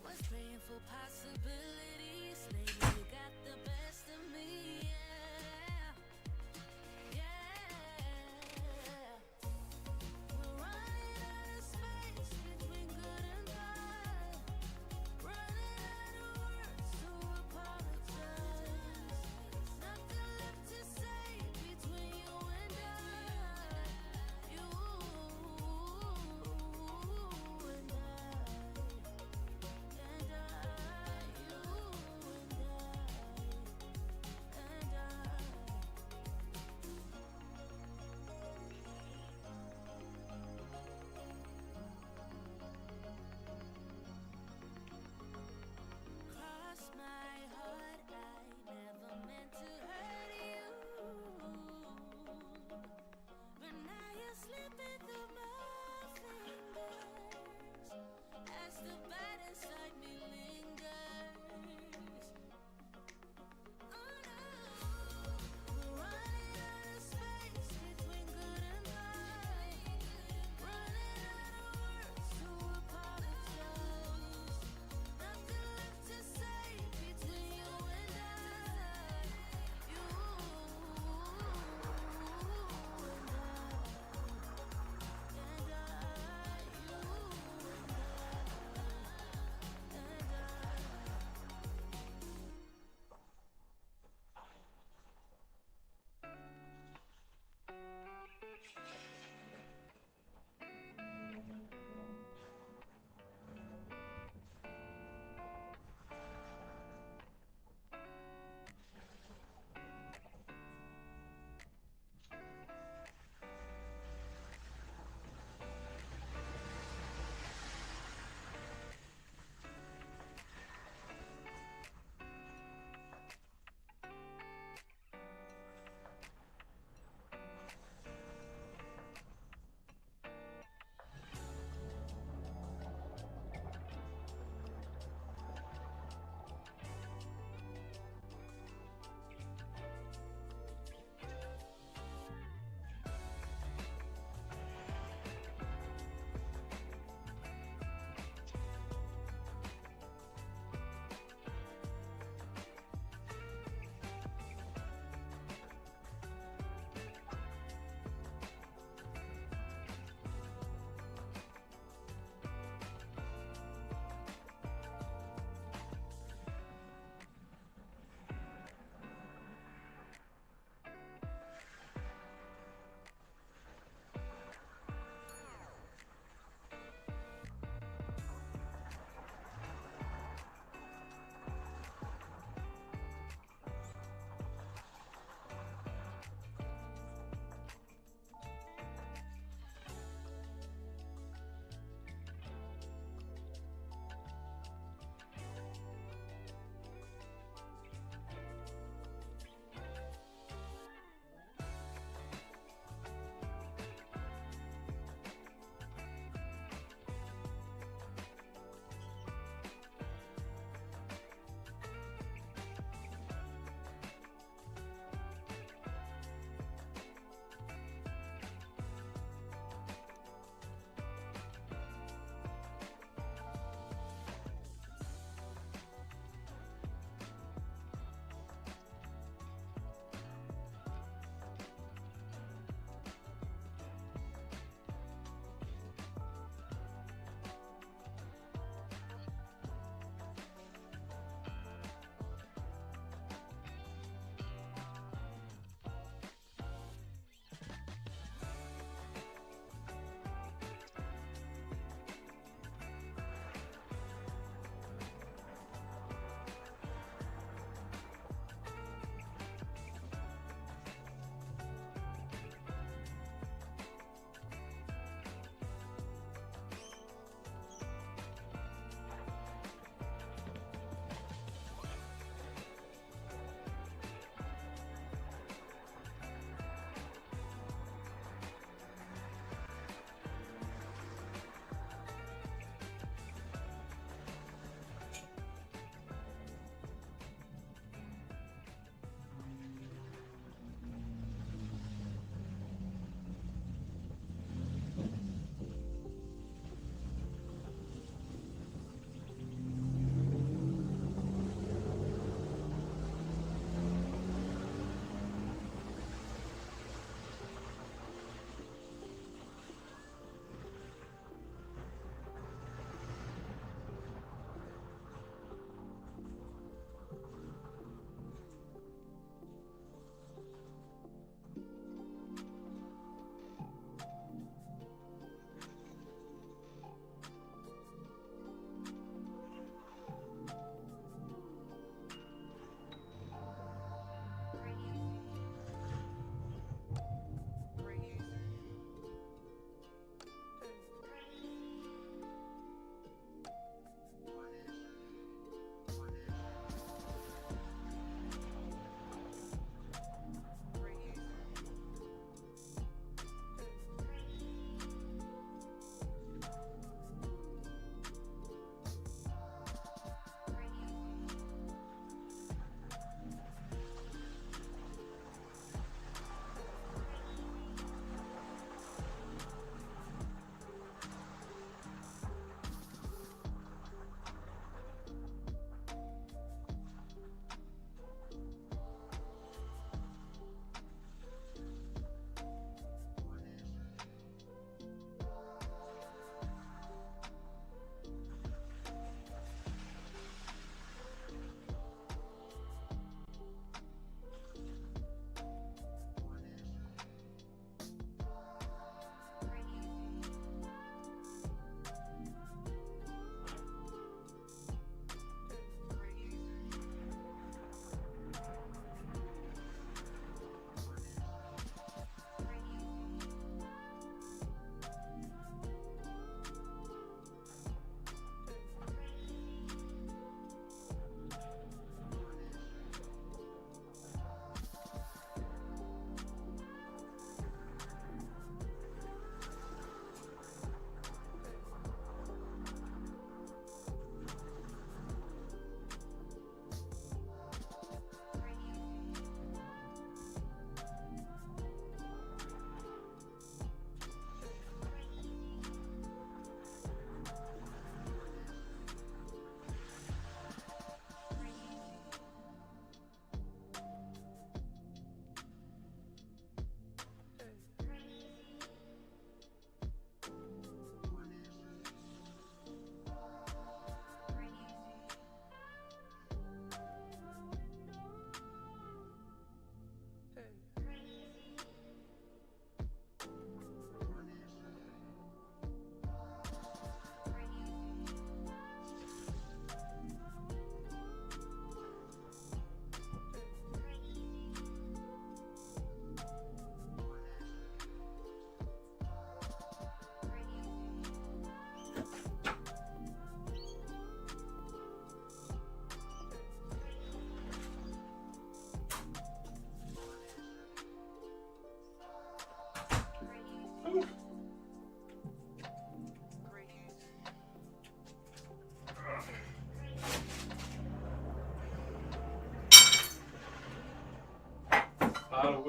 Was praying for possibilities, lately you got the best of me. Yeah. We're running out of space between good and bad. Running out of words to apologize. Nothing left to say between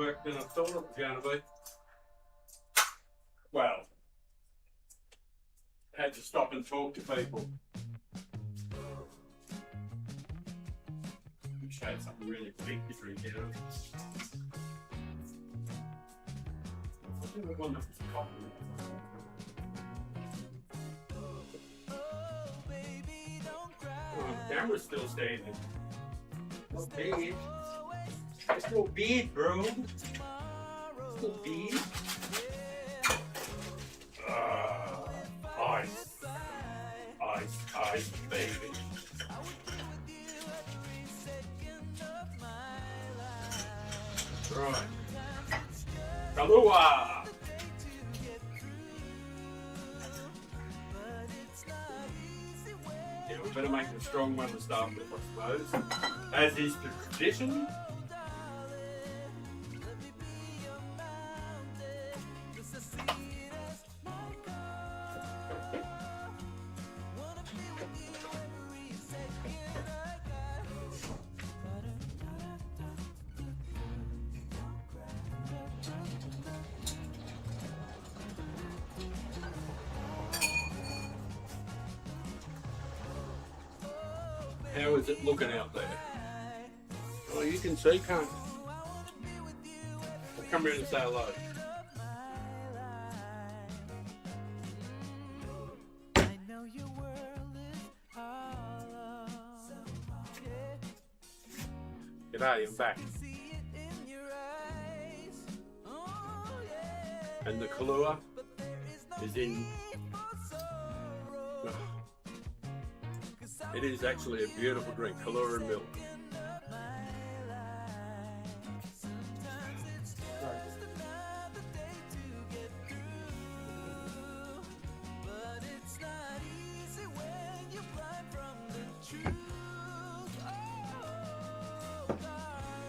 work than I thought it was going to be. Well, had to stop and talk to people. Wish I had something really big to drink out of. I think the one that was coffee. Oh, the camera's still standing. Not bad. It's no bad, bro. It's no bad. Ice. Ice, ice, baby. Right. Kahlua! Yeah, we better make it a strong one to start with, I suppose. As is the tradition. How is it looking out there? Oh, you can see, can't you? I'll come here and say hello. G'day, I'm back. And the Kahlua is in. It is actually a beautiful drink, Kahlua and milk.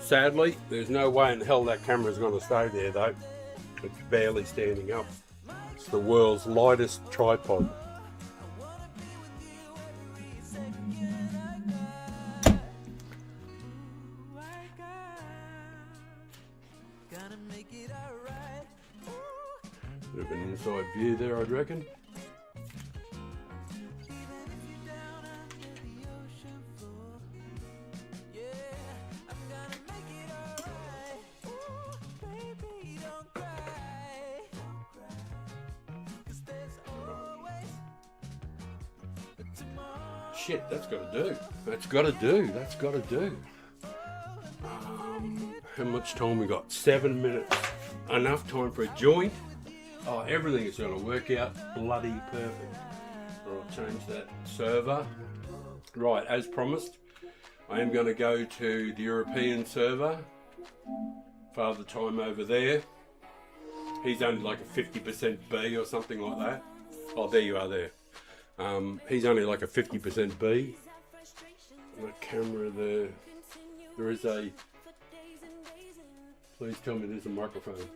Sadly, there's no way in hell that camera's going to stay there though. It's barely standing up. It's the world's lightest tripod. Bit of an inside view there, I'd reckon. Shit, that's got to do. That's got to do. That's got to do. How much time we got? 7 minutes. Enough time for a joint. Oh, everything is going to work out bloody perfect. I'll change that server. Right, as promised, I am going to go to the European server. Father Time over there. He's only like a 50% B or something like that. Oh, there you are there. He's only like a 50% B. And the camera there. There is a... Please tell me there's a microphone.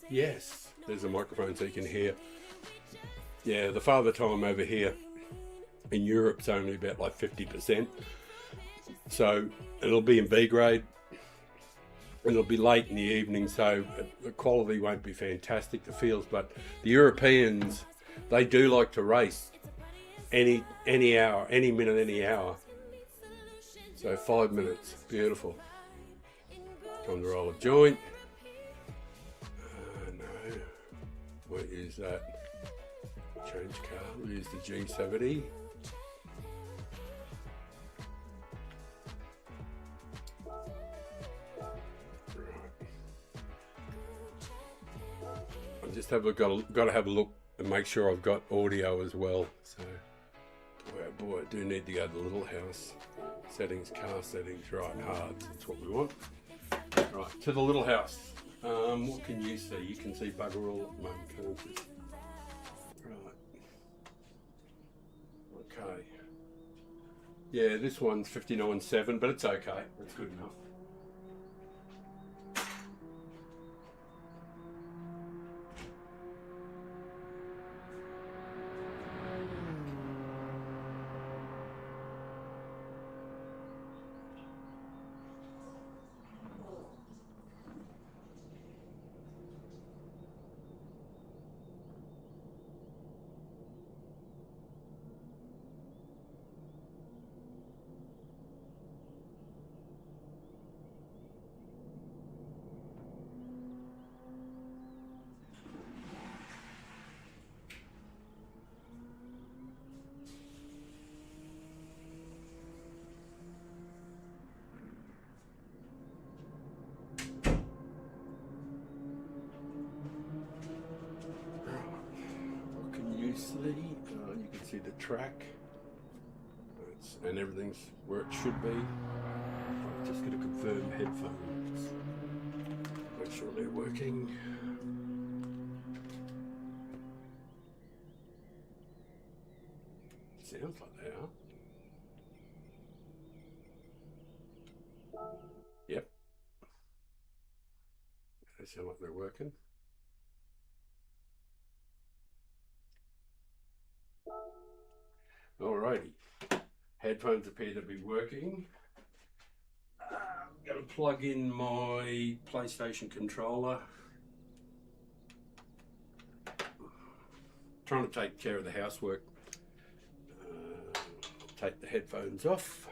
Yes, there's a microphone so you can hear. Yeah, the Father Time over here in Europe's only about like 50%. So it'll be in B grade. It'll be late in the evening, so the quality won't be fantastic, the feels, but the Europeans, they do like to race any hour, any minute, any hour. So 5 minutes, beautiful. Time to roll a joint. No, what is that? Change car, here's the G70. Just have got to have a look and make sure I've got audio as well. So, boy, I do need to go to the little house. Settings, car settings, right, hard. That's what we want. Right, to the little house. What can you see? You can see bugger all at the moment, can't you? Right. Okay. Yeah, this one's 59.7, but it's okay. It's good enough. You can see the track. And everything's where it should be. I'm just going to confirm headphones. Make sure they're working. Sounds like they are. Yep. They sound like they're working. Alrighty. Headphones appear to be working. I'm going to plug in my PlayStation controller. Trying to take care of the housework. Take the headphones off.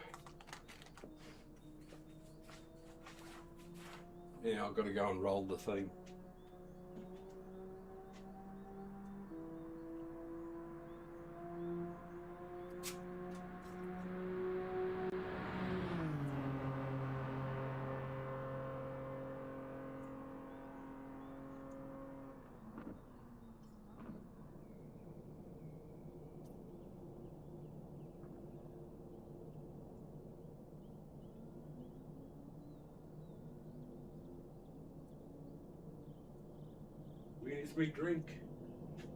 Now I've got to go and roll the thing. Where's me drink?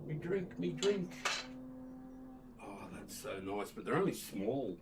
Me drink, me drink. Oh, that's so nice, but they're only small.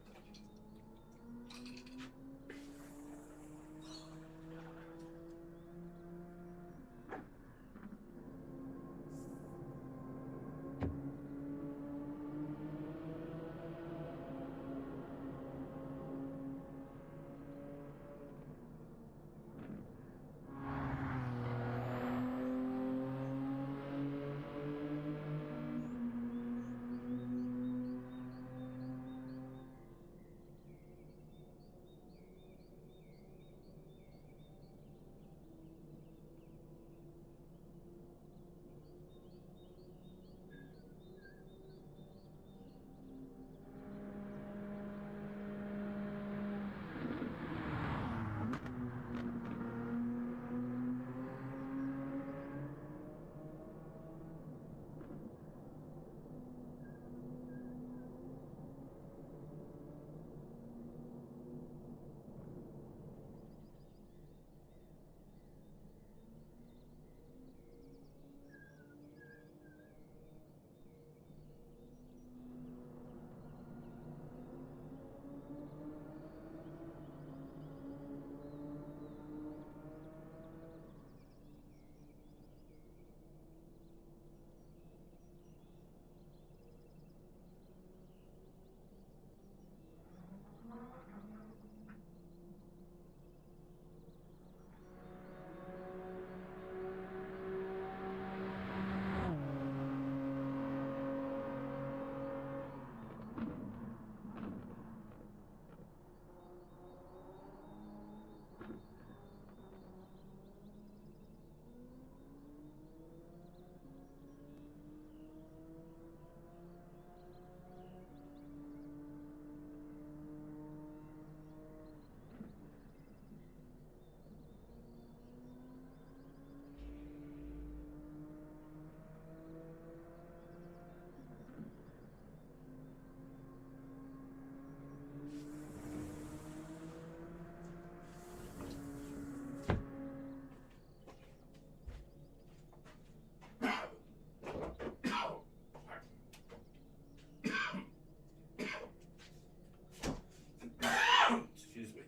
Excuse me.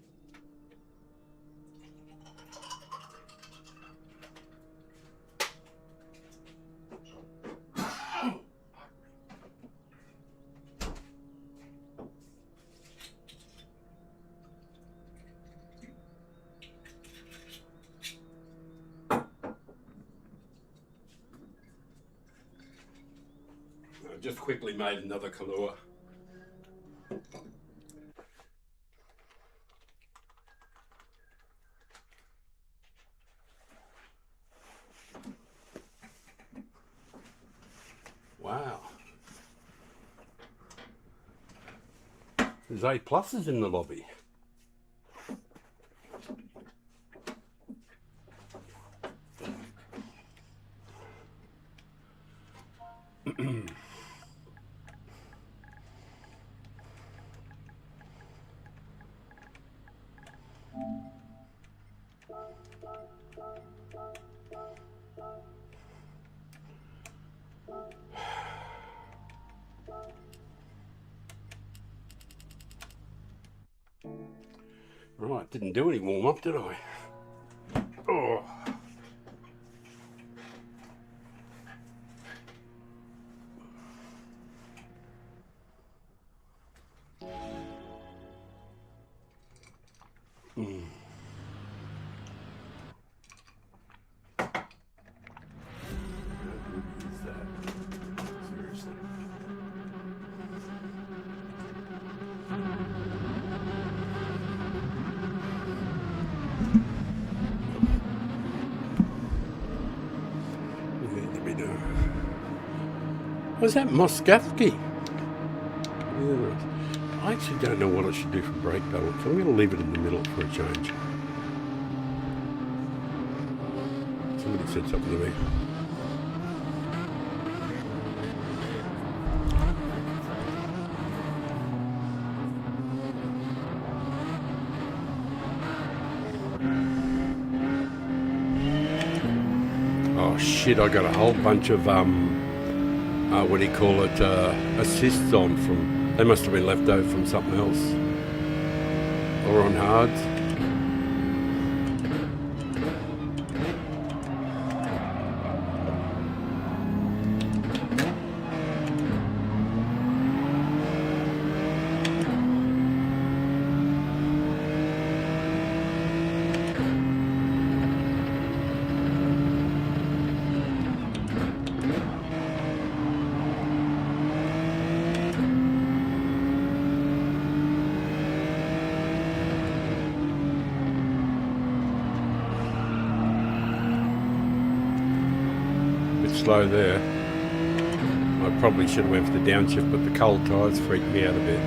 I just quickly made another Kahlua. Wow. There's A pluses in the lobby. Right, didn't do any warm up, did I? Oh. Seriously. Was that Moskowski? Yeah. I actually don't know what I should do for brake balance. I'm going to leave it in the middle for a change. Somebody said something to me. Oh shit, I got a whole bunch of what do you call it, assists on from, they must have been left over from something else, or on hards. Slow there. I probably should have went for the downshift, but the cold tyres freaked me out a bit.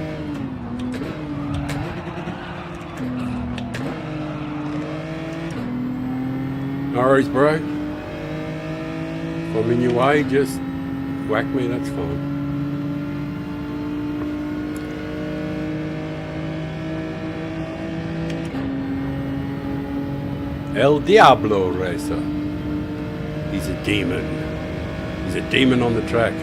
No worries, bro. If I'm in your way, just whack me, that's fine. El Diablo Racer. He's a demon. He's a demon on the track.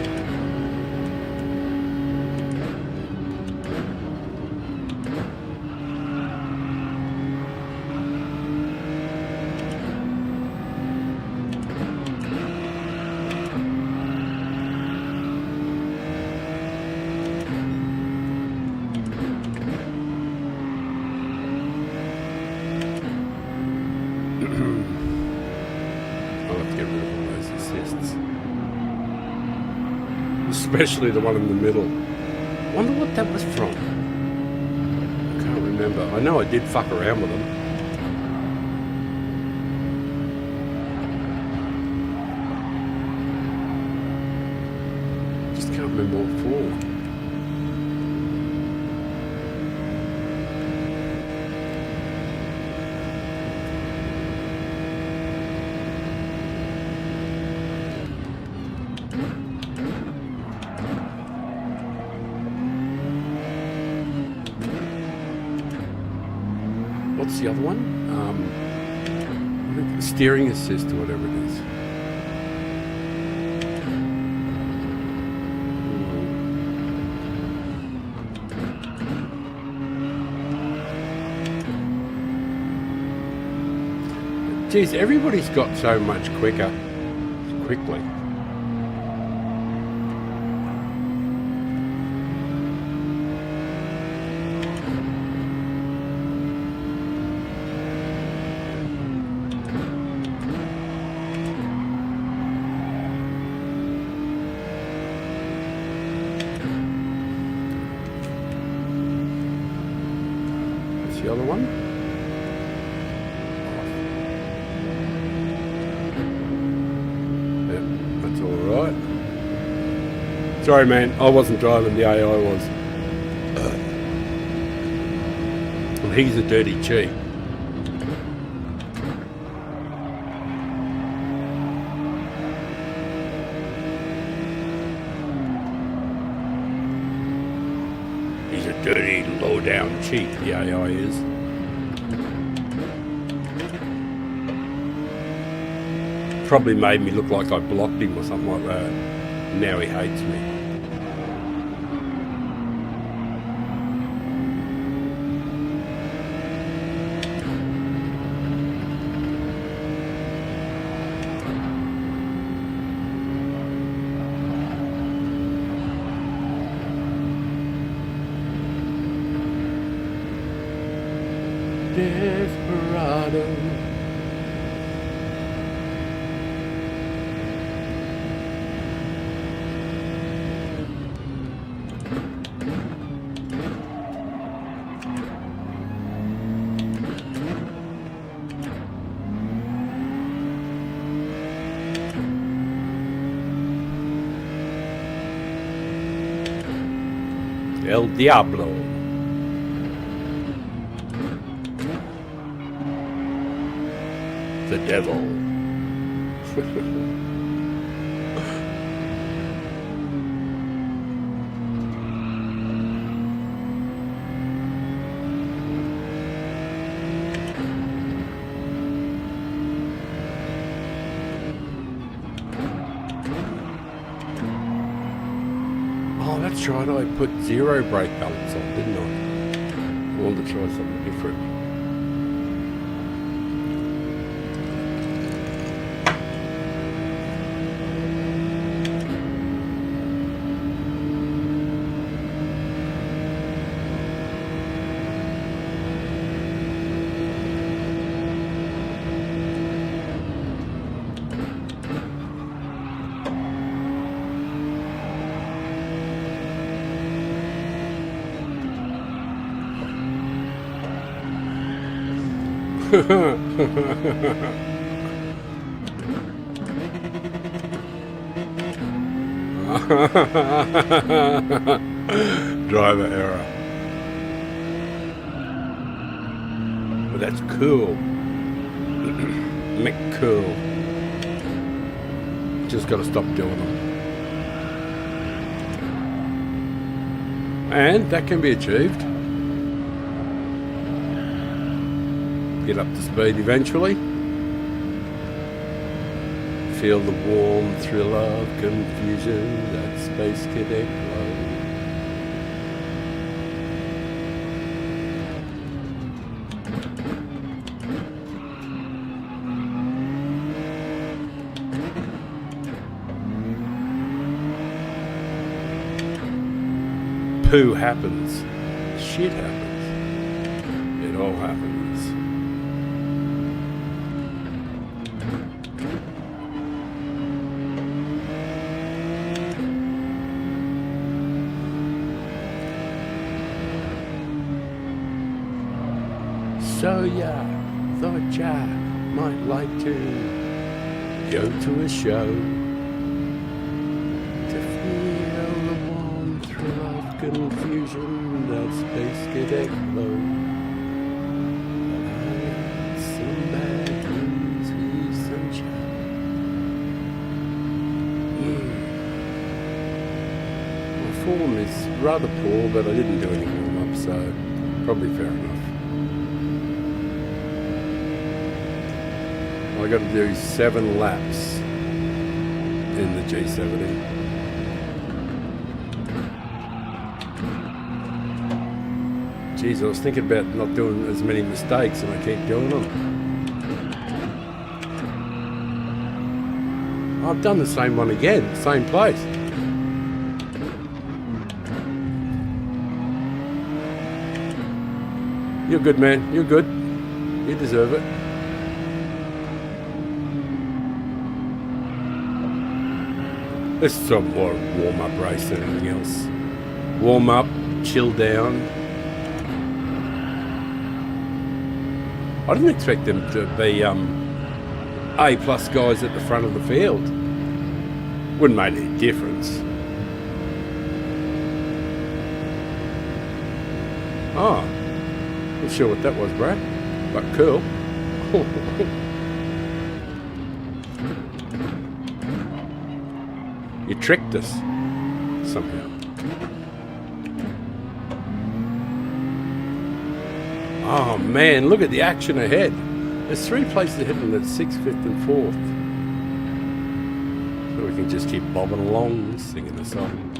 I'll have to get rid of all those assists. Especially the one in the middle. Wonder what that was from. I can't remember. I know I did fuck around with them. Just can't remember what for. What's the other one? Steering assist or whatever it is. Geez, everybody's got so much quicker quickly. The other one. Yep, that's all right. Sorry, man, I wasn't driving. The AI was. Well, he's a dirty cheat. He's a dirty, low-down cheat, the AI is. Probably made me look like I blocked him or something like that. Now he hates me. Desperado. El Diablo. The devil. Oh, that's right. I put zero brake balance on, didn't I? I wanted to try something different. Driver error. But that's cool. McCool. Just got to stop doing them. And that can be achieved. Get up to speed eventually. Feel the warm thrill of confusion, that space cadet glow. Poo happens. Shit happens. It all happens. So yeah, thought ya might like to go to a show to feel the warm thrill of confusion, that space cadet glow. But I got some bad news for you, sunshine. My form is rather poor, but I didn't do any warm-up, so probably fair enough. I got to do 7 laps in the G70. Geez, I was thinking about not doing as many mistakes and I keep doing them. I've done the same one again, same place. You're good, man. You're good. You deserve it. This is some more warm-up race than anything else. Warm up, chill down. I didn't expect them to be A+ guys at the front of the field. Wouldn't make any difference. Oh, not sure what that was, Brad, but cool. You tricked us somehow. Oh man, look at the action ahead. There's 3 places ahead and that's 6th, 5th and 4th. So we can just keep bobbing along, singing a song.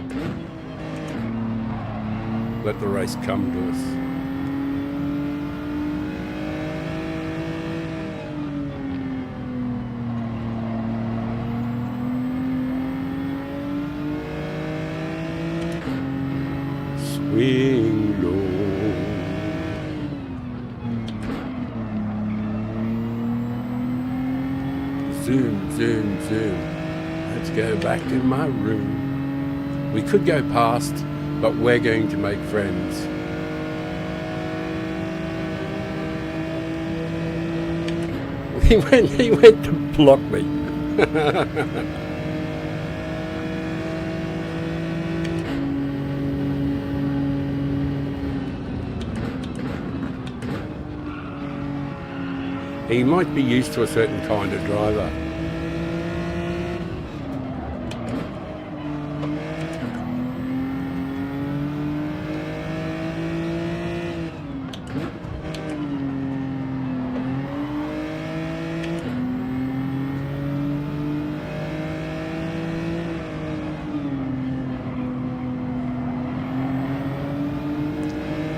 Let the race come to us. Swing low. zoom, zoom, zoom. Let's go back to my room. We could go past, but we're going to make friends. He went to block me. He might be used to a certain kind of driver.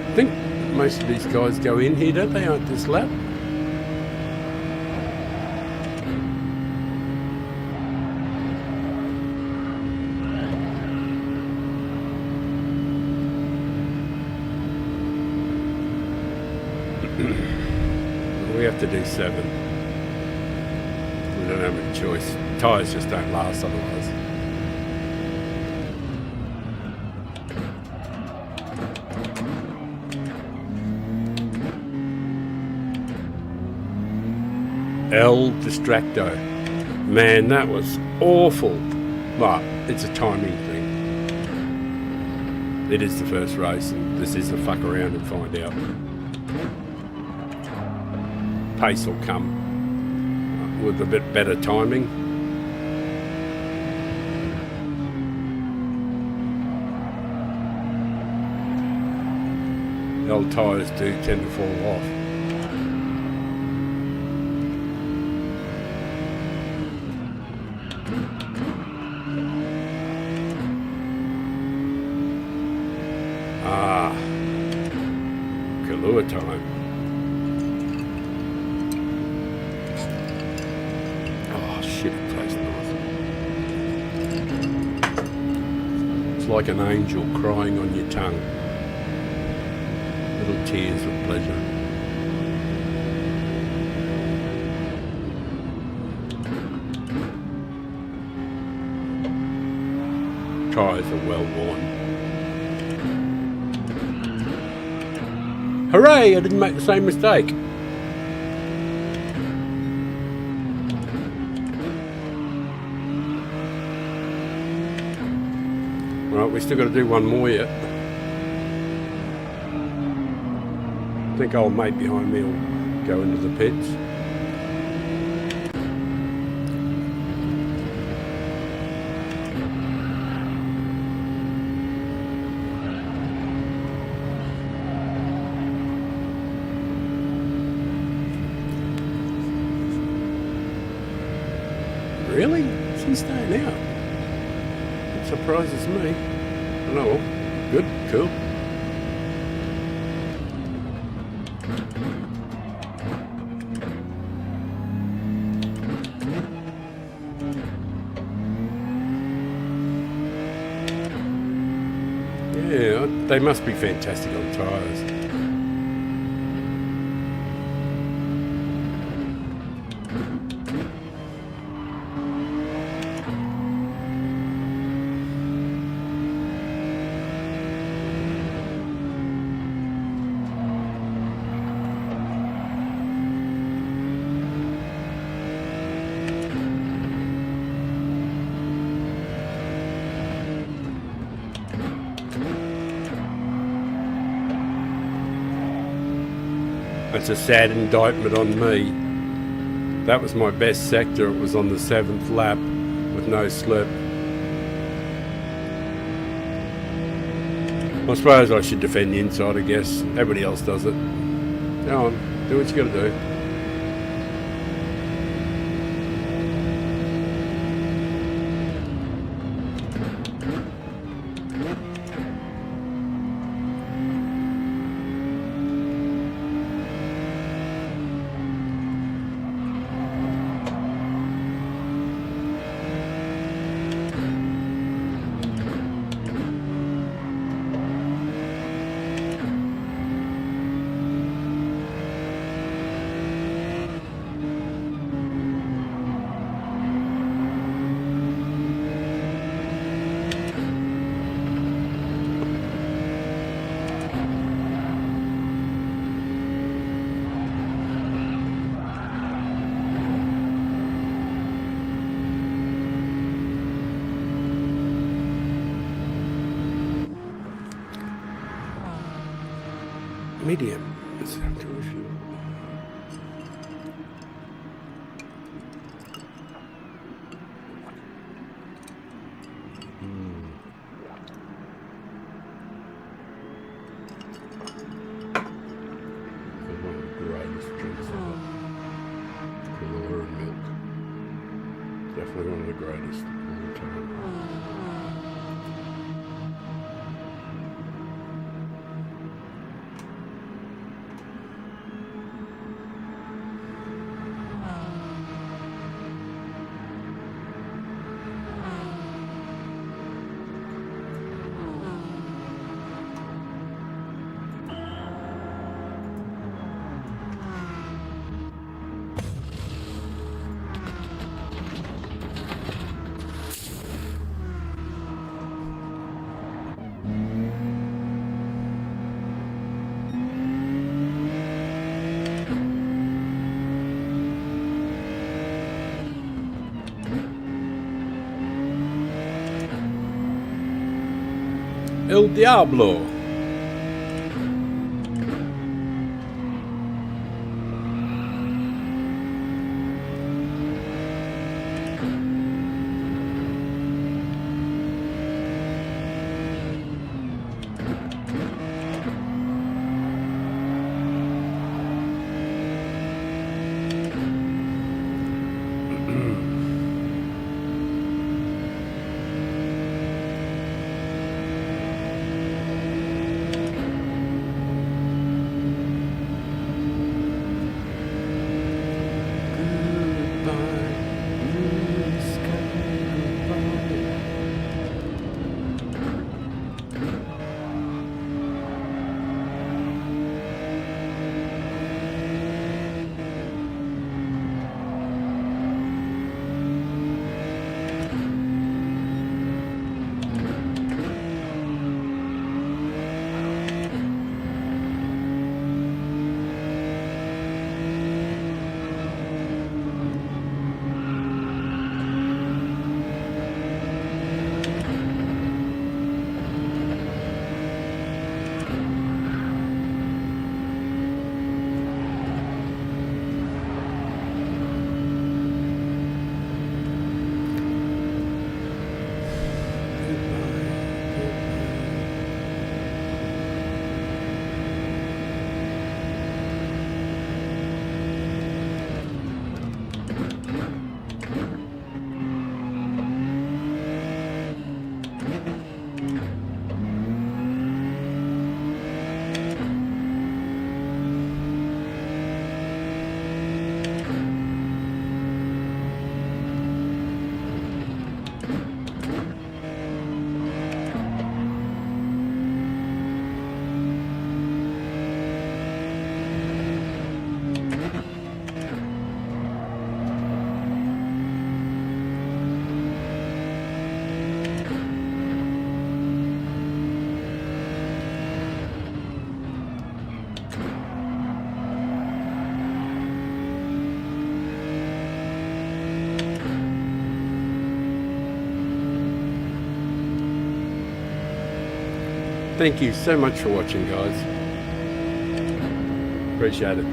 I think most of these guys go in here, don't they, on this lap? We have to do 7. We don't have a choice. Tyres just don't last otherwise. El Distracto. Man, that was awful. But it's a timing thing. It is the first race, and this is a fuck around and find out. Pace will come with a bit better timing. The old tyres do tend to fall off. Ah, Kahlua time. Shit, it tastes nice. It's like an angel crying on your tongue. Little tears of pleasure. Tyres are well worn. Hooray! I didn't make the same mistake. Right, we still got to do one more yet. I think old mate behind me will go into the pits. Really? She's staying out. It surprises me. Oh, good, cool. Yeah, they must be fantastic on tyres. That's a sad indictment on me. That was my best sector. It was on the 7th lap with no slip. I suppose I should defend the inside, I guess. Everybody else does it. Go on, do what you got to do. Medium. Let's have to review. One of the greatest drinks ever. Kahlua and milk. Definitely one of the greatest of all time. El Diablo. Thank you so much for watching, guys. Appreciate it.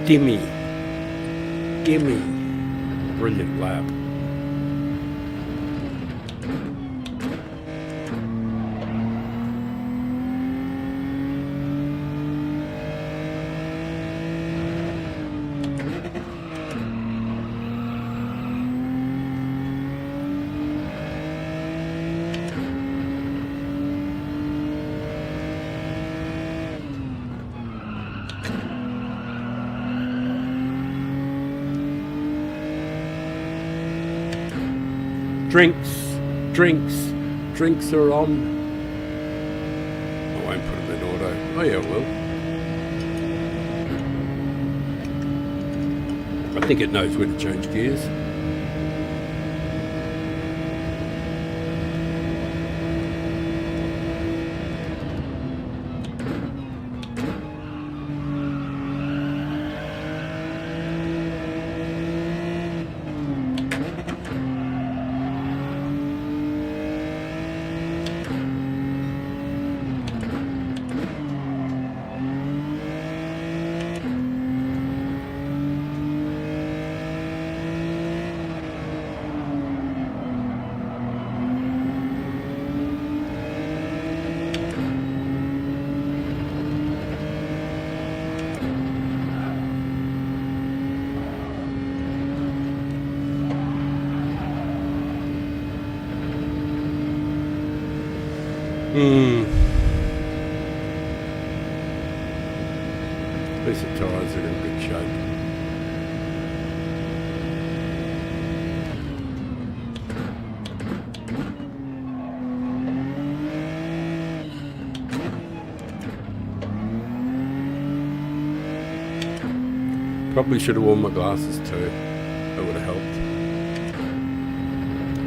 Gimme. Gimme. Brilliant lap. Drinks are on. I won't put them in auto. Oh yeah, I will. I think it knows where to change gears. At least the tyres are in good shape. Probably should have worn my glasses too. That would have helped.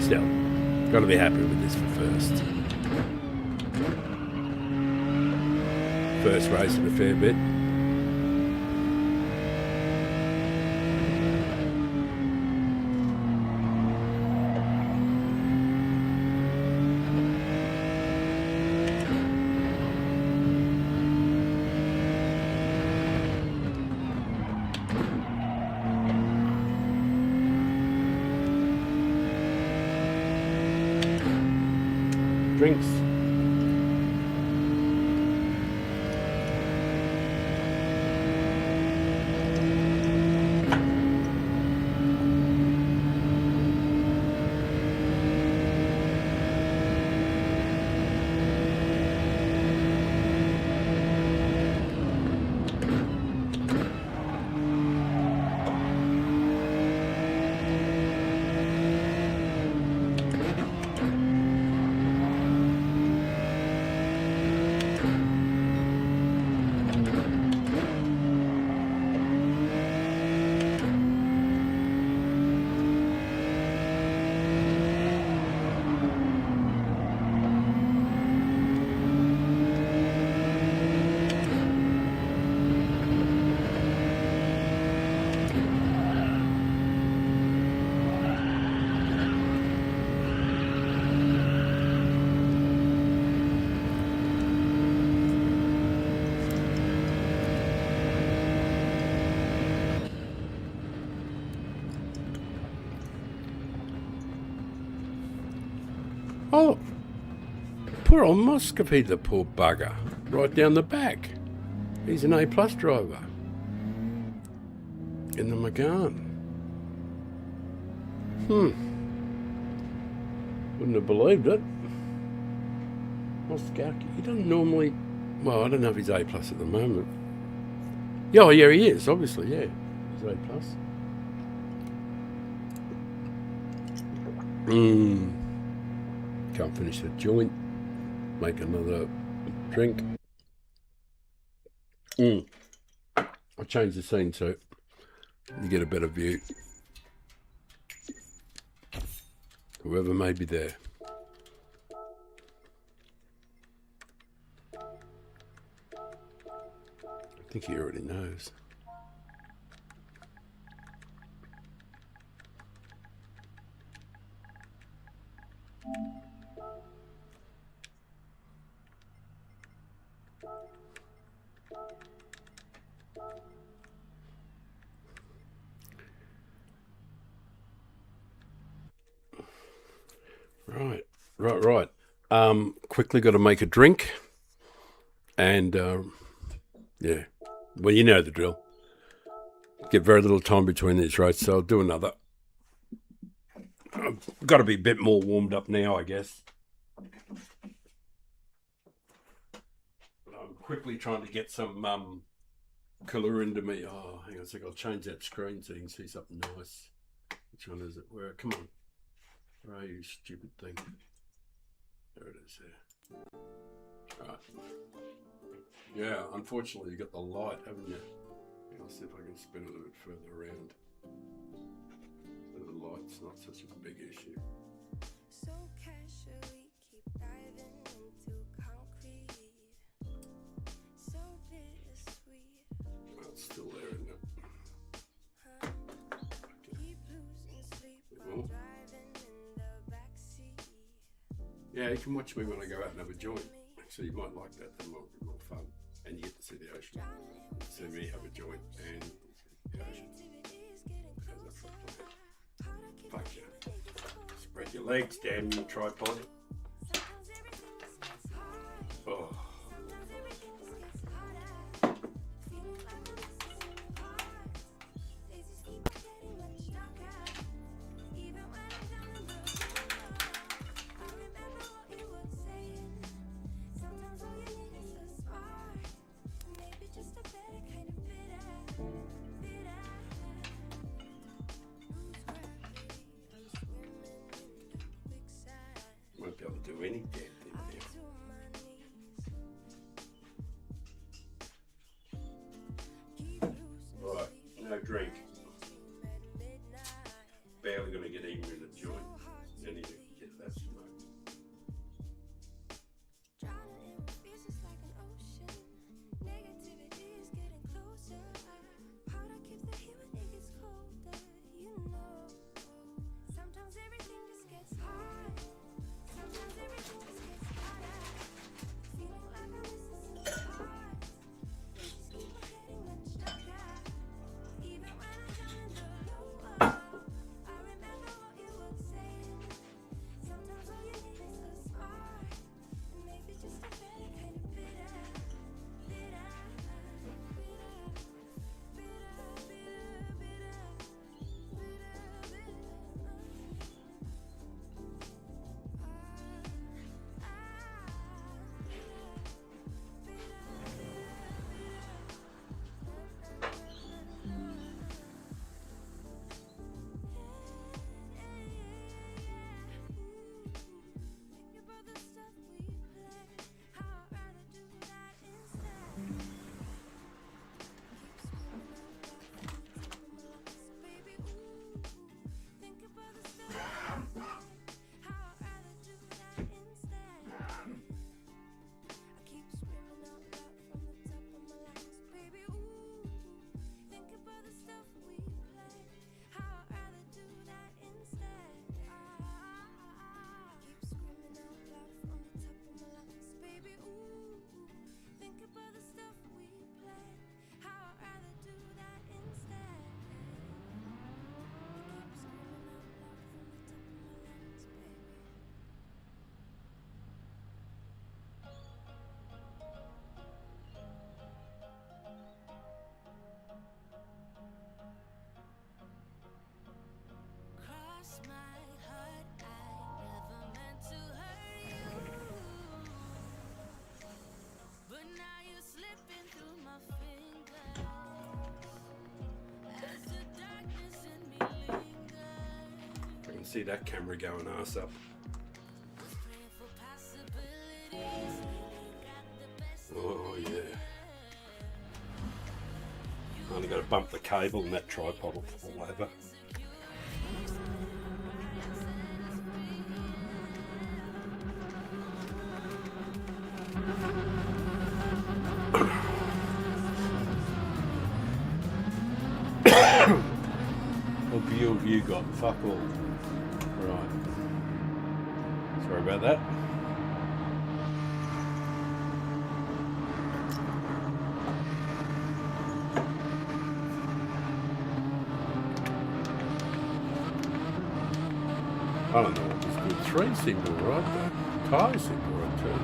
Still, got to be happy with this for first. First race in a fair bit. Drinks. Oh, poor old Muscovy, the poor bugger. Right down the back. He's an A-plus driver. In the McGann. Wouldn't have believed it. Muscovy, he doesn't normally... Well, I don't know if he's A-plus at the moment. Yeah, oh, yeah, he is, obviously, yeah. He's A-plus. Can't finish the joint. Make another drink. I'll change the scene so you get a better view. Whoever may be there. I think he already knows. Right. Quickly got to make a drink. And, yeah. Well, you know the drill. Get very little time between these roasts, so I'll do another. I've got to be a bit more warmed up now, I guess. I'm quickly trying to get some colour into me. Oh, hang on a sec. I'll change that screen so you can see something nice. Which one is it? Where? Come on. Where are you, stupid thing? There it is there. Right. Yeah, unfortunately you got the light, haven't you? I'll see if I can spin it a little bit further around. So the light's not such a big issue. So casually keep diving into concrete. So bittersweet. Well, it's still there, isn't it? Keep losing sleep while Well, driving in the backseat. yeah, you can watch me when I go out and have a joint. Actually, you might like that. That might be more fun. And you get to see the ocean. See me have a joint and the ocean. How's that for a plan? Fuck yeah. Spread your legs, damn you tripod. Oh. Won't be able to do any damn thing now. Right, no drink. Barely going to get even in the joint. Then you get that smoke. See that camera going ass up. Oh yeah. Only got to bump the cable and that tripod will fall over. What view have you got? Fuck all. Right. Sorry about that. I don't know what was good. trees seem to all right, the tyres seem all right too.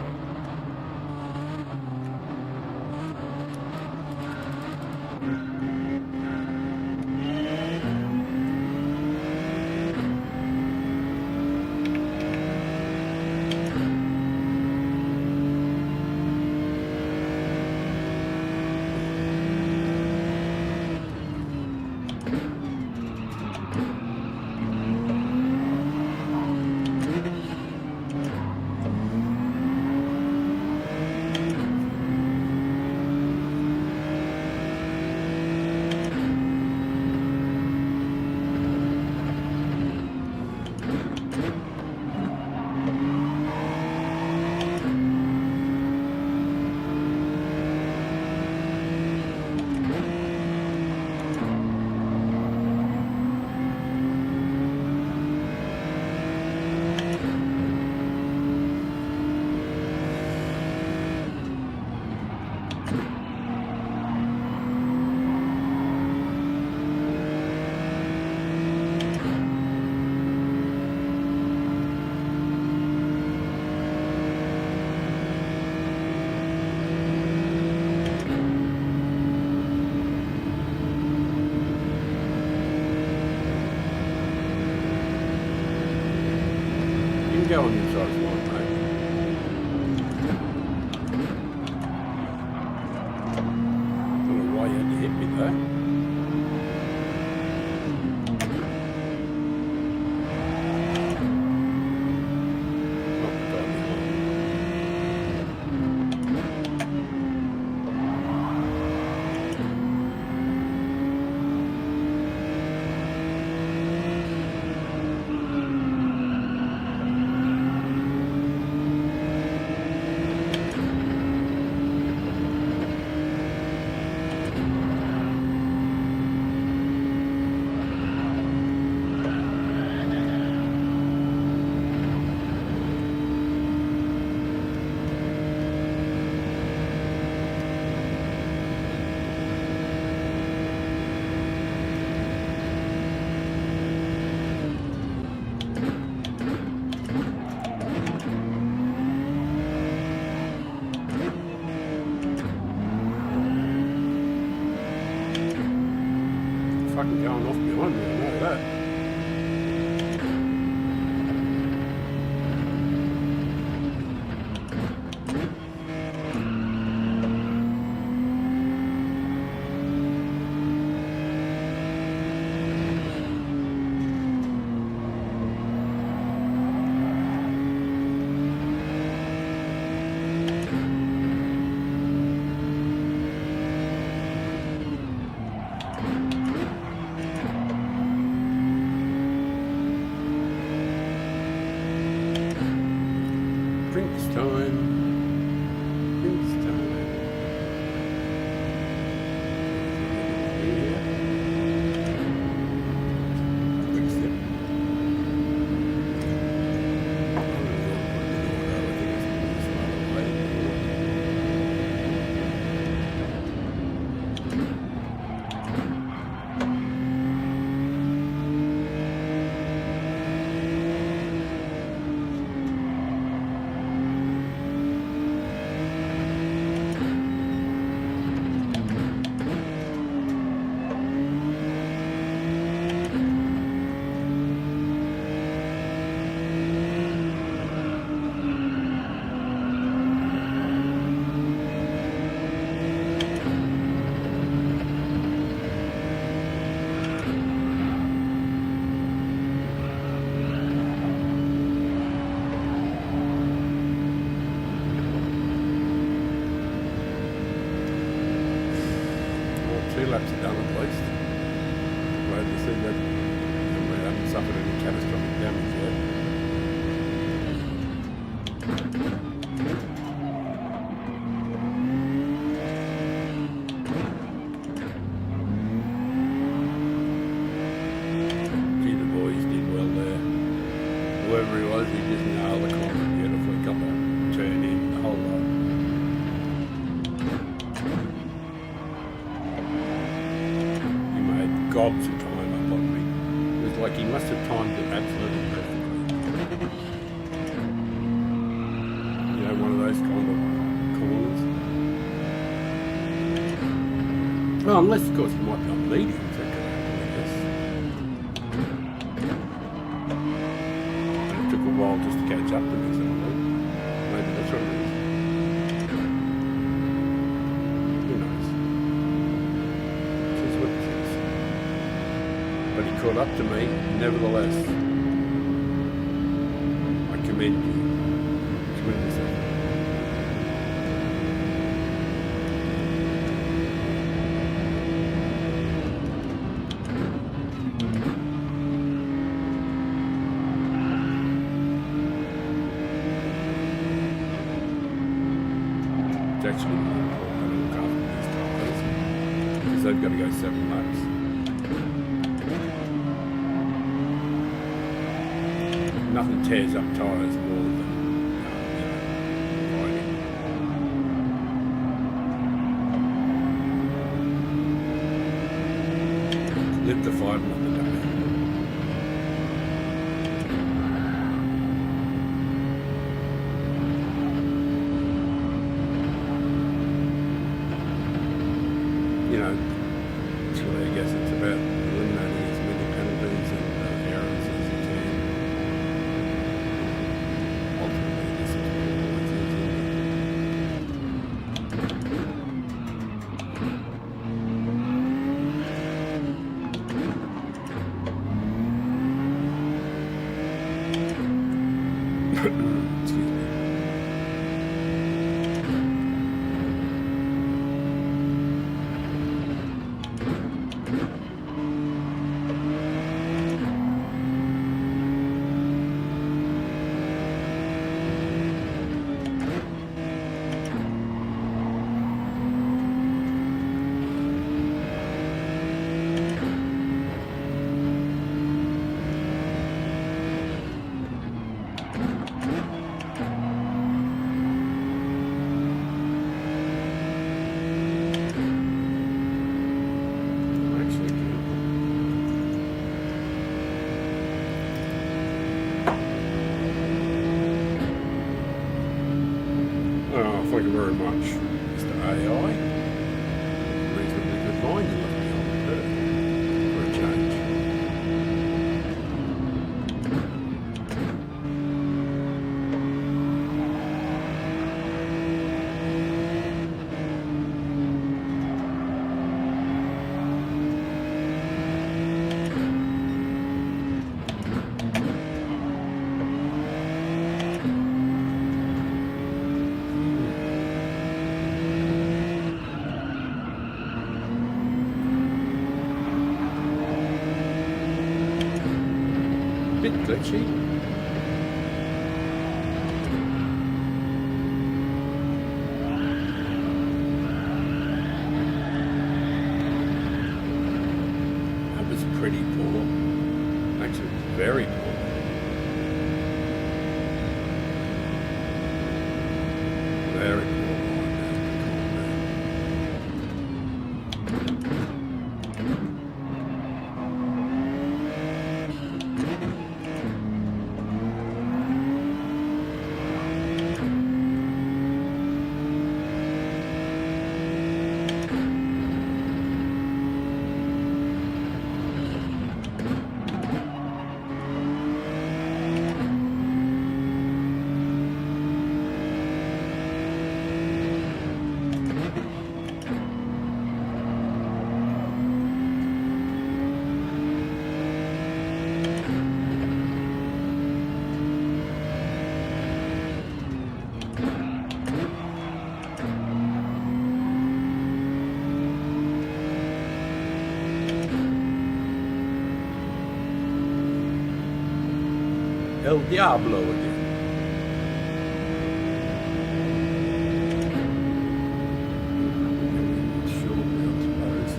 You can go on your side if you want, mate. Don't know why you had to hit me though. Not the guy behind. Fucking going off behind me, I know that. Drinks time. Drinks time. Yeah. Quick sip. Two laps are done at least. Glad to see that we haven't suffered any catastrophic damage yet. Gee, the boys did well there. Whoever he was, he just nailed the corner beautifully. Got the turn in, the whole lot. He made gobs of time up on me. It was like he must have timed it absolutely perfectly. Well, unless, of course, you might be on mediums, that could happen, I guess. And it took a while just to catch up to me, so maybe that's what it is. Who knows? It is what it is. But he caught up to me, nevertheless. I commend you. Commend yourself. It's actually more important to look after these tyres because they've got to go 7 laps. Nothing tears up tyres more than riding. Live to fight another day. You know, it's really, I guess it's about eliminating as many penalties and errors as you can. Ultimately, this is what it is, isn't it? Excuse me. Actually, oh, thank you very much, Mr. AI. Reasonably good line you left me on there for a change. Bit glitchy. That was pretty poor. Actually, it was very poor. Very poor. El Diablo again. Sure, I suppose.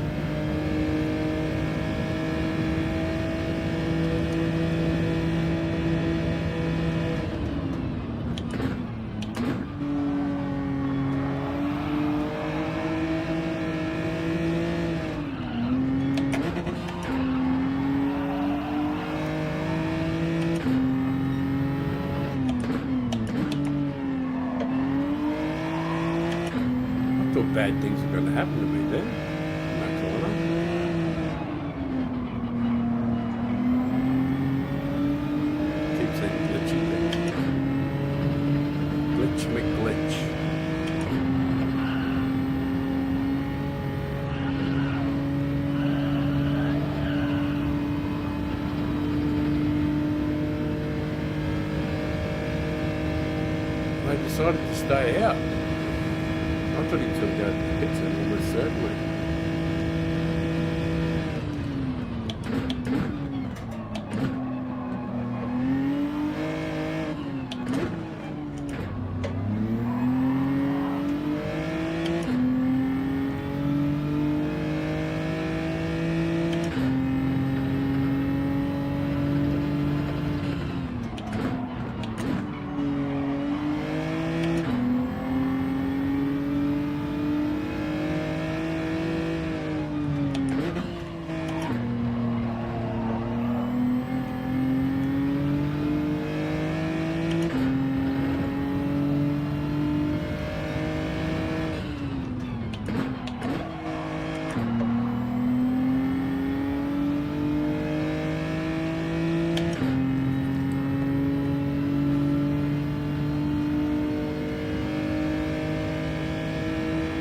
I thought bad things were going to happen to me then. decided to stay out. I thought he was going to go to the pits then, almost certainly.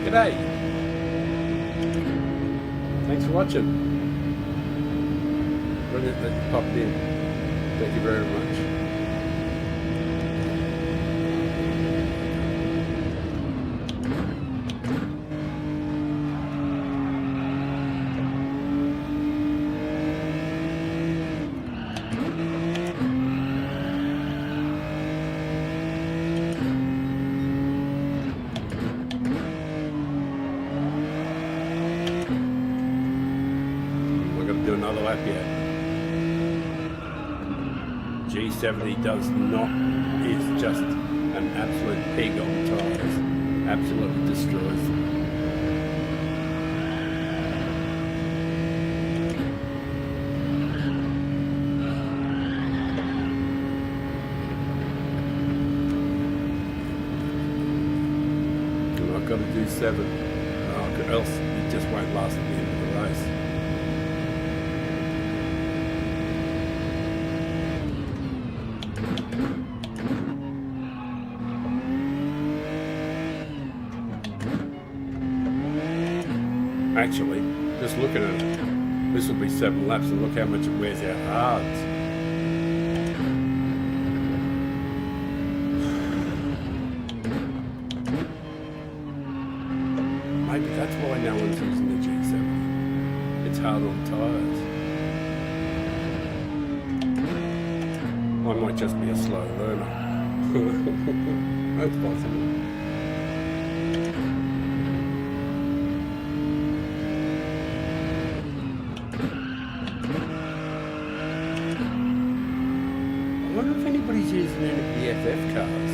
G'day. Thanks for watching. Brilliant that you popped in. Thank you very much. Do another lap yet. G70 does not, is just an absolute pig on tyres. Absolutely destroys them. And I've got to do 7, or else it just won't last at the end of the race. Actually, just looking at it, this will be 7 laps and look how much it wears out hards. Maybe that's why no one's using the G70. It's hard on tyres. I might just be a slow learner. That's possible. I wonder if anybody's using any of the FF cars.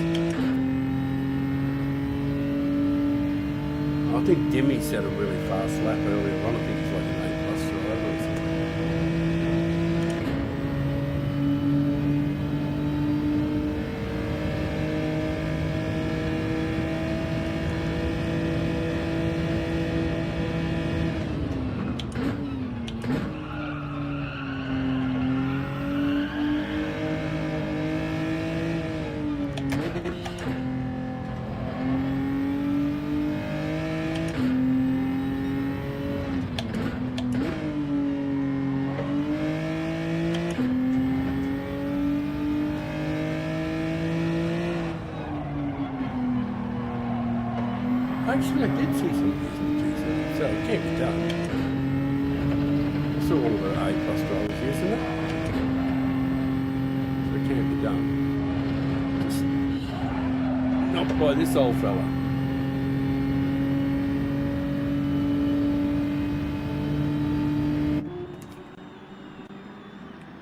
I think Dimmy set a really fast lap earlier on. I think he's like an A+ driver or something. Actually, I did see some of these in the G7, so it can't be done. I saw one of the A+ drivers using it, so it can't be done. Just not by this old fella.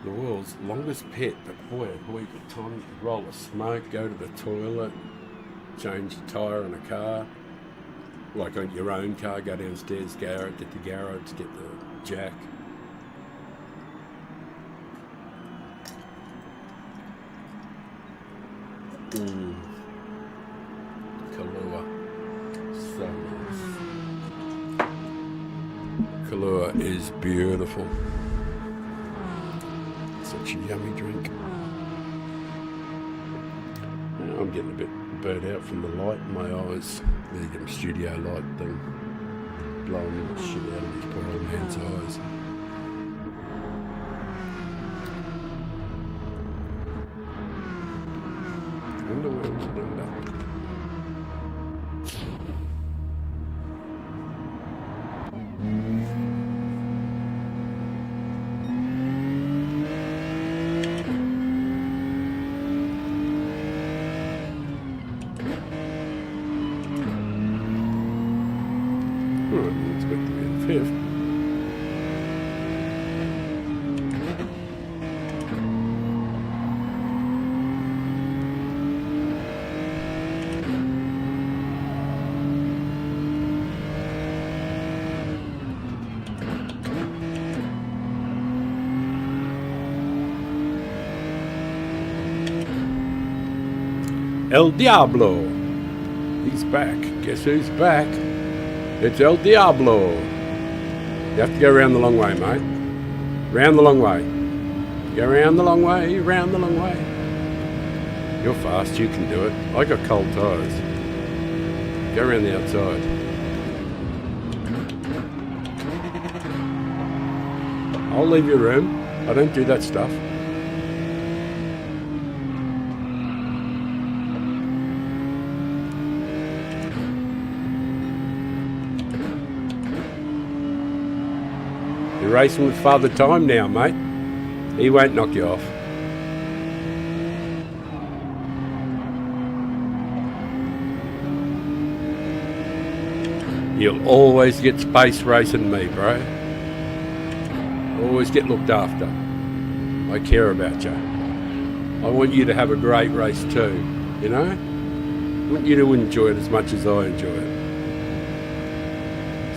The world's longest pit, but boy, oh boy, good time to roll a smoke, go to the toilet, change the tyre on a car. Like on your own car, go downstairs, get the garage, get the jack. Kahlua. So nice. Kahlua is beautiful. Such a yummy drink. Now I'm getting a bit burnt out from the light in my eyes. The studio light thing blowing the shit out of these poor old man's eyes. I wonder what else done that. Oh, I didn't expect to be in fifth. El Diablo. He's back. Guess who's back? It's El Diablo. You have to go around the long way, mate. Round the long way. Go round the long way, round the long way. You're fast, you can do it. I got cold tyres. Go around the outside. I'll leave your room. I don't do that stuff. You're racing with Father Time now, mate. He won't knock you off. You'll always get space racing me, bro. Always get looked after. I care about you. I want you to have a great race too, you know? I want you to enjoy it as much as I enjoy it.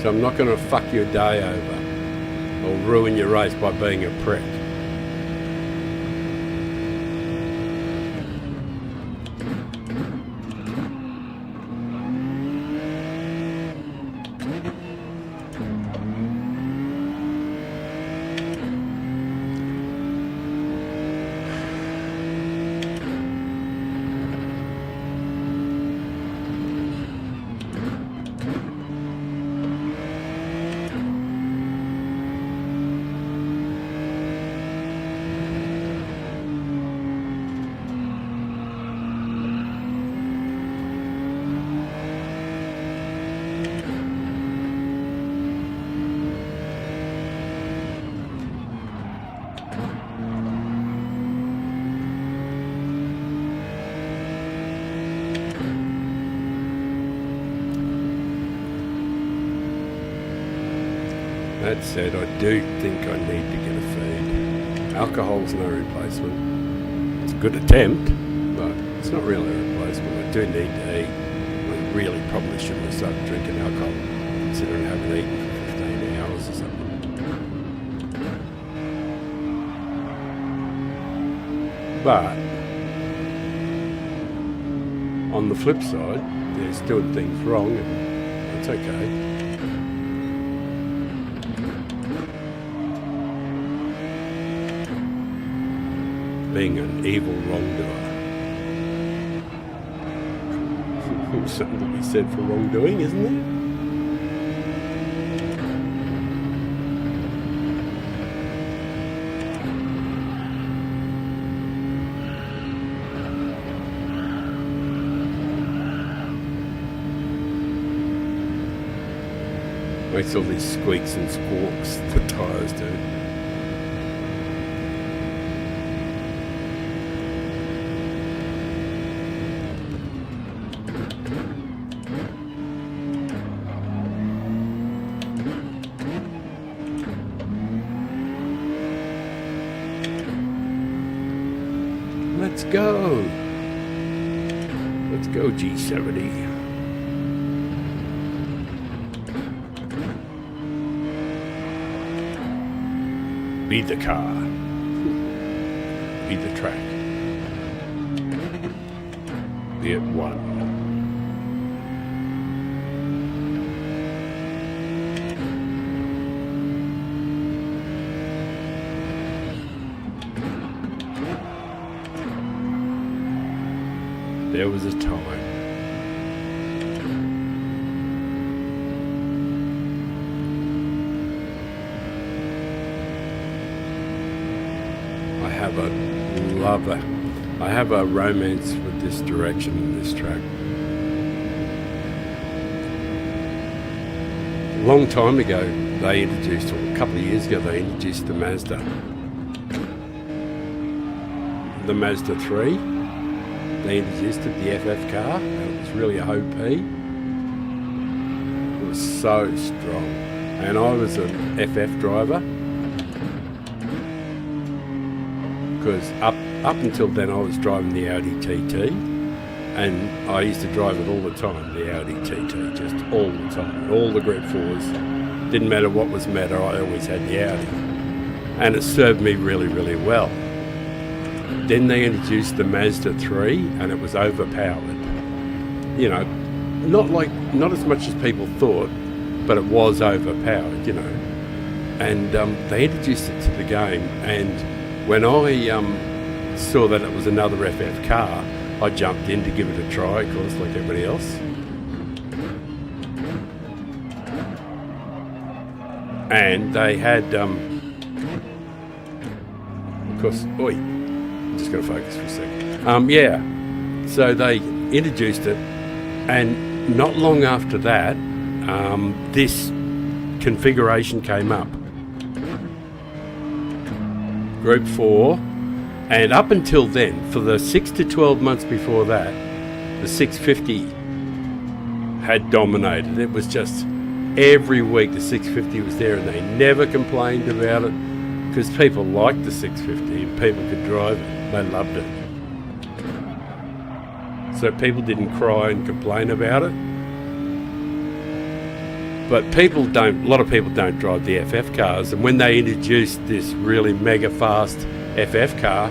So I'm not going to fuck your day over or ruin your race by being a prick. That said, I do think I need to get a feed. Alcohol's no replacement. It's a good attempt, but it's not really a replacement. I do need to eat. I really probably shouldn't have started drinking alcohol, considering I haven't eaten for 15 hours or something. But on the flip side, there's doing things wrong, and that's okay. Being an evil wrongdoer. Something to be said for wrongdoing, isn't there? Makes all these squeaks and squawks the tyres do. Let's go. Let's go, G70. Be the car. Be the track. Be at one. There was a time. I have a romance with this direction and this track. A long time ago, they introduced, or a couple of years ago, they introduced the Mazda. The Mazda 3. They introduced it, the FF car. It was really a OP. It was so strong. And I was an FF driver, because up until then I was driving the Audi TT, and I used to drive it all the time, the Audi TT, just all the time. All the Group 4s, didn't matter what was matter, I always had the Audi. And it served me really, really well. Then they introduced the Mazda 3, and it was overpowered. You know, not as much as people thought, but it was overpowered, you know. And they introduced it to the game, and when I saw that it was another FF car, I jumped in to give it a try, of course, like everybody else. And they had, of course, oi, I'm just going to focus for a second. Yeah, so they introduced it, and not long after that, this configuration came up. Group 4, and up until then, for the 6 to 12 months before that, the 650 had dominated. It was just every week the 650 was there, and they never complained about it, because people liked the 650 and people could drive it. They loved it. So people didn't cry and complain about it. But a lot of people don't drive the FF cars, and when they introduced this really mega fast FF car,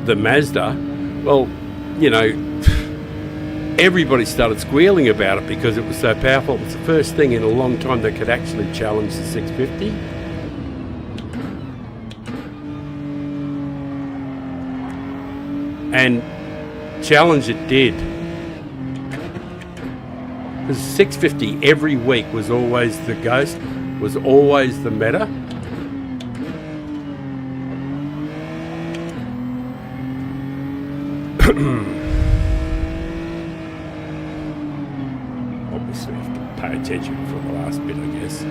the Mazda, well, you know, everybody started squealing about it because it was so powerful. It was the first thing in a long time that could actually challenge the 650. And challenge it did. Because 650 every week was always the ghost, was always the meta. Obviously, I have to pay attention for the last bit, I guess.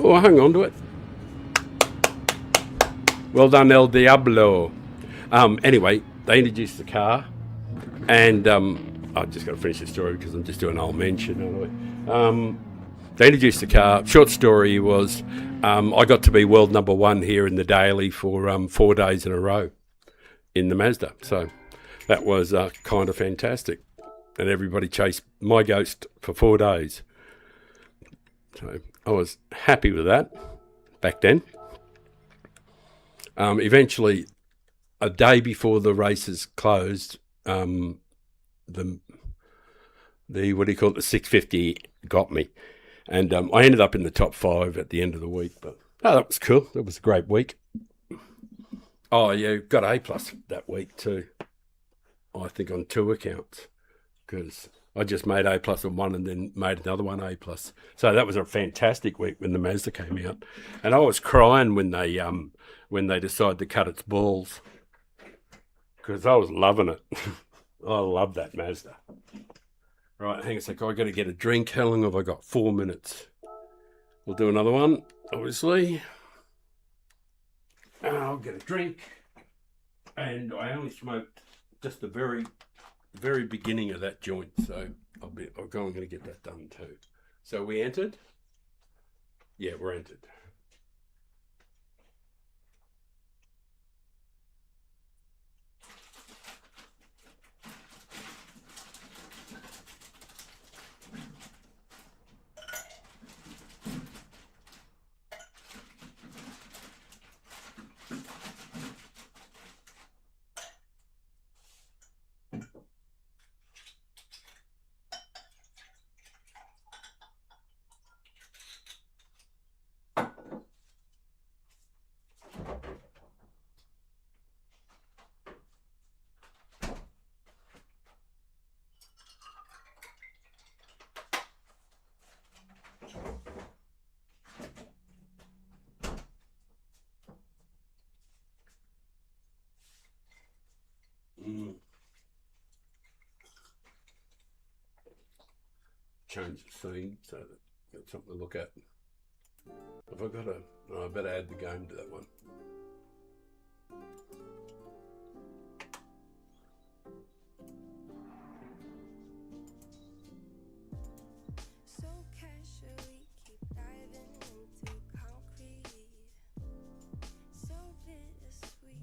Oh, hang on to it. Well done, El Diablo. Anyway, they introduced the car, and I've just got to finish the story because I'm just doing an old mention. Anyway. They introduced the car. Short story was I got to be world number 1 here in the daily for 4 days in a row in the Mazda. So that was kind of fantastic. And everybody chased my ghost for 4 days. So I was happy with that back then. Eventually, a day before the races closed, the what do you call it, the 650 got me, and I ended up in the top 5 at the end of the week. But that was cool. That was a great week. Oh yeah, got A+ that week too. I think on 2 accounts, because I just made A+ on one and then made another one A+. So that was a fantastic week when the Mazda came out, and I was crying when they decided to cut its balls, because I was loving it. I love that Mazda. Right, hang on a sec. I've got to get a drink. How long have I got? 4 minutes. We'll do another one, obviously. I'll get a drink, and I only smoked just the very beginning of that joint, so I'm going to get that done too. So we entered? Yeah, we're entered. change the scene so that got something to look at. Have I got I better add the game to that one. So casually keep diving into concrete. So bittersweet.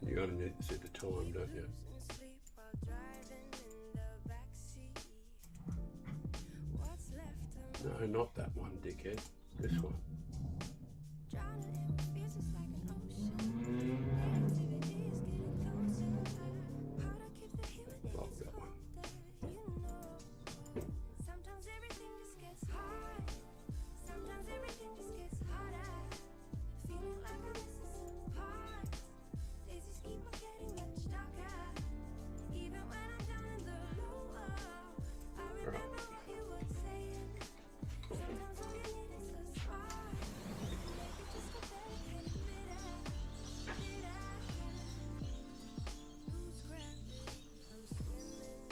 You gotta need to set the time, don't you? Losing sleep while driving in the backseat. What's left of No, not that one, dickhead. This one. drowning in what feels just like an ocean. Activity is getting closer. Hard to keep the human in Love its that one. holder, you know. Sometimes everything just gets hard. Sometimes everything just gets harder. Feeling like I'm missing some parts. Days just keep on getting much darker. Even when I'm down in the lower, I remember what you were saying. Sometimes all you need is a spark. Make it just a better kind of bitter. Lose gravity. I'm swimming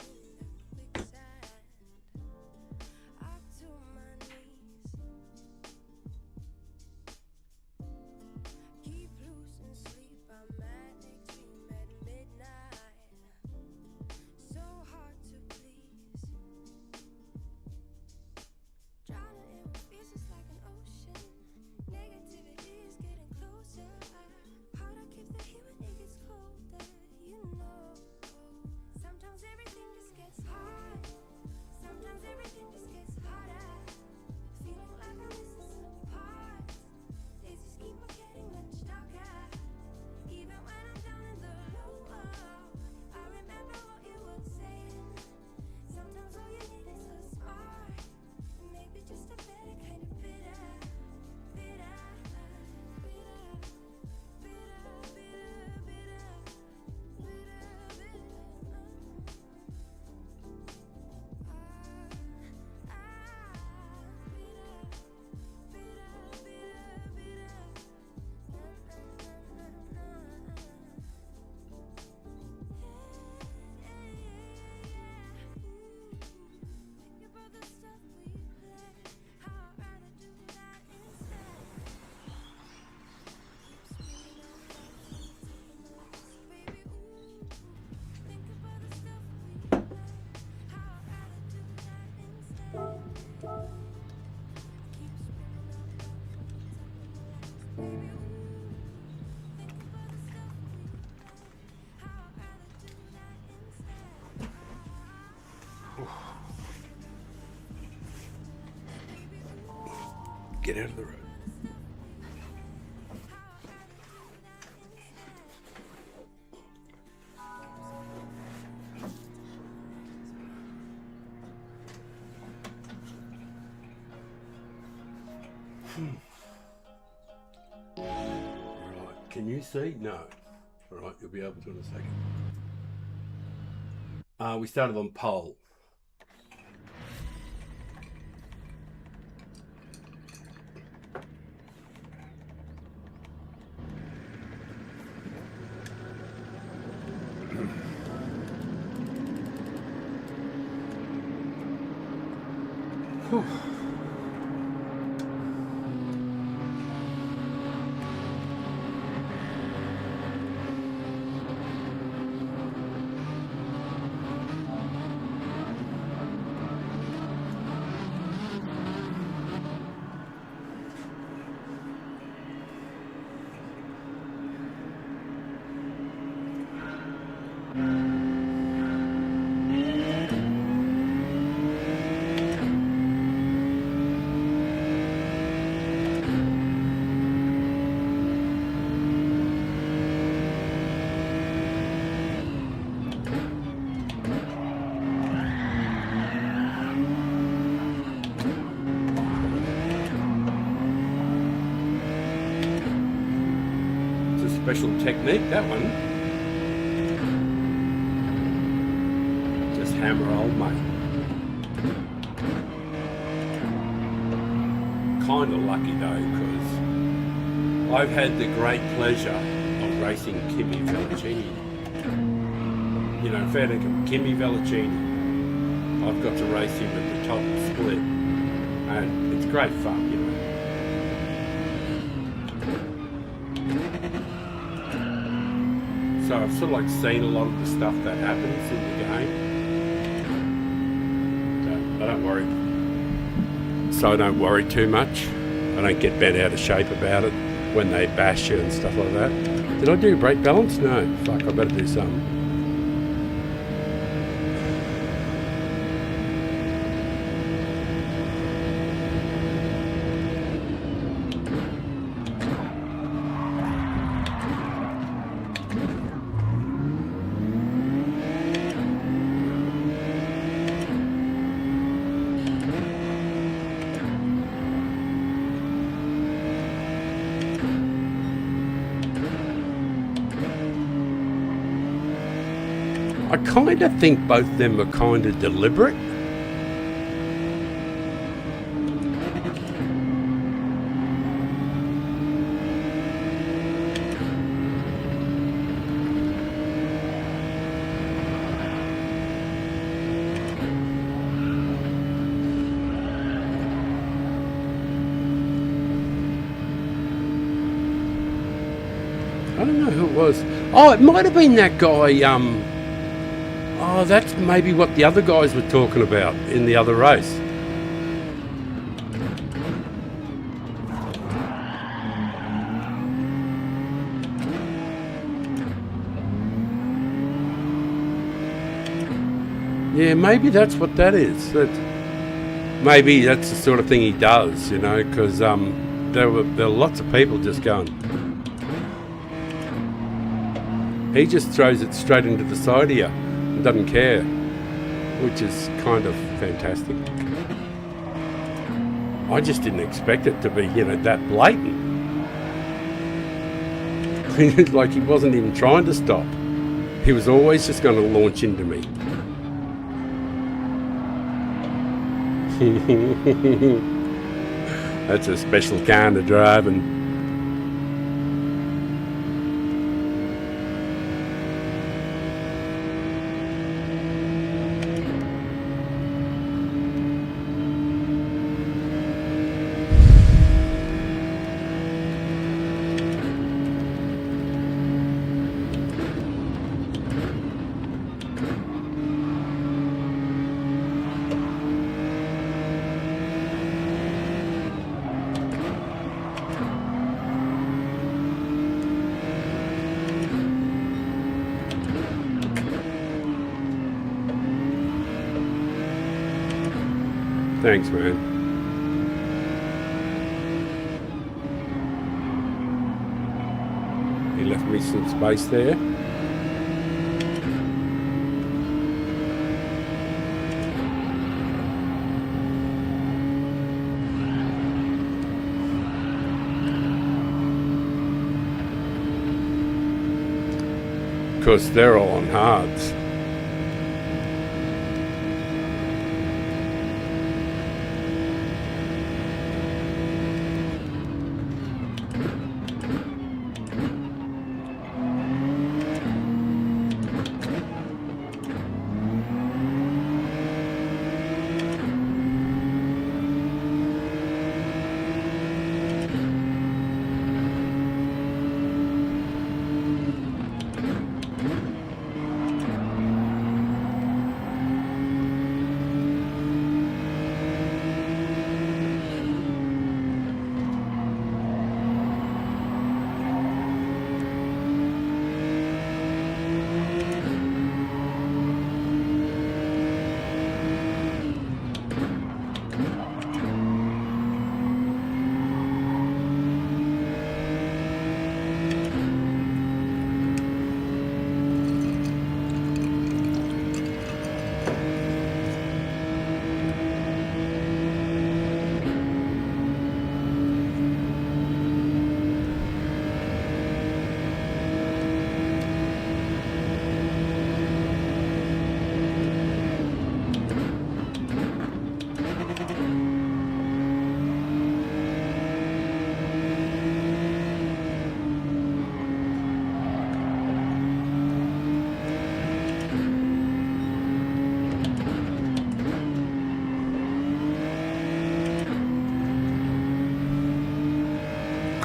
in the quicksand. Up to my knees. Keep losing sleep. I'm manic dream at midnight. So hard to please. Drowning in what feels just like an ocean. Negativity is getting closer. Hard to keep the human, it gets colder, you know. Sometimes everything just gets hard. Sometimes everything just gets harder. Feeling like I'm missing some parts. Days just keep on getting much darker. Even when I'm down in the lower, I remember what you were saying. Sometimes all you need is a spark. Maybe just a better kind of bitter. Bitter, bitter, bitter, bitter, bitter, bitter, bitter. Think about the stuff we play. How I'd rather do that instead. Keep screaming out loud, taking the risks, baby. Ooh, think about the stuff we play. How I'd rather do that instead. Keep screaming out loud, taking the risks, baby. Ooh, think about the stuff we play. How I'd rather do that instead. Get out of the road. Right, can you see? No. All right, you'll be able to in a second. We started on pole. Whew. Special technique, that one. Just hammer old mate. Kind of lucky though, because I've had the great pleasure of racing Kimi Vellicini. You know, fair dinkum, Kimi Vellicini. I've got to race him at the top split, and it's great fun, you know. So I've sort of like seen a lot of the stuff that happens in the game. So I don't worry. So I don't worry too much. I don't get bent out of shape about it when they bash you and stuff like that. Did I do brake balance? No. Fuck, I better do something. I kind of think both of them are kind of deliberate. I don't know who it was. Oh, it might have been that guy, oh, that's maybe what the other guys were talking about in the other race. Yeah, maybe that's what that is. Maybe that's the sort of thing he does, you know, because there were lots of people just going. He just throws it straight into the side of you and doesn't care, which is kind of fantastic. I just didn't expect it to be, you know, that blatant. Like he wasn't even trying to stop. He was always just going to launch into me. That's a special kind of driving. Thanks, man. He left me some space there. Because they're all on hards.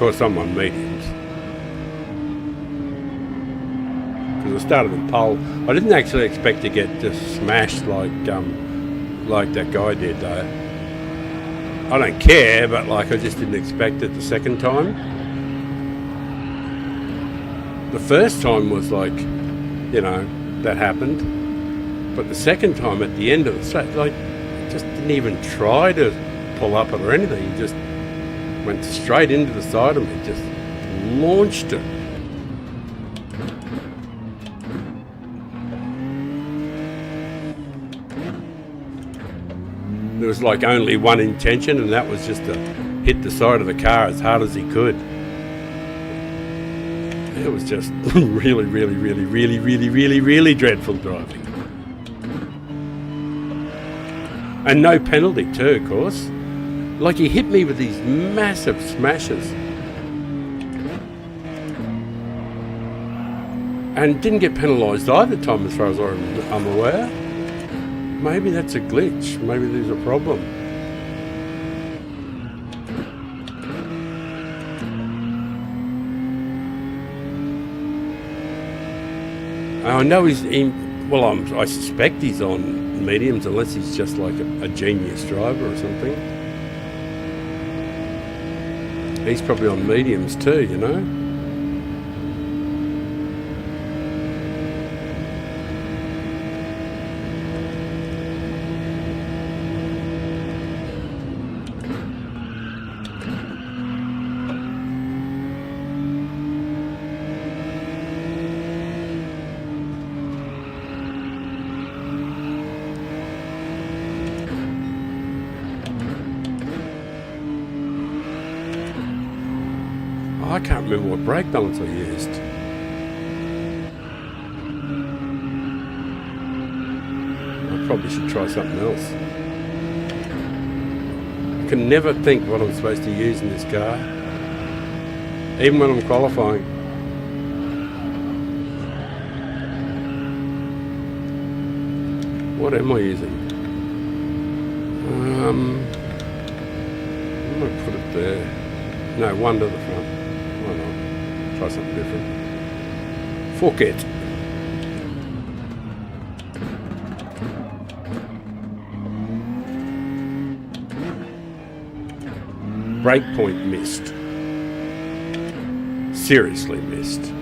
course, I'm on mediums. Because I started in pole. I didn't actually expect to get just smashed like that guy did, though. I don't care, but like I just didn't expect it the second time. The first time was like, you know, that happened. But the second time at the end of the straight, like, just didn't even try to pull up it or anything. He just went straight into the side of me, just launched it. There was like only one intention, and that was just to hit the side of the car as hard as he could. It was just really, really, really, really, really, really, really dreadful driving. And no penalty too, of course. Like, he hit me with these massive smashes. And didn't get penalised either time as far as I'm aware. Maybe that's a glitch. Maybe there's a problem. I know I suspect he's on mediums, unless he's just like a genius driver or something. He's probably on mediums too, you know. I can't remember what brake balance I used. I probably should try something else. I can never think what I'm supposed to use in this car, even when I'm qualifying. What am I using? I'm going to put it there. No, one to the front. Why not? Try something different. Fork it. Breakpoint missed. Seriously missed.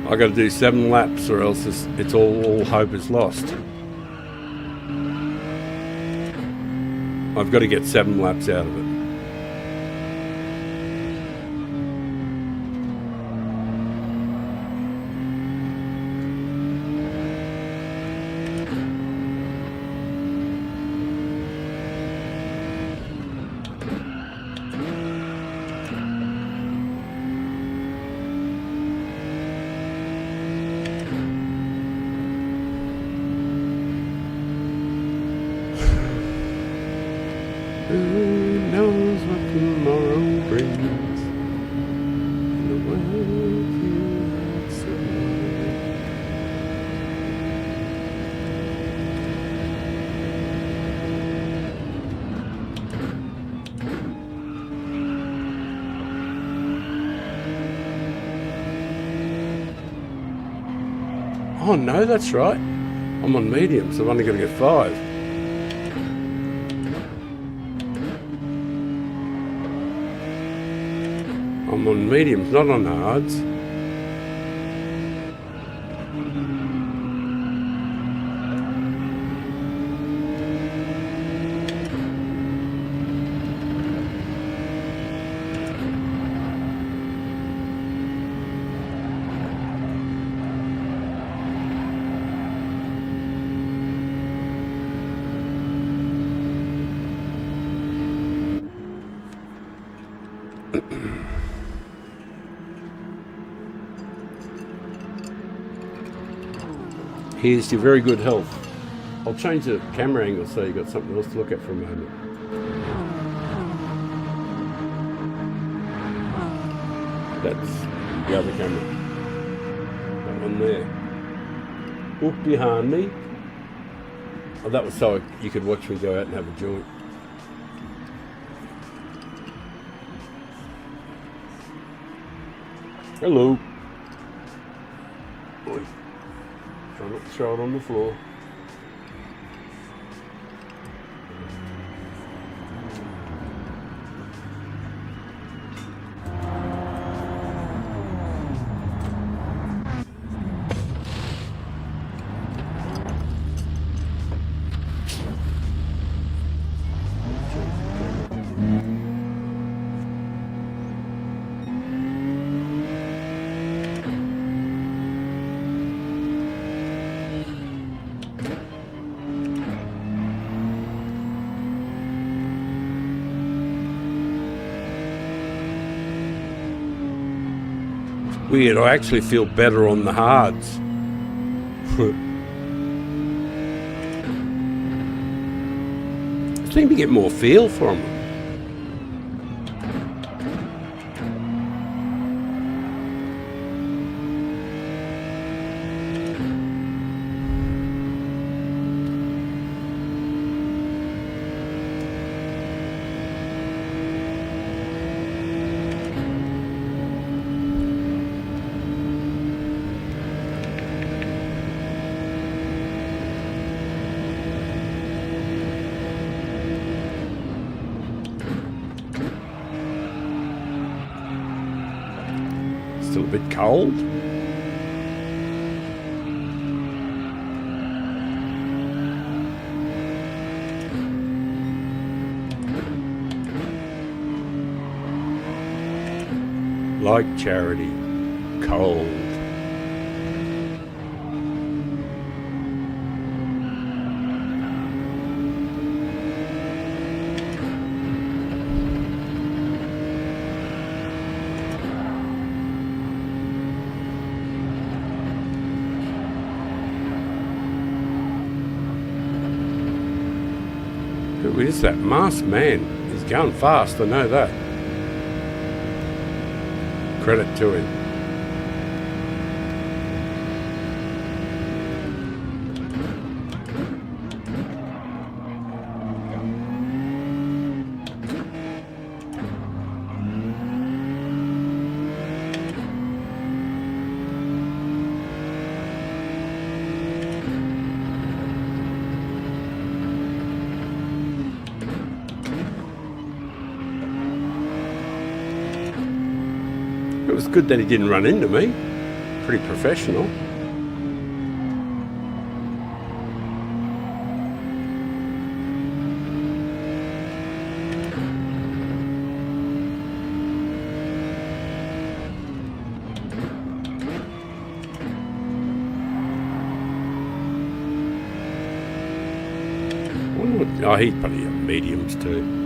I got to do 7 laps, or else it's all hope is lost. I've got to get 7 laps out of it. Who knows what tomorrow brings? The world feels so wide. Oh no, that's right. I'm on medium, so I've only got to get 5. I'm on mediums, not on hards. Here's your very good health. I'll change the camera angle so you've got something else to look at for a moment. That's the other camera. That one there. Up behind me. Oh, that was so you could watch me go out and have a joint. Hello. Oi. Try not to throw it on the floor. Weird, I actually feel better on the hards. I seem to get more feel from them. Still a bit cold. Like Charity, cold. Who is that masked man? He's going fast, I know that. Credit to him. It was good that he didn't run into me. Pretty professional. Oh, he's probably mediums too.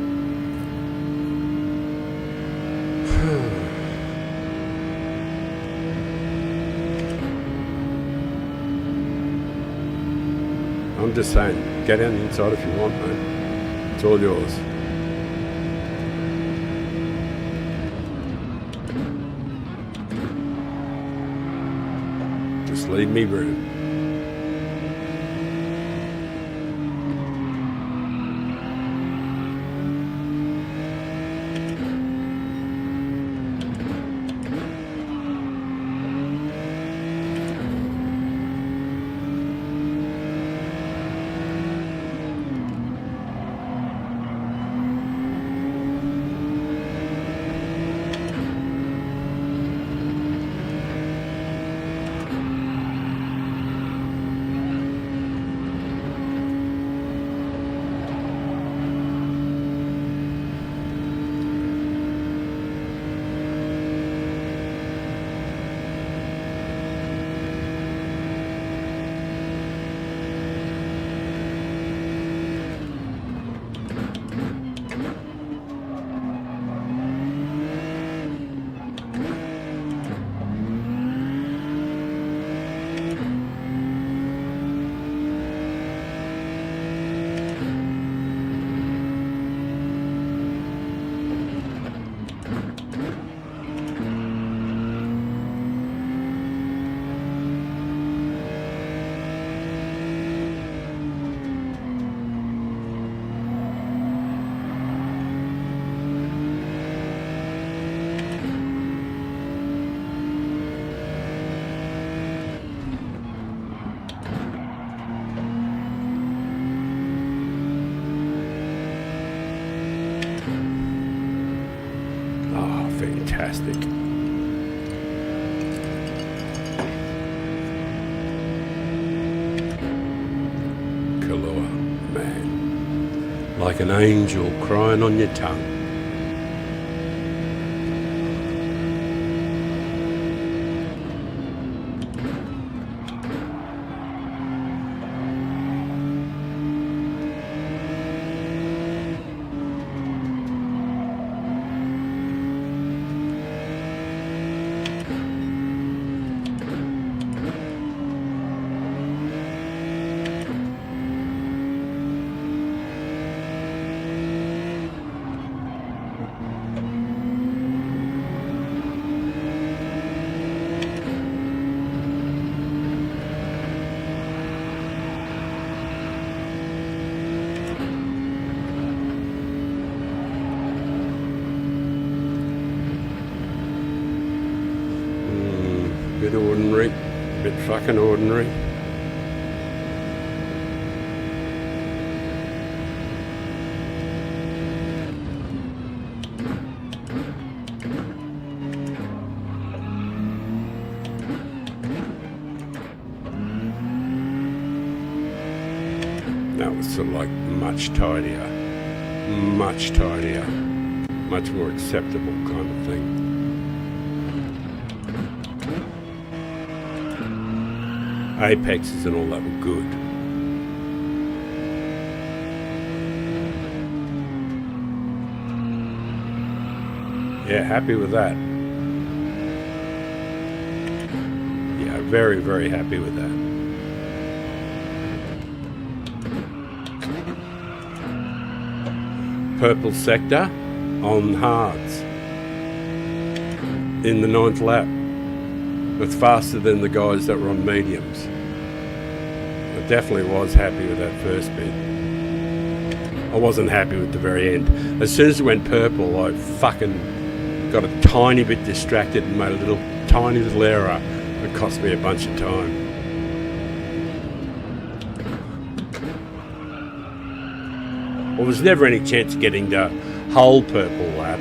I'm just saying, get down the inside if you want, mate. It's all yours. Just leave me room. fantastic. Kahlua, man, like an angel crying on your tongue. Bit ordinary, bit fucking ordinary. That was sort of like much tidier, much more acceptable kind of thing. Apexes and all that were good. Yeah, happy with that. Yeah, very, very happy with that. Purple sector on hards in the 9th lap. It's faster than the guys that were on mediums. I definitely was happy with that first bit. I wasn't happy with the very end. As soon as it went purple, I fucking got a tiny bit distracted and made a tiny little error that cost me a bunch of time. Well, there's never any chance of getting the whole purple lap.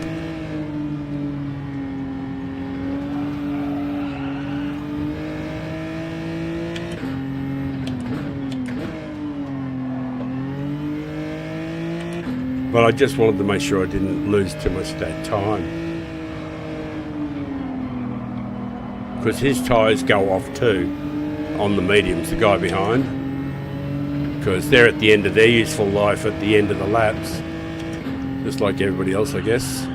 But I just wanted to make sure I didn't lose too much of that time. Because his tyres go off too on the mediums, the guy behind. Because they're at the end of their useful life at the end of the laps. Just like everybody else, I guess.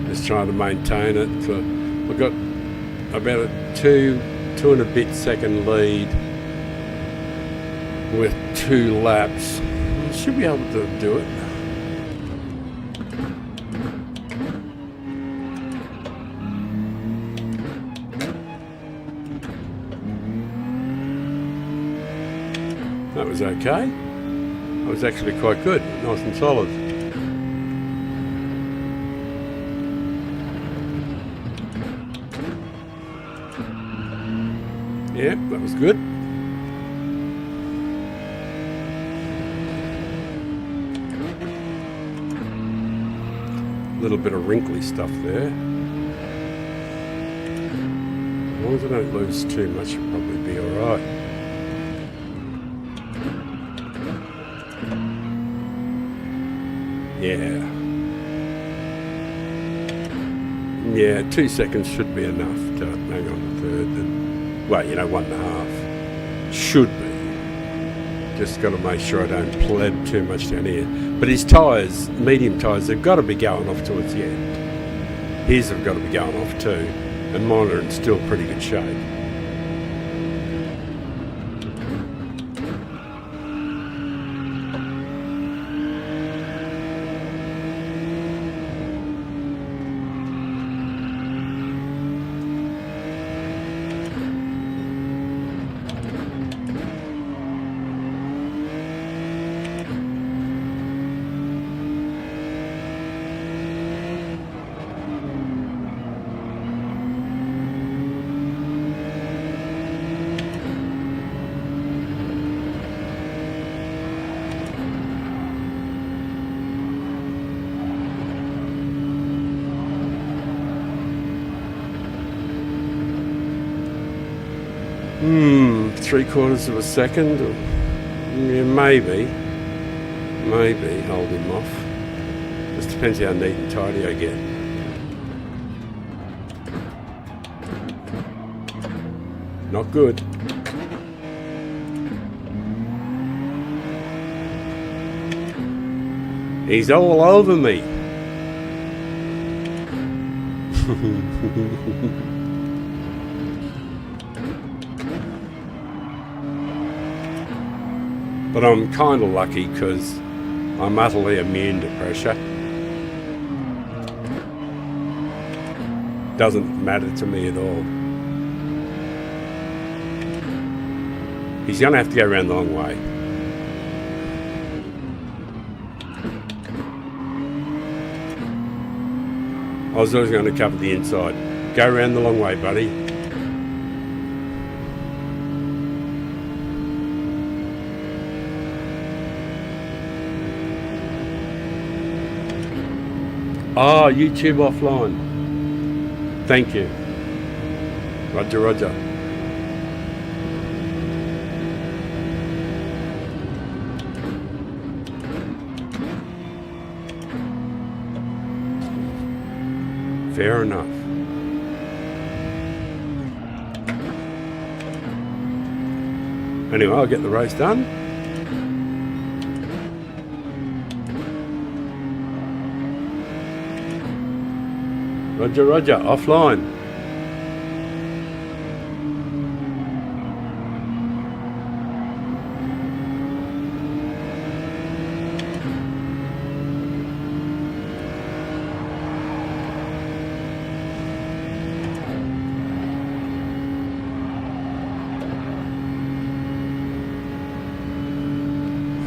Just trying to maintain it. So I've got about a two and a bit second lead with 2 laps. I should be able to do it. That was okay. That was actually quite good, nice and solid. Yeah, that was good. A little bit of wrinkly stuff there. As long as I don't lose too much, it'll probably be alright. Yeah, 2 seconds should be enough to hang on the third. And, well, 1.5. Should be. Just got to make sure I don't pleb too much down here. But his tyres, medium tyres, they've got to be going off towards the end. His have got to be going off too. And mine are in still pretty good shape. 3/4 of a second. Yeah, maybe hold him off. Just depends how neat and tidy I get. Not good. He's all over me. But I'm kind of lucky because I'm utterly immune to pressure. Doesn't matter to me at all. He's going to have to go around the long way. I was always going to cover the inside. Go around the long way, buddy. Oh, YouTube offline. Thank you. Roger, roger. Fair enough. Anyway, I'll get the race done. Roger, roger, offline.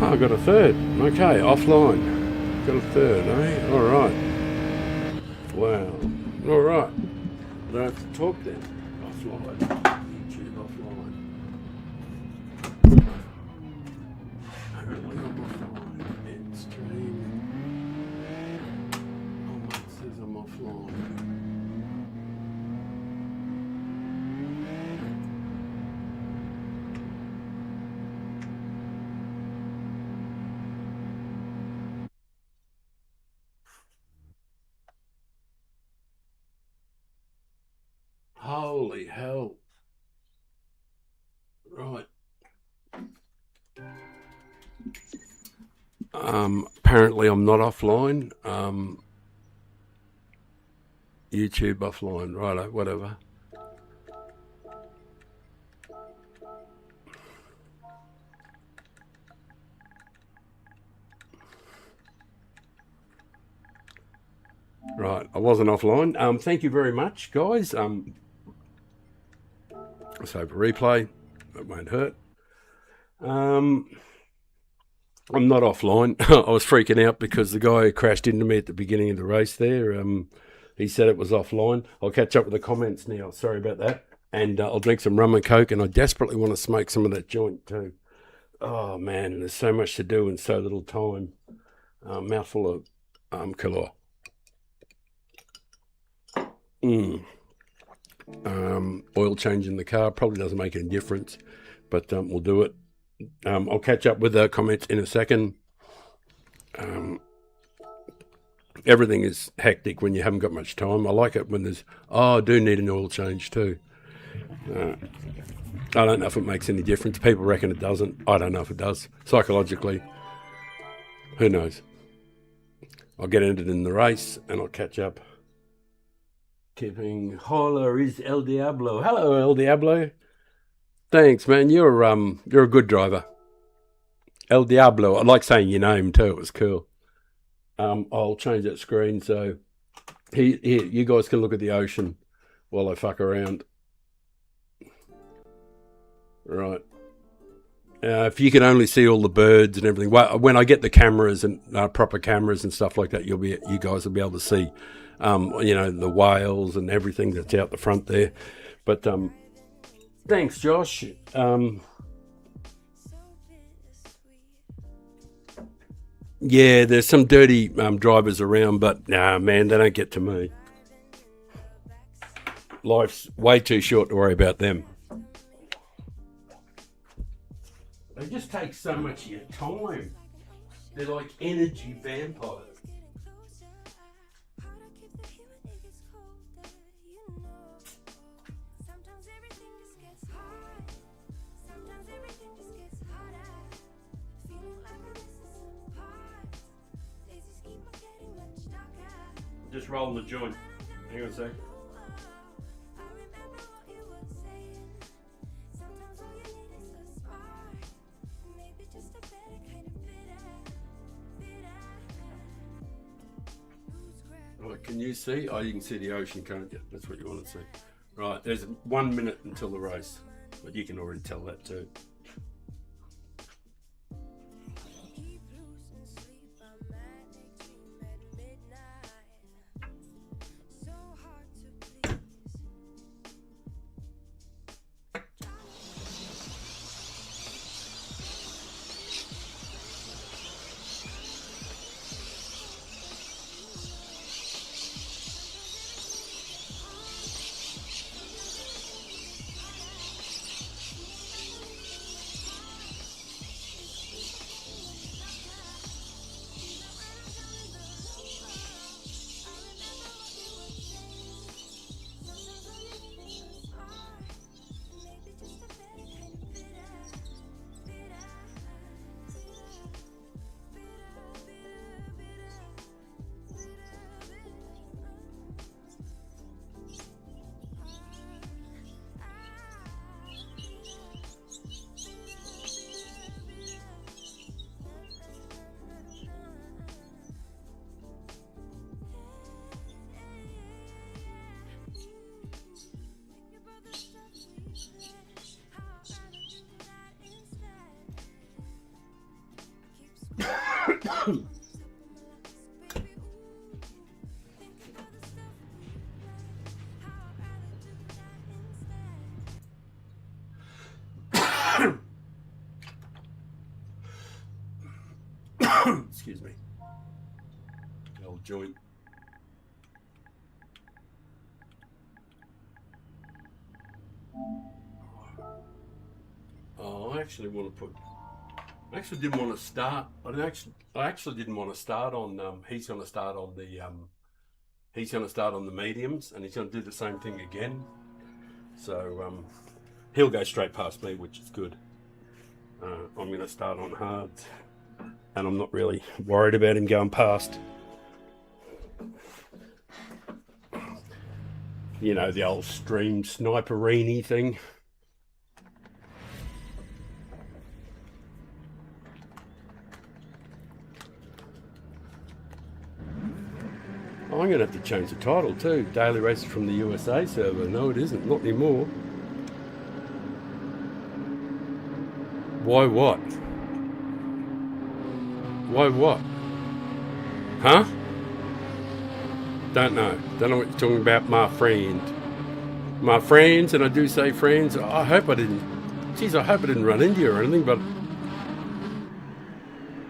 Oh, I got a third. Okay, offline. Got a third, eh? All right. Wow. All right. I don't have to talk then. Offline. YouTube offline. Apparently I'm offline. End stream. Oh, it says I'm offline. Holy hell. Right. Apparently I'm not offline. YouTube offline. Righto, whatever. Right, I wasn't offline. Thank you very much, guys. Let's have a replay. It won't hurt. I'm not offline. I was freaking out because the guy who crashed into me at the beginning of the race there, he said it was offline. I'll catch up with the comments now. Sorry about that. And I'll drink some rum and coke, and I desperately want to smoke some of that joint too. Oh, man, there's so much to do in so little time. Mouthful of Kalor. Oil change in the car probably doesn't make any difference, but we'll do it. I'll catch up with the comments in a second. Everything is hectic when you haven't got much time. I like it when there's, I do need an oil change too. I don't know if it makes any difference. People reckon it doesn't. I don't know if it does. Psychologically, who knows? I'll get into it in the race and I'll catch up. Tipping holler is El Diablo. Hello, El Diablo. Thanks, man. You're a good driver. El Diablo. I like saying your name too. It was cool. I'll change that screen so here you guys can look at the ocean while I fuck around. Right. If you can only see all the birds and everything, when I get the cameras and proper cameras and stuff like that, you guys will be able to see, the whales and everything that's out the front there. But thanks, Josh. Yeah, there's some dirty drivers around, but nah, man, they don't get to me. Life's way too short to worry about them. They just take so much of your time. They're like energy vampires. Just rolling the joint. Hang on a sec. Right, can you see? Oh, you can see the ocean, can't you? That's what you want to see. Right, there's 1 minute until the race, but you can already tell that too. Excuse me. The old joint. Oh, I actually want to put. I actually didn't want to start. I actually didn't want to start on. He's going to start on the. He's going to start on the mediums, and he's going to do the same thing again. So he'll go straight past me, which is good. I'm going to start on hards, and I'm not really worried about him going past. You know, the old stream sniperini thing. I'm going to have to change the title too. Daily Races from the USA server. No, it isn't. Not anymore. Why what? Why what? Huh? Don't know. Don't know what you're talking about, my friend. My friends, and I do say friends. I hope I didn't. Geez, I hope I didn't run into you or anything, but.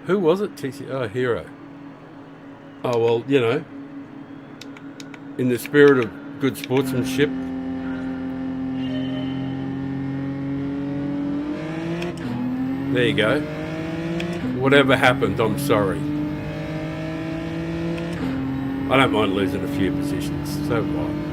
Who was it? TC. Oh, Hero. Oh, well, you know. In the spirit of good sportsmanship. There you go. Whatever happened, I'm sorry. I don't mind losing a few positions. So what?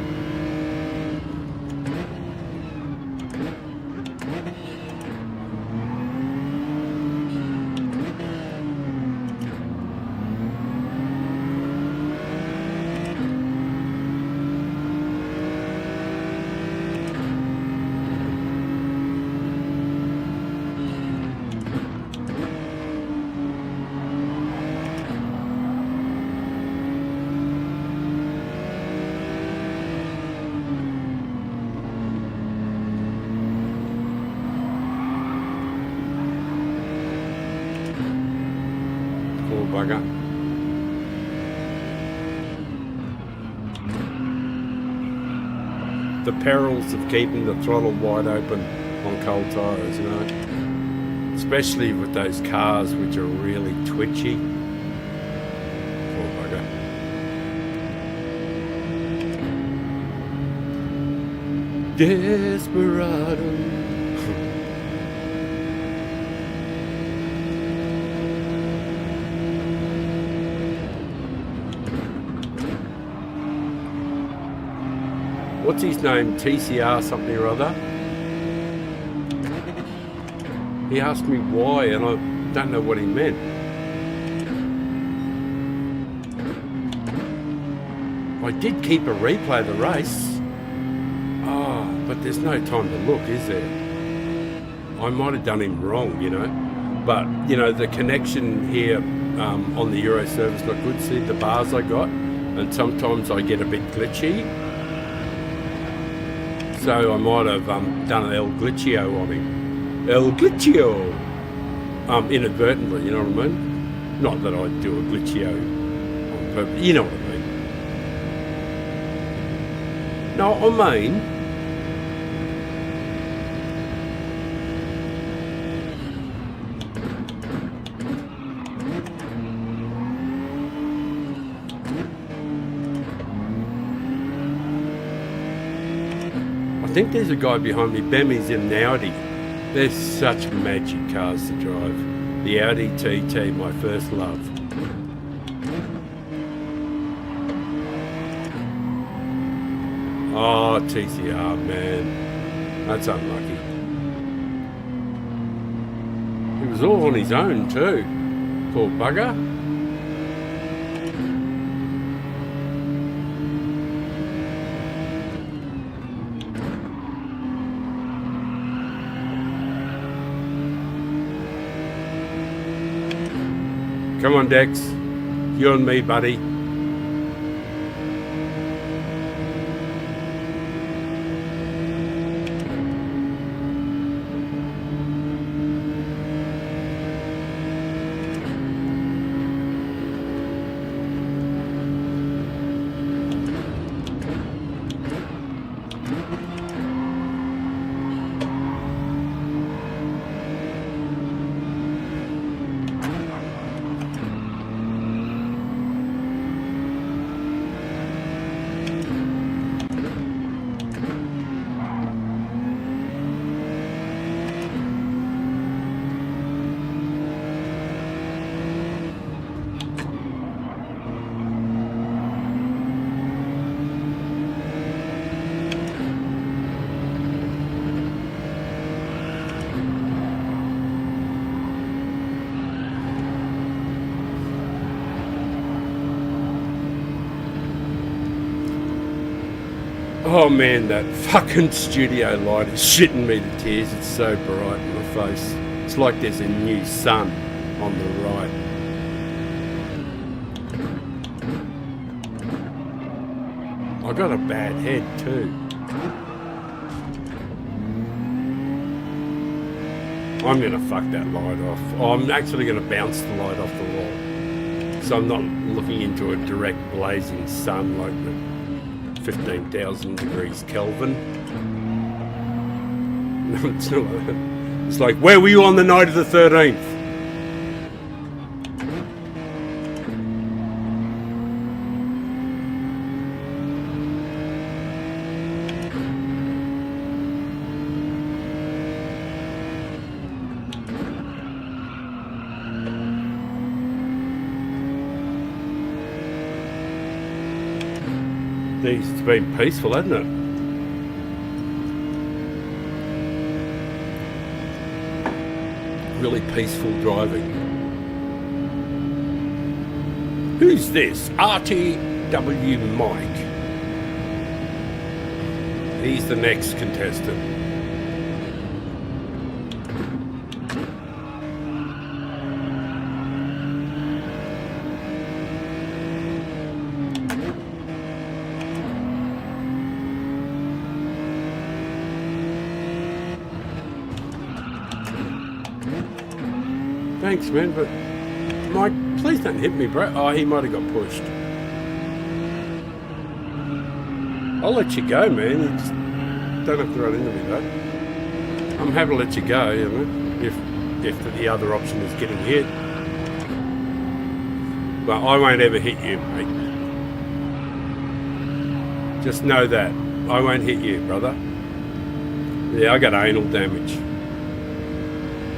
Bugger. The perils of keeping the throttle wide open on cold tyres, you know, especially with those cars which are really twitchy. Poor bugger. Desperado. what's his name? TCR something or other. He asked me why, and I don't know what he meant. I did keep a replay of the race. Oh, but there's no time to look, is there? I might have done him wrong, you know. But, you know, the connection here on the Euro service not good. See the bars I got? And sometimes I get a bit glitchy. So I might have done an El Glitchio on him. El Glitchio! Inadvertently, you know what I mean? Not that I do a Glitchio on purpose, you know what I mean. No, I mean, I think there's a guy behind me. Bemmy's in an Audi. They're such magic cars to drive. The Audi TT, my first love. Oh, TCR, man. That's unlucky. He was all on his own too. Poor bugger. Come on, Dex. You and me, buddy. Oh man, that fucking studio light is shitting me to tears. It's so bright in my face. It's like there's a new sun on the right. I got a bad head too. I'm gonna fuck that light off. I'm actually gonna bounce the light off the wall. So I'm not looking into a direct blazing sun like the 15,000 degrees Kelvin. It's like, where were you on the night of the 13th? It's been peaceful, hasn't it? Really peaceful driving. Who's this? RTW Mike. He's the next contestant. Thanks, man, but Mike, please don't hit me, bro. Oh, he might have got pushed. I'll let you go, man. You just don't have to run into me, though. I'm happy to let you go, you know, if the other option is getting hit. But I won't ever hit you, mate. Just know that. I won't hit you, brother. Yeah, I got anal damage.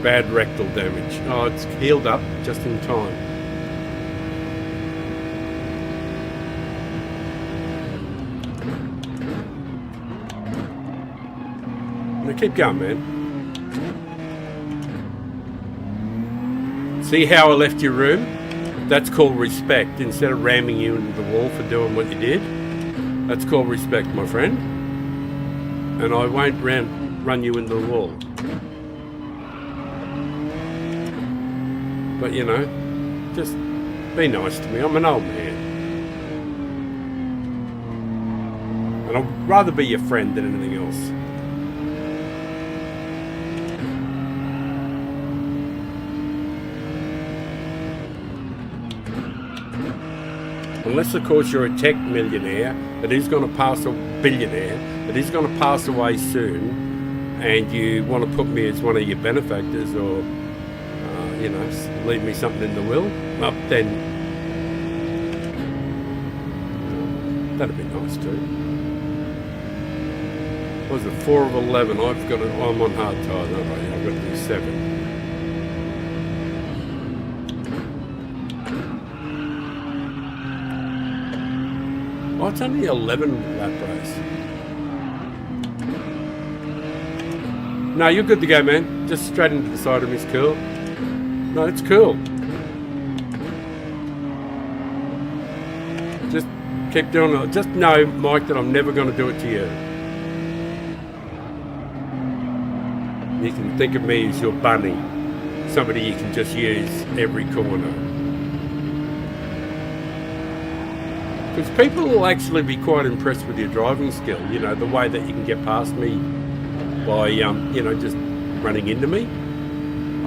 Bad rectal damage. Oh, it's healed up just in time. keep going, man. See how I left your room? That's called respect. Instead of ramming you into the wall for doing what you did, that's called respect, my friend. And I won't run you into the wall. But you know, just be nice to me. I'm an old man. And I'd rather be your friend than anything else. Unless, of course, you're a tech millionaire that is going to pass a billionaire, that is going to pass away soon, and you want to put me as one of your benefactors or, you know, leave me something in the will, well, then that'd be nice too. What was it, 4 of 11? I'm on hard tire, don't I? I've got to do 7. Oh, it's only 11 lap race. No, you're good to go, man. Just straight into the side of me is cool. No, it's cool. Just keep doing it. Just know, Mike, that I'm never going to do it to you. You can think of me as your bunny. Somebody you can just use every corner. Because people will actually be quite impressed with your driving skill. You know, the way that you can get past me by, you know, just running into me.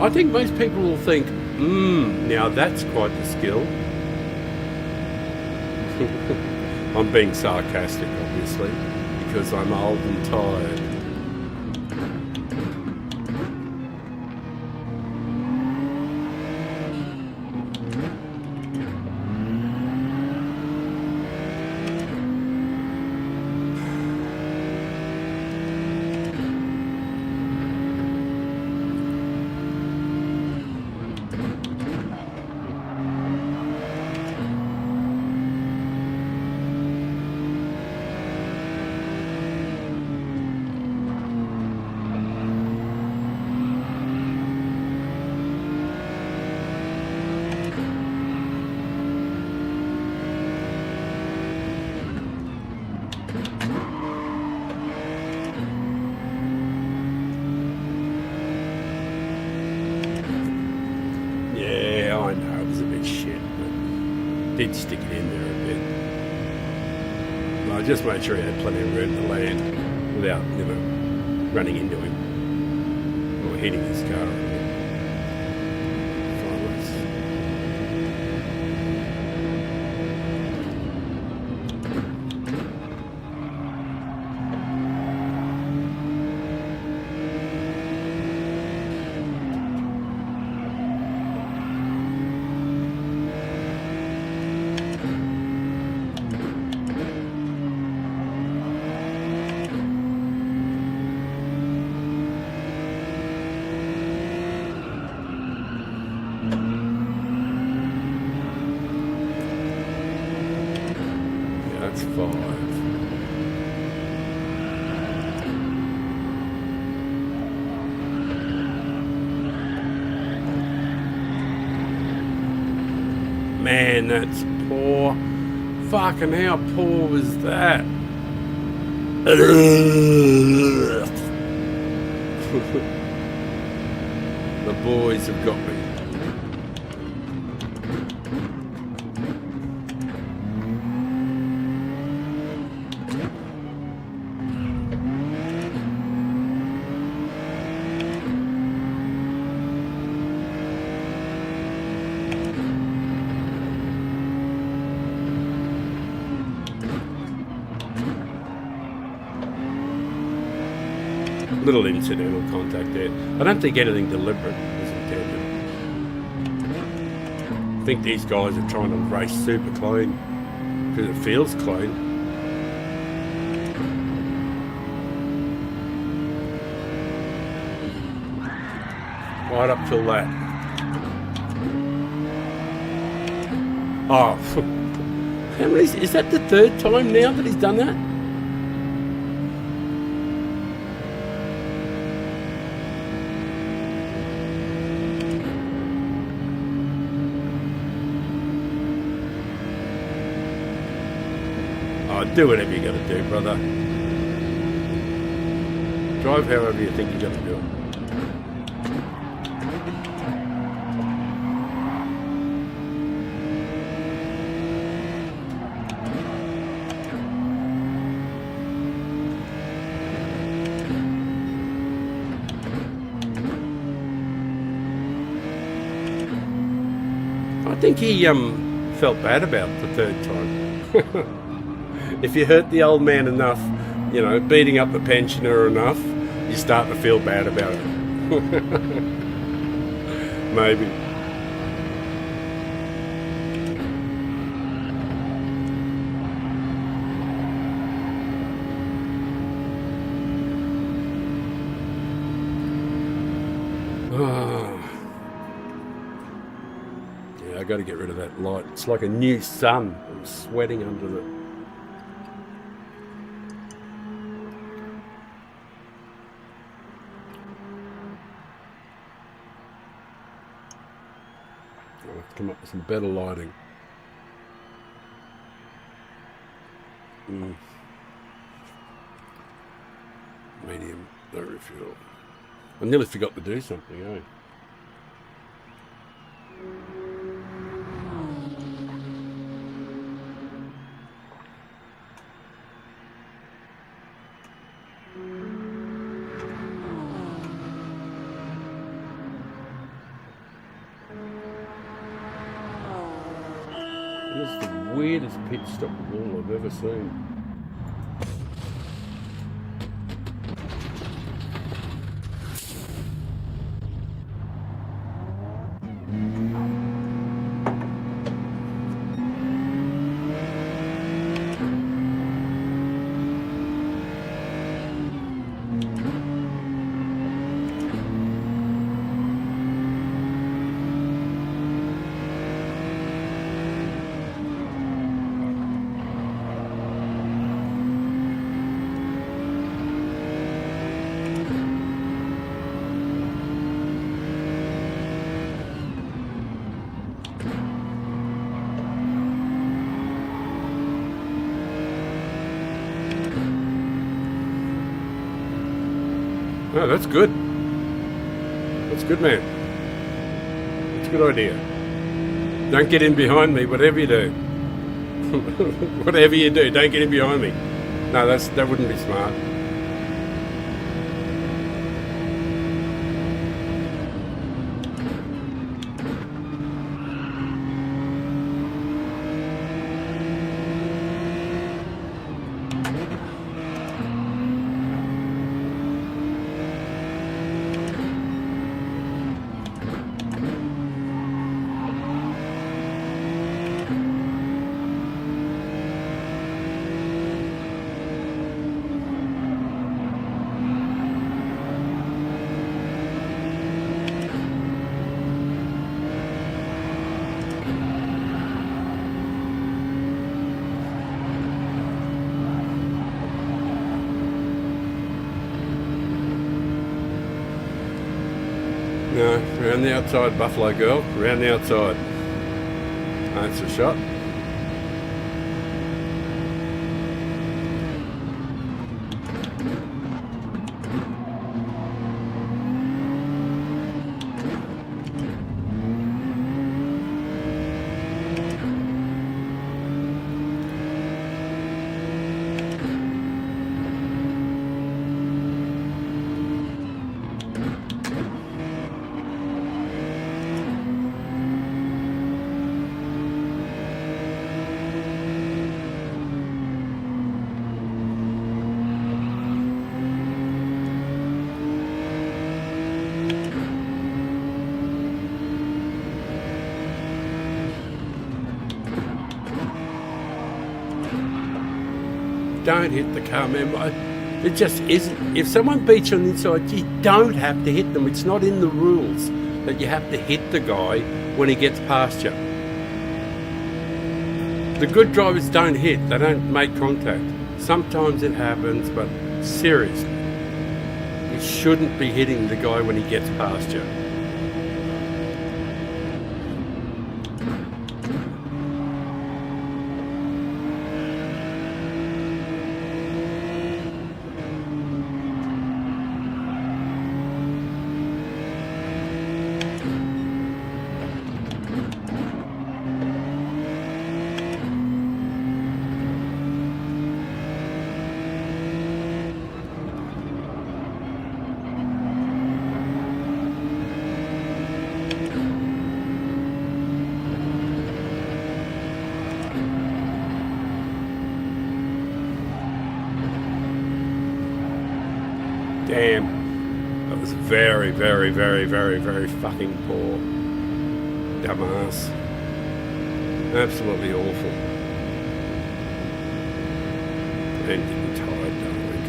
I think most people will think, now that's quite the skill. I'm being sarcastic, obviously, because I'm old and tired. Did stick it in there a bit. But I just made sure he had plenty of room to land without, you know, running into him or hitting his car. That's 5. Man, that's poor. Fucking how poor was that? The boys have got me. Little incidental contact there. I don't think anything deliberate was intended. I think these guys are trying to race super clean because it feels clean. Right up till that. Oh, how many, is that the 3rd time now that he's done that? Oh, do whatever you got to do, brother. Drive however you think you got to do it. I think he felt bad about the third time. If you hurt the old man enough, you know, beating up the pensioner enough, you start to feel bad about it. Maybe. Yeah, I got to get rid of that light. It's like a new sun. I'm sweating under it. I'll have to come up with some better lighting. Medium, no refuel. I nearly forgot to do something, eh? It's the weirdest pit stop of all I've ever seen. Oh, that's good. That's good, man. That's a good idea. Don't get in behind me, whatever you do. Whatever you do, don't get in behind me. No, that wouldn't be smart. No, around the outside, Buffalo Girl. Around the outside. That's a shot. Don't hit the car, man. It just isn't. If someone beats you on the inside, you don't have to hit them. It's not in the rules that you have to hit the guy when he gets past you. The good drivers don't hit. They don't make contact. Sometimes it happens, but seriously, you shouldn't be hitting the guy when he gets past you. Damn. That was very, very, very, very, very fucking poor. Dumbass. Absolutely awful. And getting tired, darling.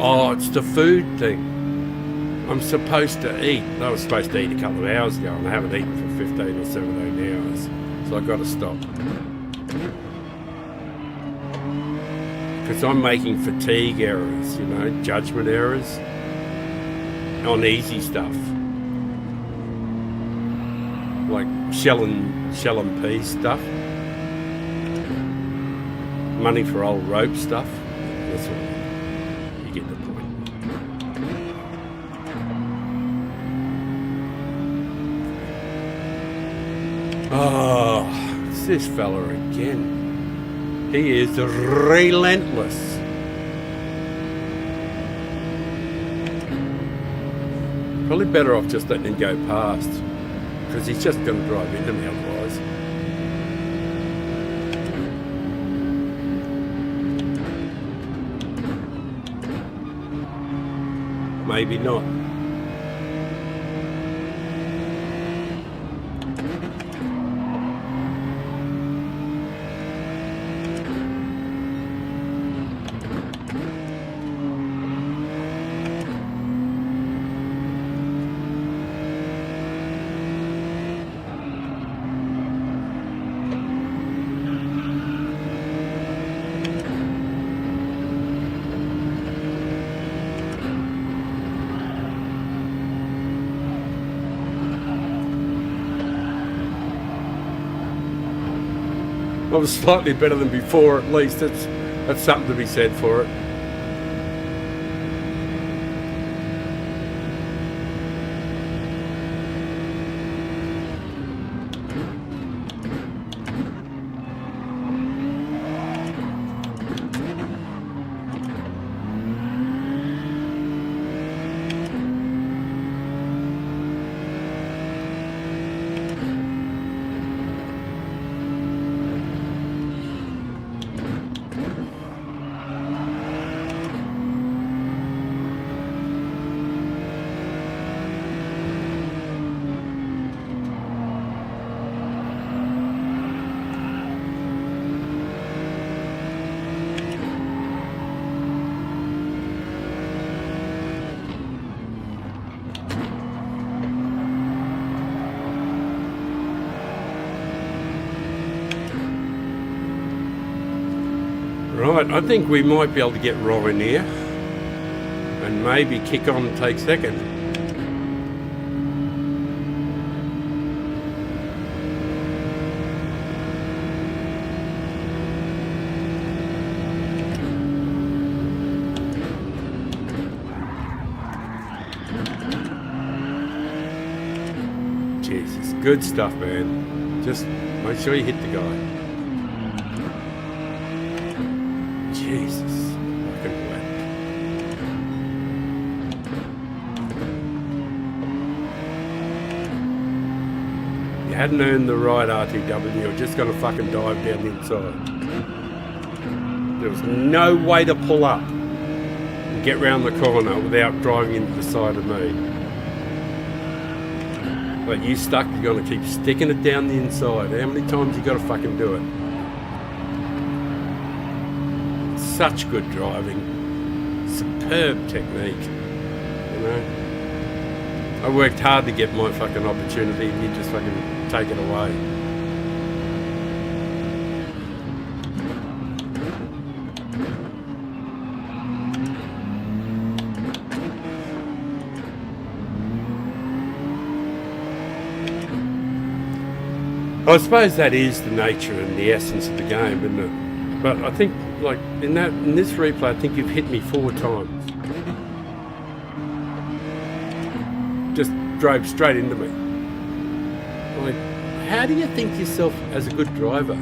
Oh, it's the food thing. I'm supposed to eat. I was supposed to eat a couple of hours ago and I haven't eaten for 15 or 17 hours. So I've got to stop. Because I'm making fatigue errors, you know, judgment errors on easy stuff. Like shell and pea stuff. Money for old rope stuff. That's what you get the point. Oh, it's this fella again. He is relentless. Probably better off just letting him go past, because he's just going to drive into me otherwise. Maybe not. I was slightly better than before, at least. That's something to be said for it. Right, I think we might be able to get Ryan here and maybe kick on and take second. Jesus, good stuff, man. Just make sure you hit the guy. Jesus, fucking wet. You hadn't earned the right RTW, you were just going to fucking dive down the inside. There was no way to pull up and get round the corner without driving into the side of me. But you stuck, you're going to keep sticking it down the inside. How many times you got to fucking do it? Such good driving, superb technique, you know. I worked hard to get my fucking opportunity and you just fucking take it away. I suppose that is the nature and the essence of the game, isn't it? But I think, like, in this replay, I think you've hit me 4 times. Just drove straight into me. Like, how do you think yourself as a good driver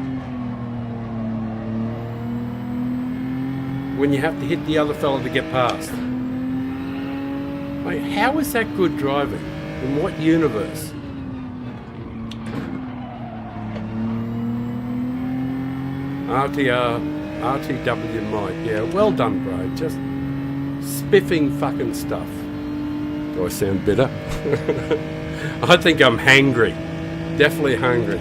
when you have to hit the other fella to get past? Like, how is that good driving? In what universe? RTW Mike. Yeah, well done, bro. Just spiffing fucking stuff. Do I sound bitter? I think I'm hangry. Definitely hungry.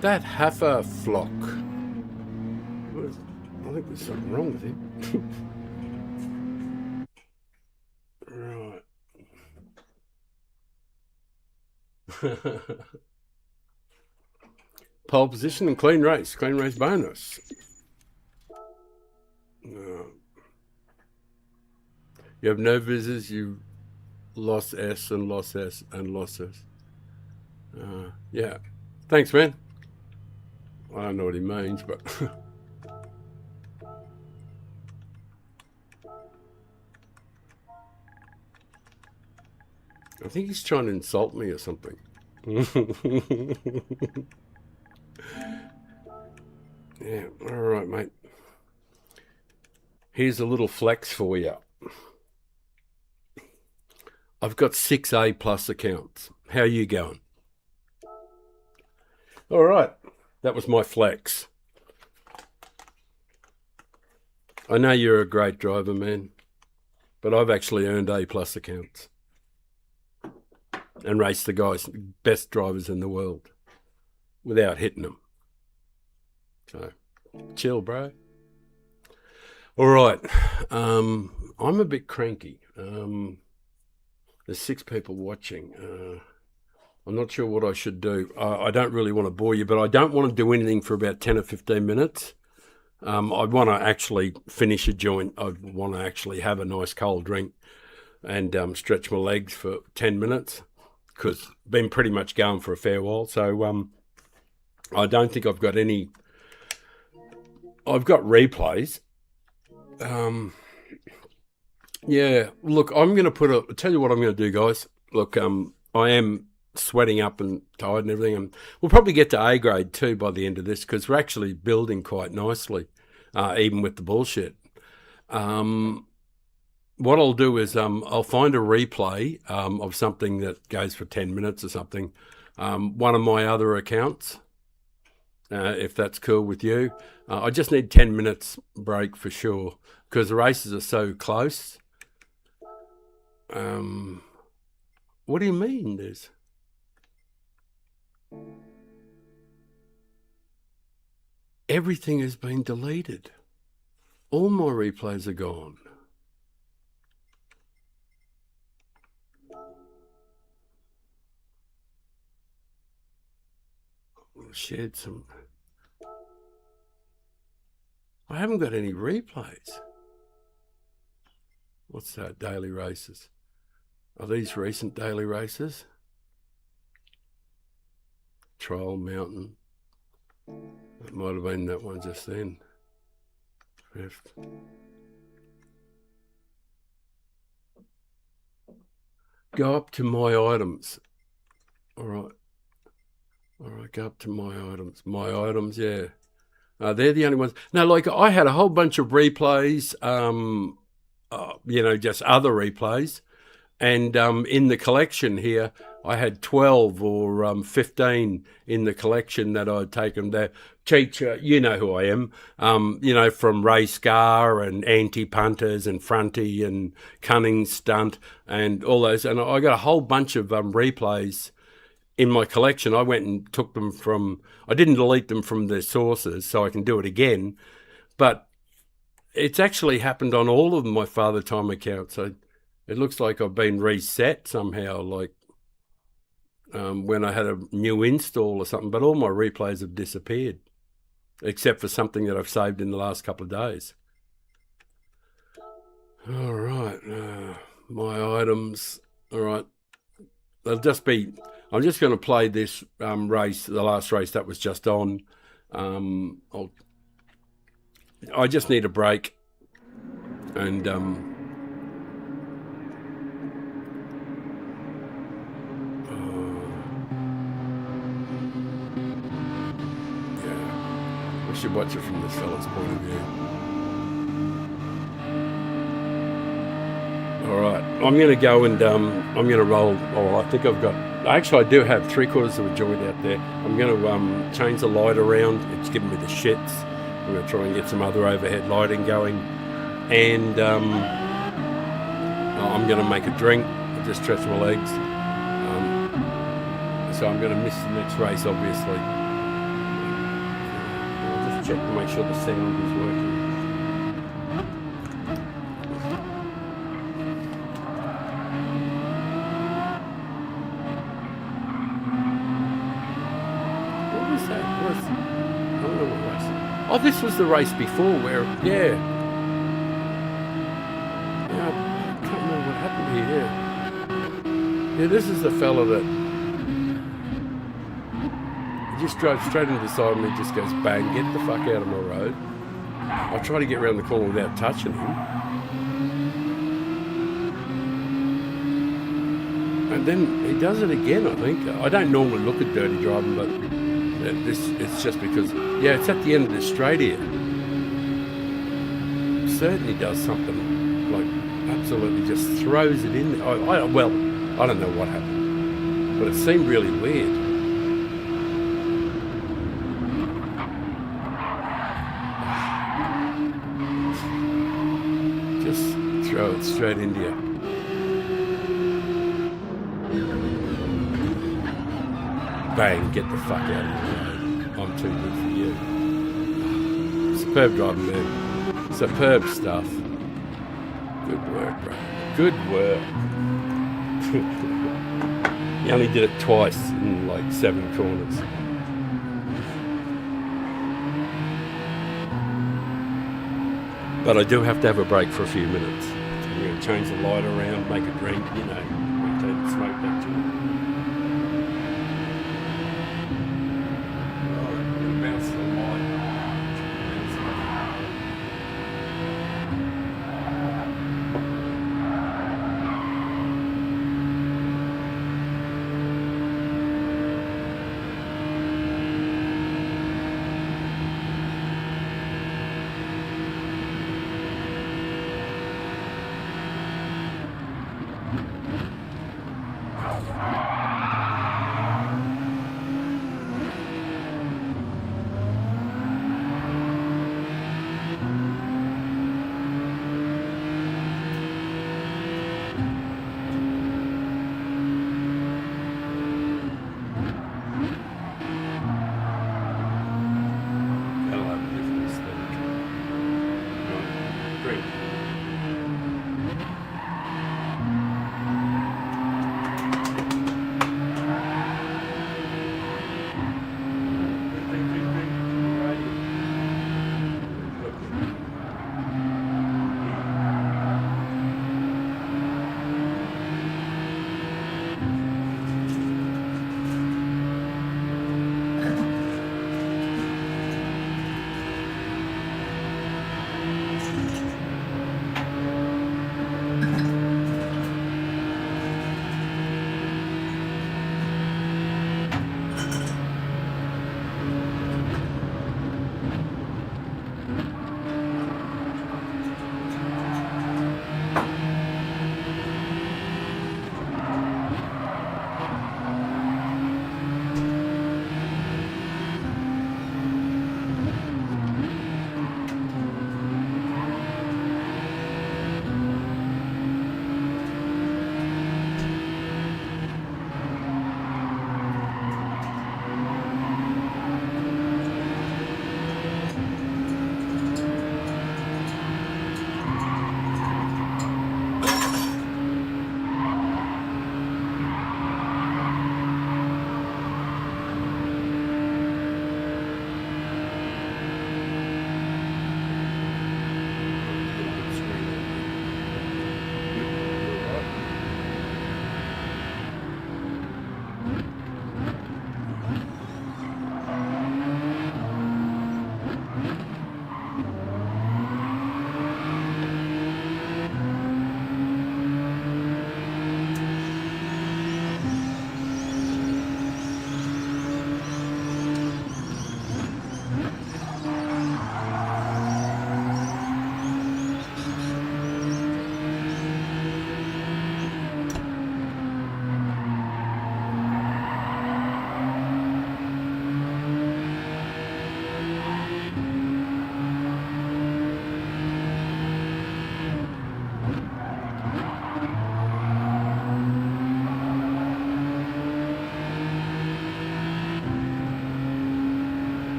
That heifer flock. I think there's something wrong with it. Right. Pole position and clean race. Clean race bonus. No. You have no visitors. You lost S and lost S and lost S. Yeah. Thanks, man. I don't know what he means, but I think he's trying to insult me or something. Yeah, all right, mate. Here's a little flex for you. I've got 6 A+ accounts. How are you going? All right. That was my flex. I know you're a great driver, man, but I've actually earned A+ accounts and raced the guys, best drivers in the world, without hitting them. So, chill, bro. All right. I'm a bit cranky. There's 6 people watching. I'm not sure what I should do. I don't really want to bore you, but I don't want to do anything for about 10 or 15 minutes. I want to actually finish a joint. I want to actually have a nice cold drink and stretch my legs for 10 minutes because I've been pretty much going for a fair while. So I don't think I've got any. I've got replays. Yeah, look, I'm going to tell you what I'm going to do, guys. Look, I am sweating up and tired and everything. And we'll probably get to A grade too by the end of this because we're actually building quite nicely, even with the bullshit. What I'll do is I'll find a replay of something that goes for 10 minutes or something. One of my other accounts, if that's cool with you. I just need 10 minutes break for sure because the races are so close. What do you mean there's... Everything has been deleted. All my replays are gone. I'll shared some... I haven't got any replays. What's that? Daily races. Are these recent daily races? Trial Mountain. That might have been that one just then. Fifth. Go up to my items. All right. All right, go up to my items. My items, yeah. They're the only ones. No, like I had a whole bunch of replays, just other replays. And in the collection here, I had 12 or 15 in the collection that I'd taken there. Cheech, you know who I am, from Ray Scar and Anti-Punters and Fronty and Cunning Stunt and all those. And I got a whole bunch of replays in my collection. I went and took them I didn't delete them from their sources so I can do it again. But it's actually happened on all of my Father Time accounts. So it looks like I've been reset somehow, like when I had a new install or something, but all my replays have disappeared, except for something that I've saved in the last couple of days. All right, my items. All right, I'm just going to play this race, the last race that was just on. I just need a break, and we should watch it from this fella's point of view. All right, I'm going to go and I'm going to roll. Oh, I think I do have 3/4 of a joint out there. I'm going to change the light around. It's giving me the shits. I'm going to try and get some other overhead lighting going. And I'm going to make a drink. I just stretch my legs. So I'm going to miss the next race, obviously. Check to make sure the sound is working. What was that? I don't know what race. Oh, this was the race before where, yeah. I can't remember what happened here, yeah. This is the fella that just drove straight into the side of me, just goes bang, get the fuck out of my road. I try to get around the corner without touching him. And then he does it again, I think. I don't normally look at dirty driving, but it's just because, yeah, it's at the end of the straight here. Certainly does something, like, absolutely just throws it in there. I don't know what happened, but it seemed really weird. Throw it straight into you. Bang, get the fuck out of the road. I'm too good for you. Superb driving, man. Superb stuff. Good work, bro. Good work. You only did it twice in like 7 corners. But I do have to have a break for a few minutes. I'm going to change the light around, make a drink, rotate the smoke back to it. Alright, I'm going to bounce the light.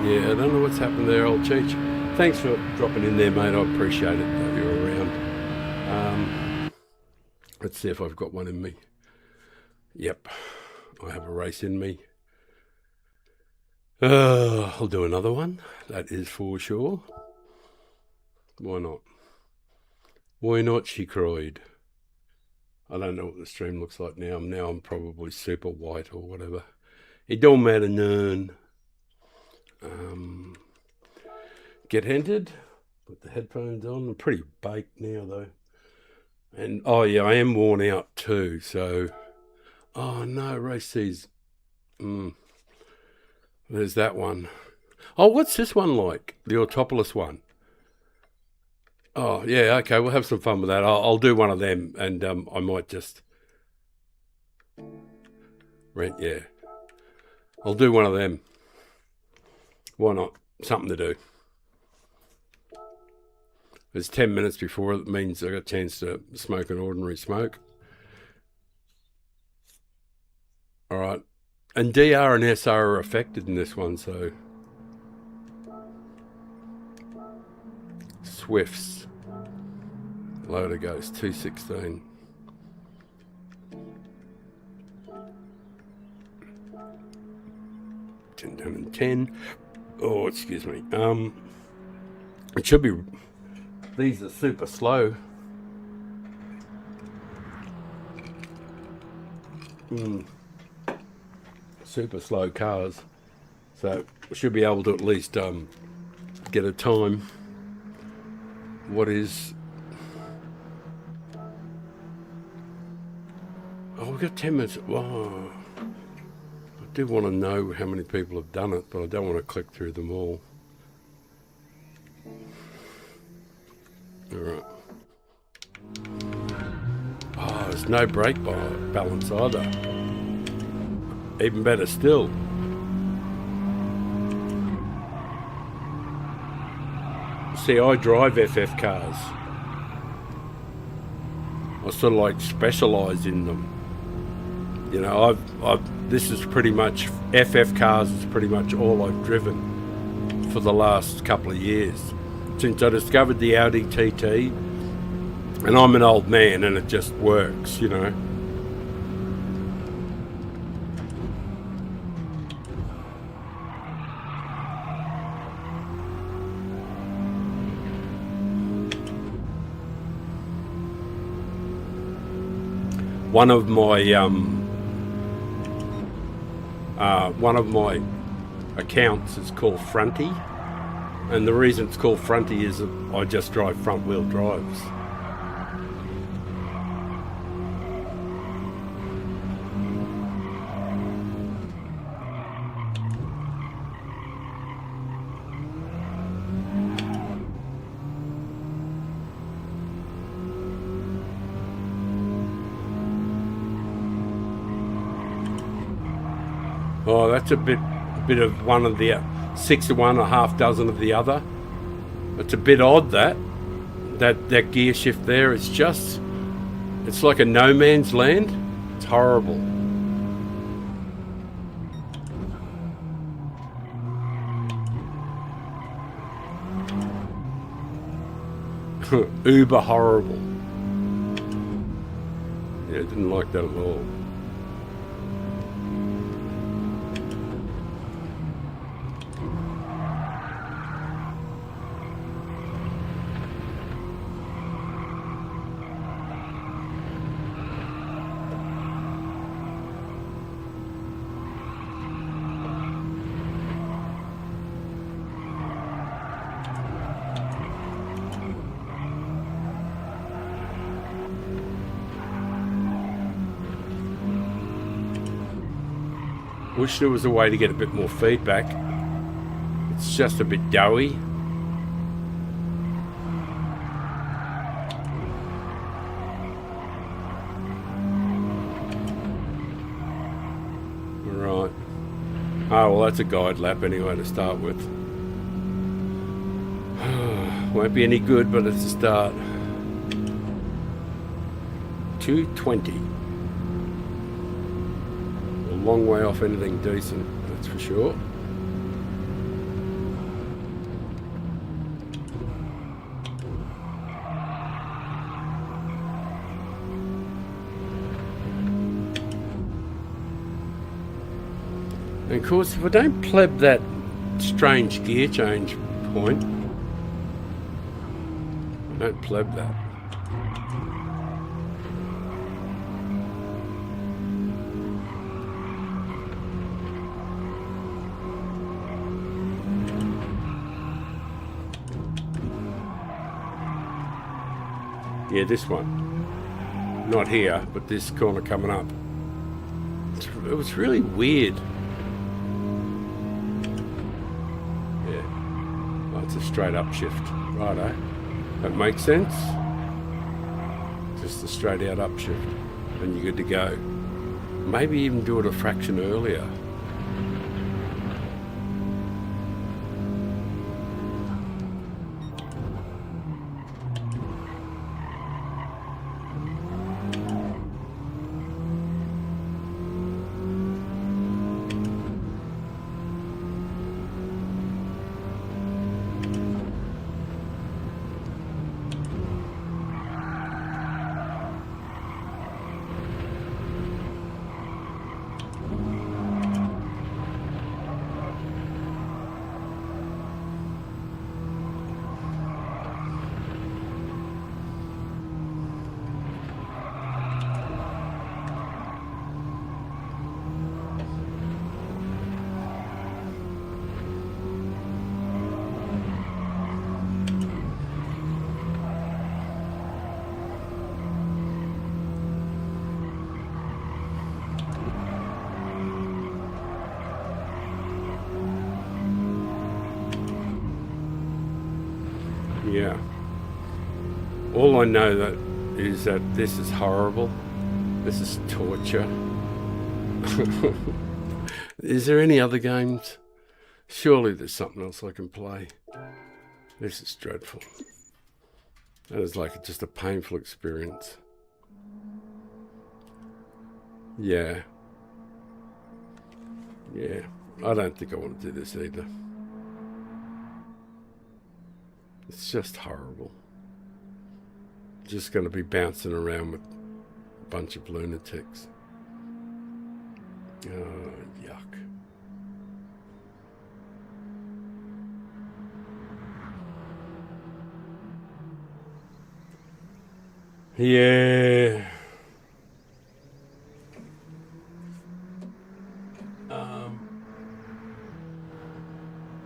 Yeah, I don't know what's happened there, old Cheech. Thanks for dropping in there, mate. I appreciate it that you're around. Let's see if I've got one in me. Yep, I have a race in me. I'll do another one, that is for sure. Why not? Why not, she cried. I don't know what the stream looks like now. I'm probably super white or whatever. It don't matter none. Get entered. Put the headphones on. I'm pretty baked now though. And oh yeah, I am worn out too. So, oh no, race these. There's that one. Oh, what's this one like? The Autopolis one. Oh yeah, okay. We'll have some fun with that. I'll do one of them, and I might just rent. Yeah, I'll do one of them. Why not? Something to do. It's 10 minutes before it means I got a chance to smoke an ordinary smoke. right. And DR and SR are affected in this one, so. Swifts. Loader goes 216. Down and 10. Oh, excuse me. It should be. These are super slow. Super slow cars, so we should be able to at least get a time. What is? Oh, we've got 10 minutes. Wow. I do want to know how many people have done it, but I don't want to click through them all. All right. Oh, there's no brake balance either. Even better still. See, I drive FF cars. I sort of like specialise in them. You know, this is pretty much, FF cars is pretty much all I've driven for the last couple of years. Since I discovered the Audi TT, and I'm an old man and it just works, you know. One of my accounts is called Fronty, and the reason it's called Fronty is that I just drive front wheel drives. Oh, that's a bit of one of the 6 of one, a half dozen of the other. It's a bit odd that gear shift there. It's like a no man's land. It's horrible. Uber horrible. Yeah, didn't like that at all. Wish there was a way to get a bit more feedback. It's just a bit doughy. Right. Oh, well, that's a guide lap anyway to start with. Won't be any good, but it's a start. 220. Long way off anything decent, that's for sure. And of course, if I don't pleb that strange gear change point, I don't pleb that. Yeah, this one. Not here, but this corner coming up. It was really weird. Yeah. Oh, it's a straight up shift. Righto. That makes sense. Just a straight out upshift. And you're good to go. Maybe even do it a fraction earlier. Yeah. All I know that is that this is horrible. This is torture. Is there any other games? Surely there's something else I can play. This is dreadful. That is like just a painful experience. Yeah. Yeah. I don't think I want to do this either. It's just horrible. Just going to be bouncing around with a bunch of lunatics. Oh, yuck. Yeah.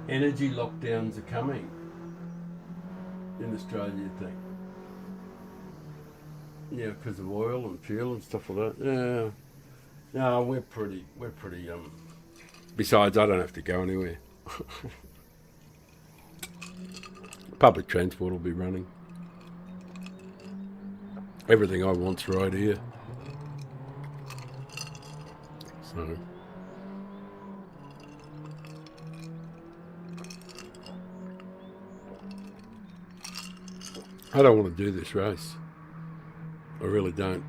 Energy lockdowns are coming in Australia, you think? Yeah, because of oil and fuel and stuff like that. Yeah. No, we're pretty. Besides, I don't have to go anywhere. Public transport will be running. Everything I want's right here. So. I don't want to do this race. I really don't.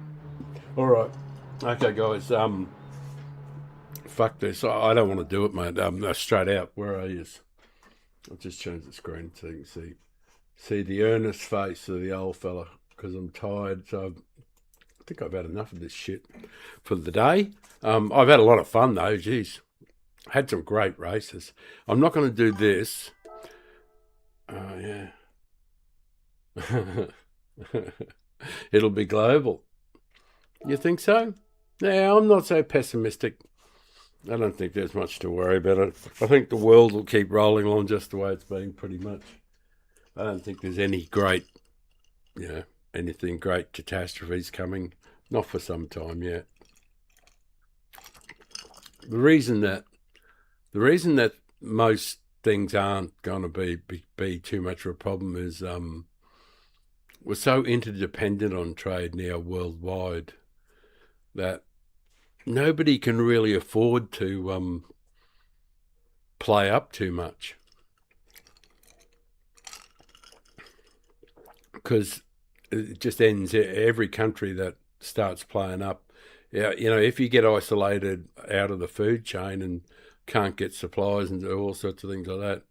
All right. Okay, guys. Fuck this. I don't want to do it, mate. Straight out. Where are you? I'll just change the screen so you can see the earnest face of the old fella, because I'm tired. So I think I've had enough of this shit for the day. I've had a lot of fun though. Geez, had some great races. I'm not going to do this. Yeah. It'll be global. You think so? Yeah, I'm not so pessimistic. I don't think there's much to worry about. I think the world will keep rolling on just the way it's been, pretty much. I don't think there's any great, anything great catastrophes coming. Not for some time yet. The reason that most things aren't going to be too much of a problem is we're so interdependent on trade now worldwide that nobody can really afford to play up too much, because it just ends every country that starts playing up. Yeah, if you get isolated out of the food chain and can't get supplies and do all sorts of things like that,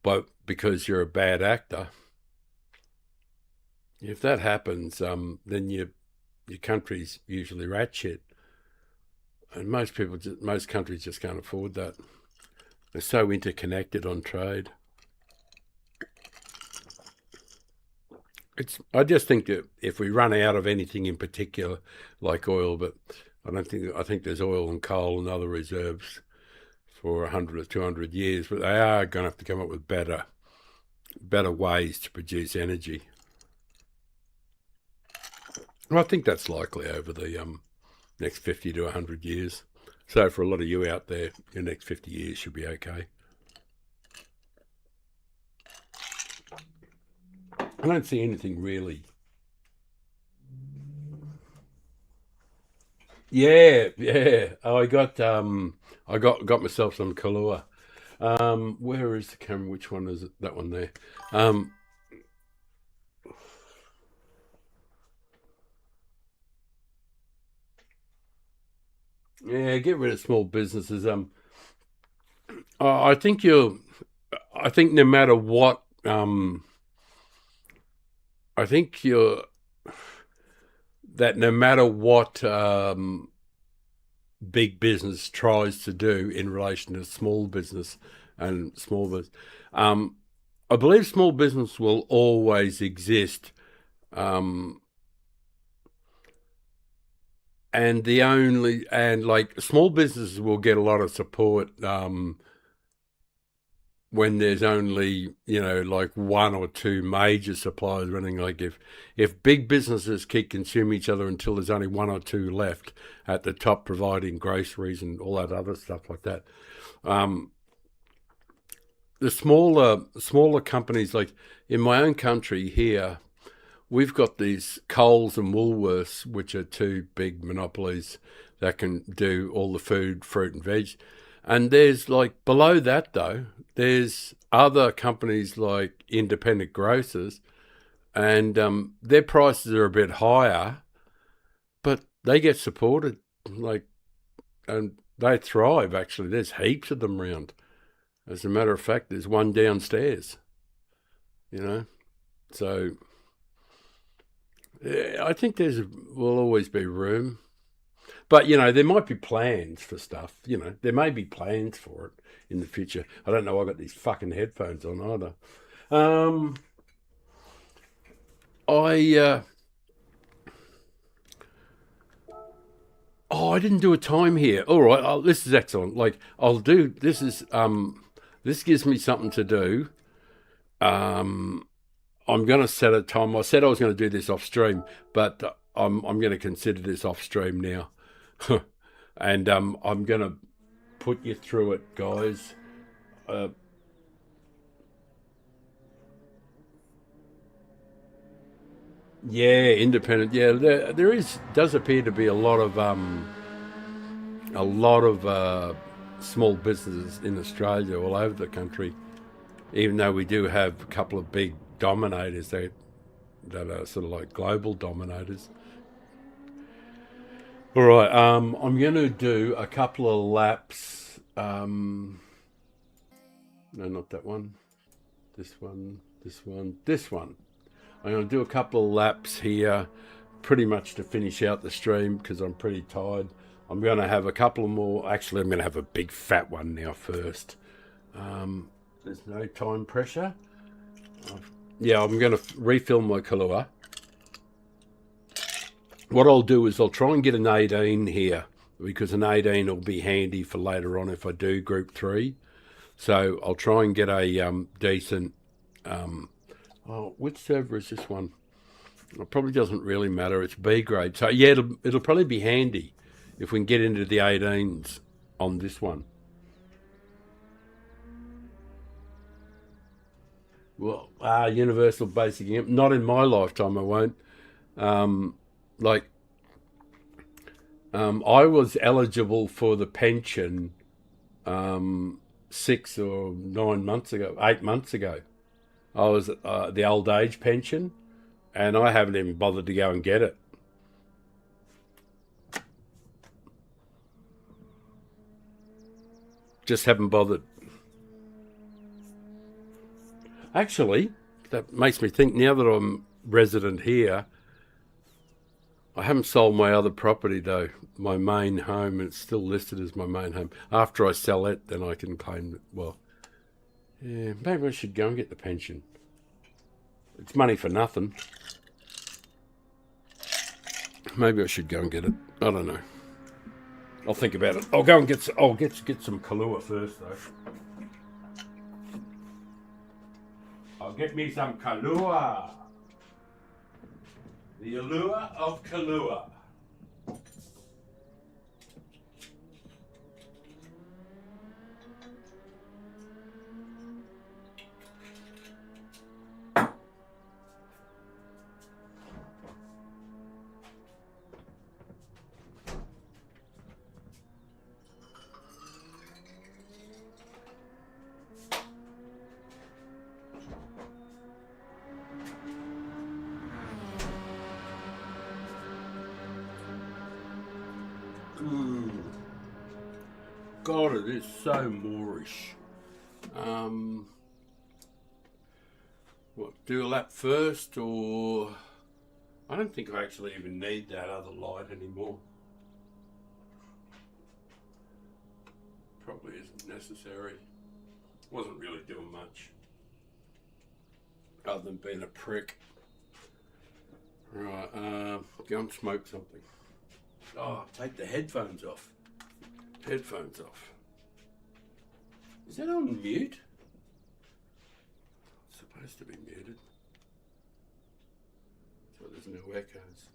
but because you're a bad actor, if that happens, then your country's usually rat shit, and most countries just can't afford that. They're so interconnected on trade. I just think that if we run out of anything in particular, like oil, but I think there's oil and coal and other reserves for 100 or 200 years, but they are going to have to come up with better ways to produce energy. Well, I think that's likely over the next 50 to 100 years. So for a lot of you out there, your next 50 years should be okay. I don't see anything really. Yeah. I got myself some Kahlua. Where is the camera? Which one is it? That one there. Yeah, get rid of small businesses. I think no matter what, I think no matter what big business tries to do in relation to small business and small business, I believe small business will always exist. And like small businesses will get a lot of support when there's only like one or two major suppliers running. Like if big businesses keep consuming each other until there's only one or two left at the top providing groceries and all that other stuff like that, the smaller companies, like in my own country here, we've got these Coles and Woolworths, which are two big monopolies that can do all the food, fruit and veg. And there's like below that though, there's other companies like independent grocers, and their prices are a bit higher, but they get supported, like, and they thrive. Actually, there's heaps of them around. As a matter of fact, there's one downstairs. You know, so yeah, I think will always be room. But, there might be plans for stuff. There may be plans for it in the future. I don't know. I got these fucking headphones on either. Um, I, I didn't do a time here. All right. This is excellent. Like, this gives me something to do. Um, I'm going to set a time. I said I was going to do this off stream, but I'm going to consider this off stream now. And I'm going to put you through it, guys. Uh, yeah, independent. Yeah, there does appear to be a lot of small businesses in Australia, all over the country. Even though we do have a couple of big dominators that are sort of like global dominators. All right, I'm going to do a couple of laps. No, not that one. This one, this one, this one. I'm going to do a couple of laps here, pretty much to finish out the stream because I'm pretty tired. I'm going to have a couple more. Actually, I'm going to have a big fat one now first. There's no time pressure. Yeah, I'm going to refill my Kahlua. What I'll do is I'll try and get an 18 here, because an 18 will be handy for later on if I do group 3. So I'll try and get a decent... which server is this one? It probably doesn't really matter. It's B grade. So yeah, it'll probably be handy if we can get into the 18s on this one. Well, universal basic income. Not in my lifetime, I won't. Like, I was eligible for the pension 6 or 9 months ago, 8 months ago. I was the old age pension, and I haven't even bothered to go and get it. Just haven't bothered. Actually, that makes me think, now that I'm resident here, I haven't sold my other property though, my main home, and it's still listed as my main home. After I sell it, then I can claim it. Well, yeah, maybe I should go and get the pension. It's money for nothing. Maybe I should go and get it. I don't know. I'll think about it. I'll go and get some Kahlua first though. I'll get me some Kahlua. The allure of Kahlua. God, it is so Moorish. What, do a lap first, or... I don't think I actually even need that other light anymore. Probably isn't necessary. Wasn't really doing much, other than being a prick. Right, go and smoke something. Oh, take the headphones off. Headphones off. Is that on mute? It's supposed to be muted, so there's no echoes.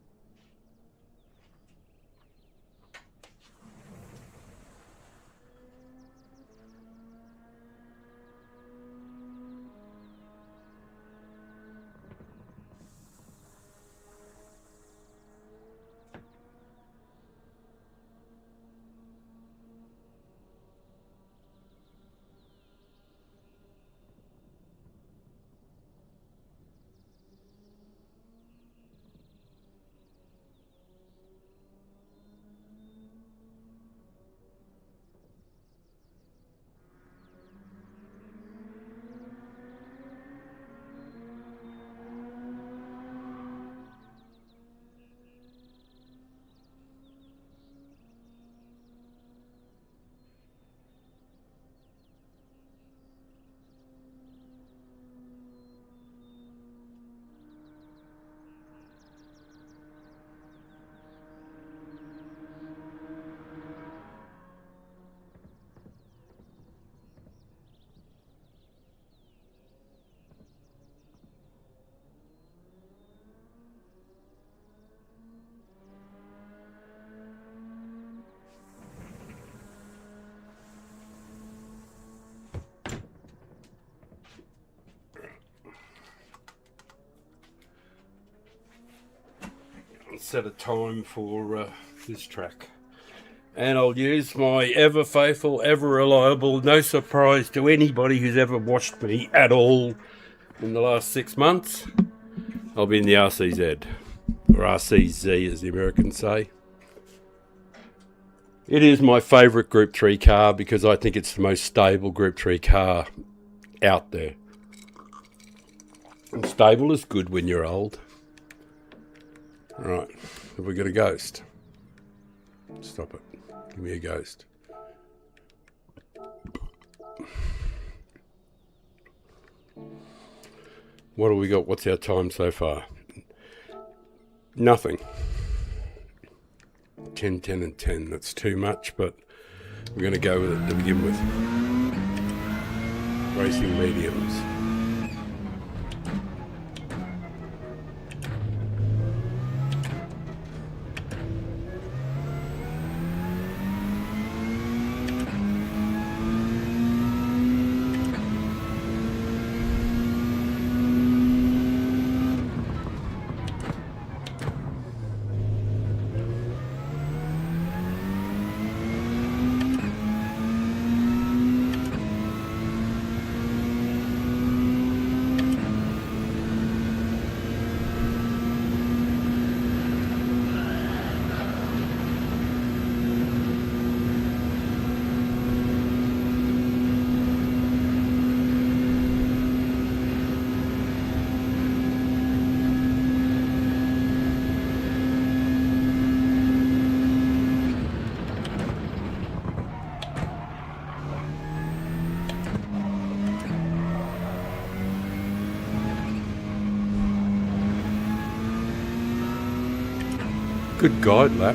set a time for this track. And I'll use my ever faithful, ever reliable, no surprise to anybody who's ever watched me at all in the last 6 months. I'll be in the RCZ, or RCZ as the Americans say. It is my favourite Group 3 car because I think it's the most stable Group 3 car out there. And stable is good when you're old. Right, have we got a ghost? Stop it. Give me a ghost. What do we got? What's our time so far? Nothing. 10, 10 and 10. That's too much, but we're going to go with it to begin with. Racing mediums. Good guide lap.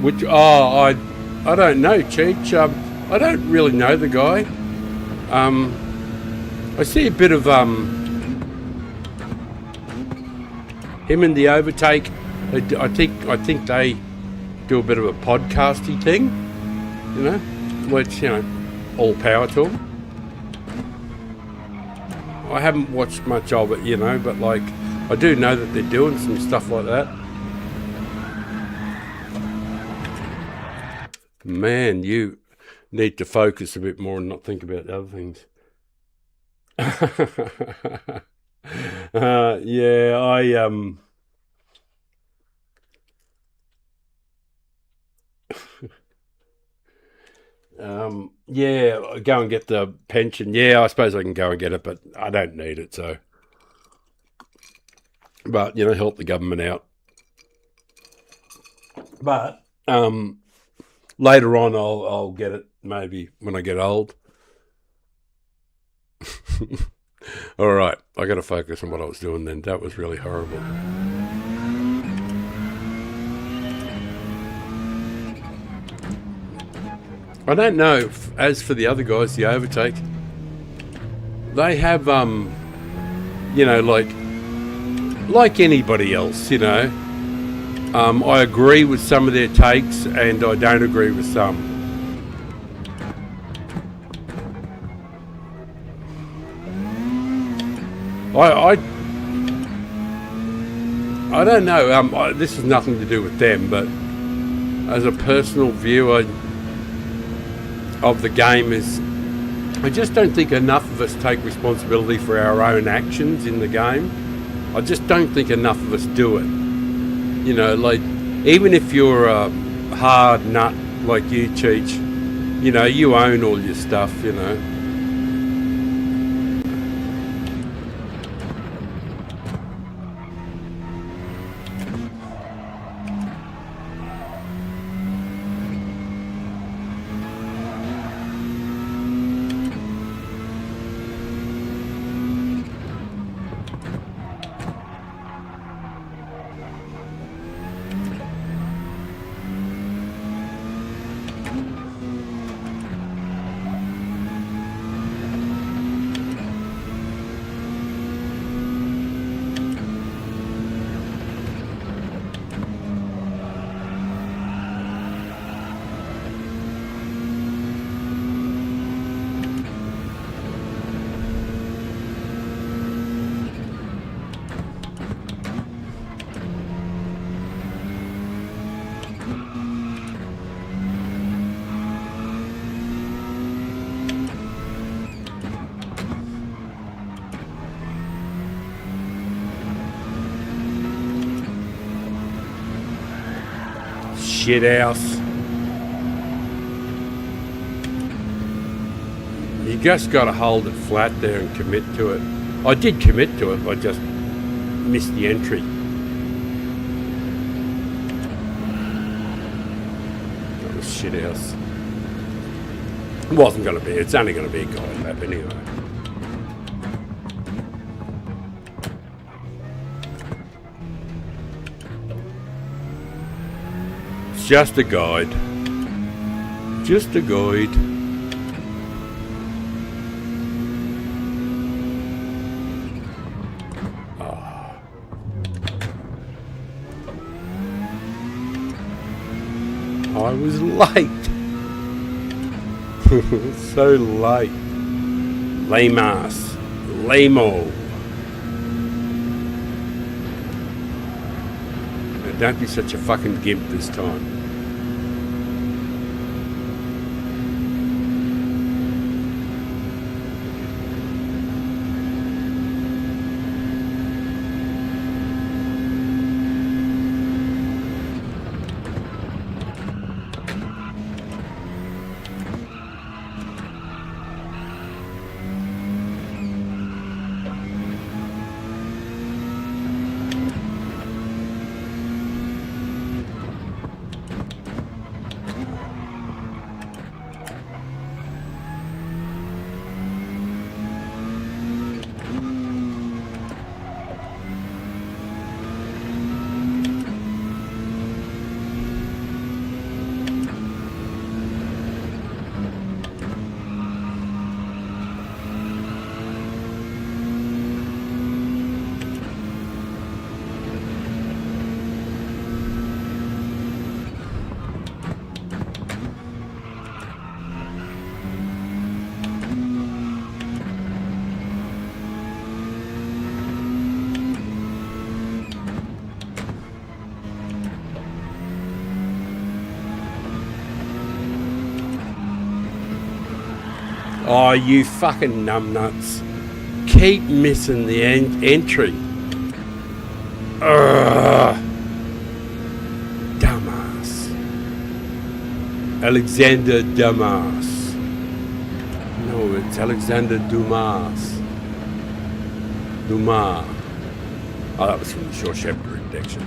Which I don't know, Cheech. I don't really know the guy. I see a bit of him and the Overtake. I think they do a bit of a podcasty thing, you know, which, you know, all power to them. I haven't watched much of it, you know, but like I do know that they're doing some stuff like that. Man, you need to focus a bit more and not think about other things. Yeah, yeah, go and get the pension. Yeah, I suppose I can go and get it, but I don't need it, so. But, you know, help the government out. But, later on, I'll get it maybe when I get old. All right, I got to focus on what I was doing then. That was really horrible. I don't know. As for the other guys, the Overtake, they have, you know, like anybody else, you know. I agree with some of their takes, and I don't agree with some. I don't know. This has nothing to do with them, but as a personal view of the game is, I just don't think enough of us take responsibility for our own actions in the game. I just don't think enough of us do it. You know, like, even if you're a hard nut like you, Cheech, you know, you own all your stuff, you know. shit house. You just got to hold it flat there and commit to it. I did commit to it, I just missed the entry. That was shit house. It wasn't going to be, it's only going to be a guide lap anyway. It's just a guide. Just a guide. I was late. So late. Lame ass. Lame-o. Now don't be such a fucking gimp this time. Oh, you fucking numbnuts. Keep missing the entry. Ugh. Dumbass. Alexander Dumas. No, it's Alexander Dumas. Dumas. Oh, that was from the Shawshank Redemption.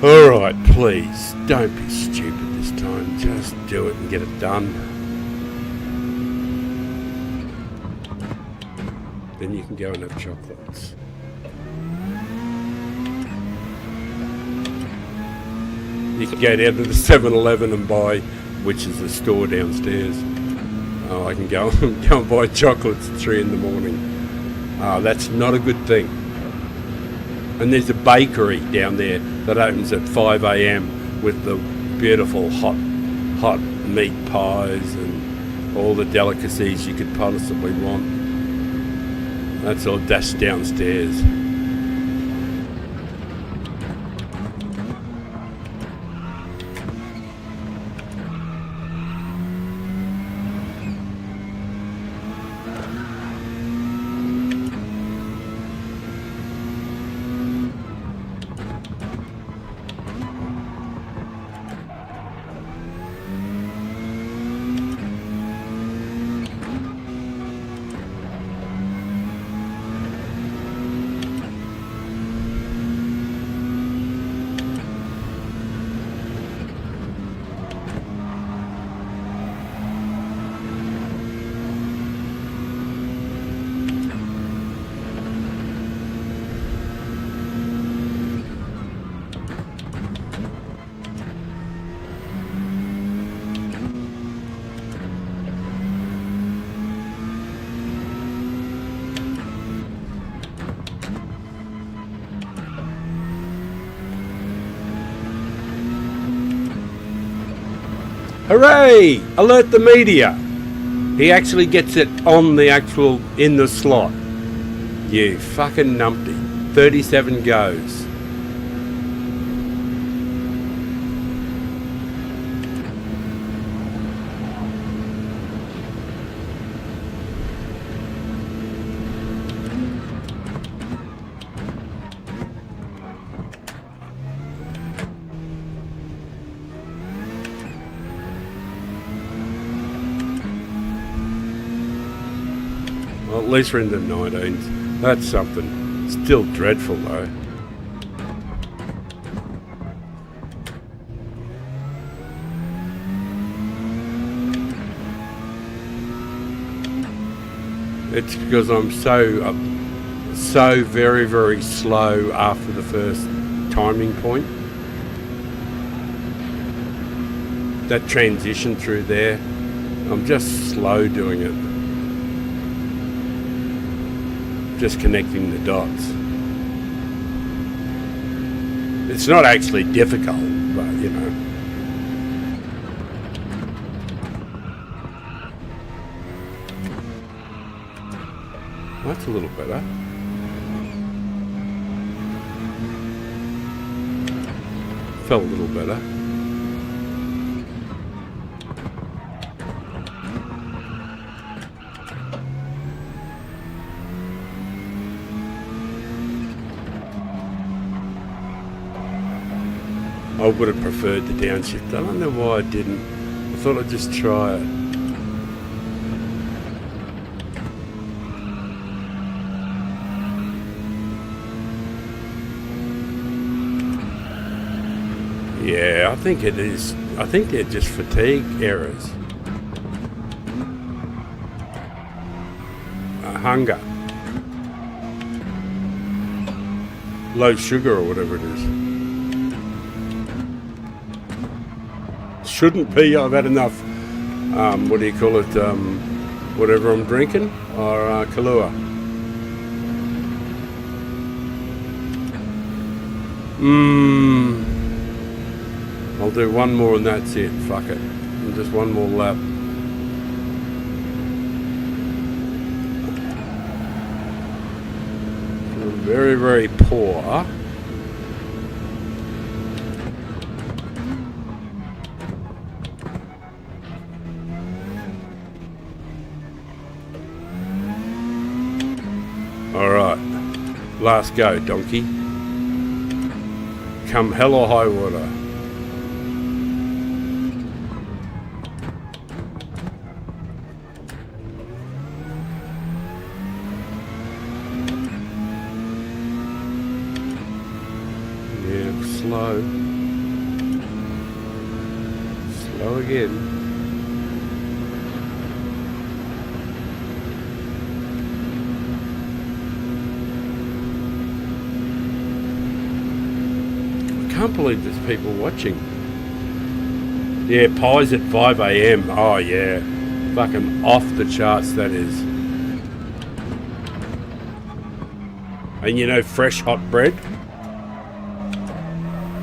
Alright, please, don't be stupid this time. Just do it and get it done. Then you can go and have chocolates. You can go down to the 7-Eleven and buy, which is the store downstairs. Oh, I can go and buy chocolates at 3 in the morning. Oh, that's not a good thing. And there's a bakery down there that opens at 5 a.m. with the beautiful hot meat pies and all the delicacies you could possibly want. That's downstairs. Hooray! Alert the media! He actually gets it on the in the slot. You fucking numpty. 37 goes. Well, at least we're in the 19s. That's something. Still dreadful though. It's because I'm so very, very slow after the first timing point. That transition through there, I'm just slow doing it. Just connecting the dots. It's not actually difficult, but you know. That's a little better. Felt a little better. I would have preferred the downshift. I don't know why I didn't. I thought I'd just try it. Yeah, I think it is. I think they're just fatigue errors. Hunger. Low sugar or whatever it is. Shouldn't be. I've had enough, what do you call it, whatever I'm drinking, or Kahlua. I'll do one more and that's it. Fuck it. And just one more lap. Very, very poor. Alright. Last go, donkey. Come hell or high water. Slow. Slow again. I can't believe there's people watching. Yeah, pies at 5 AM. Oh yeah. Fucking off the charts that is. And you know fresh hot bread?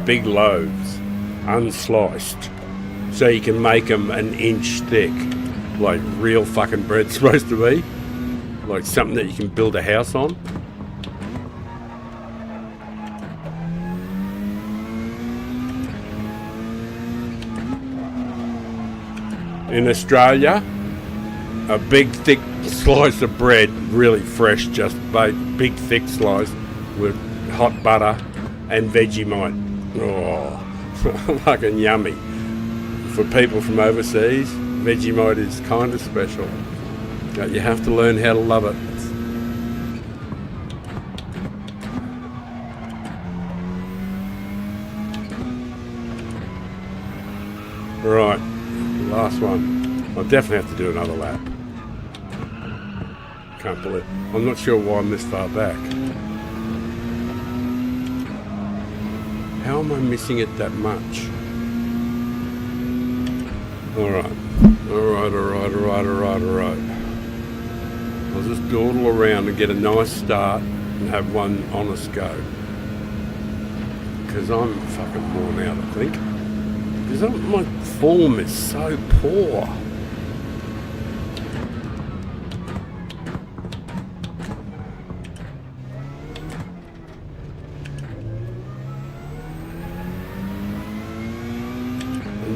Big loaves, unsliced, so you can make them an inch thick, like real fucking bread's supposed to be, like something that you can build a house on. In Australia, a big thick slice of bread, really fresh, just big thick slice with hot butter and Vegemite. Oh, fucking yummy. For people from overseas, Vegemite is kind of special. But you have to learn how to love it. Right, last one. I'll definitely have to do another lap. Can't believe. I'm not sure why I'm this far back. How am I missing it that much? Alright. I'll just dawdle around and get a nice start and have one honest go. Because I'm fucking worn out, I think. Because my form is so poor.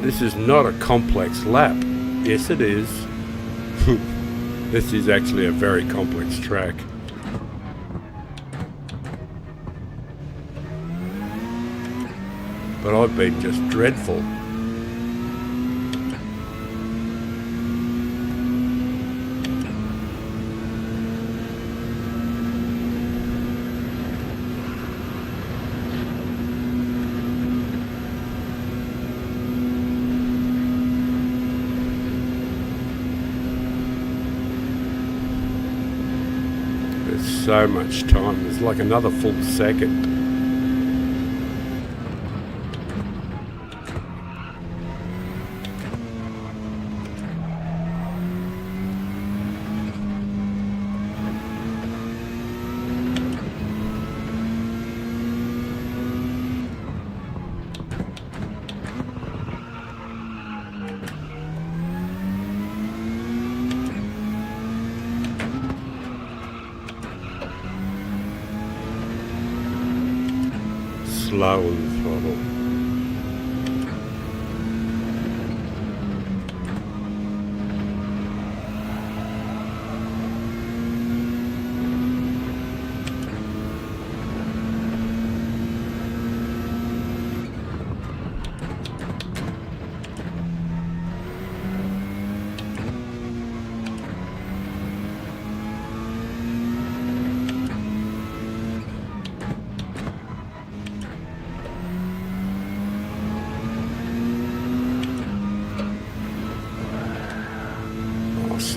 This is not a complex lap. Yes, it is. This is actually a very complex track. But I've been just dreadful. so much time. It's like another full second. Slow on the throttle.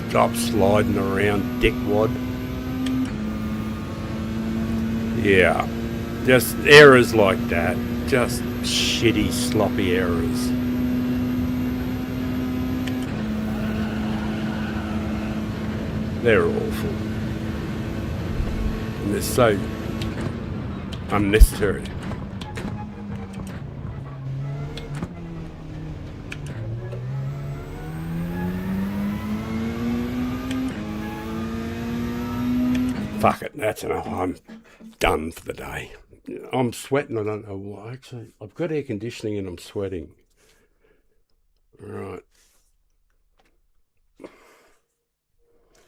Stop sliding around, dickwad. Yeah, just errors like that. Just shitty, sloppy errors. They're awful. And they're so unnecessary. Fuck it, that's enough. I'm done for the day. I'm sweating, I don't know why. Actually, I've got air conditioning and I'm sweating. Right.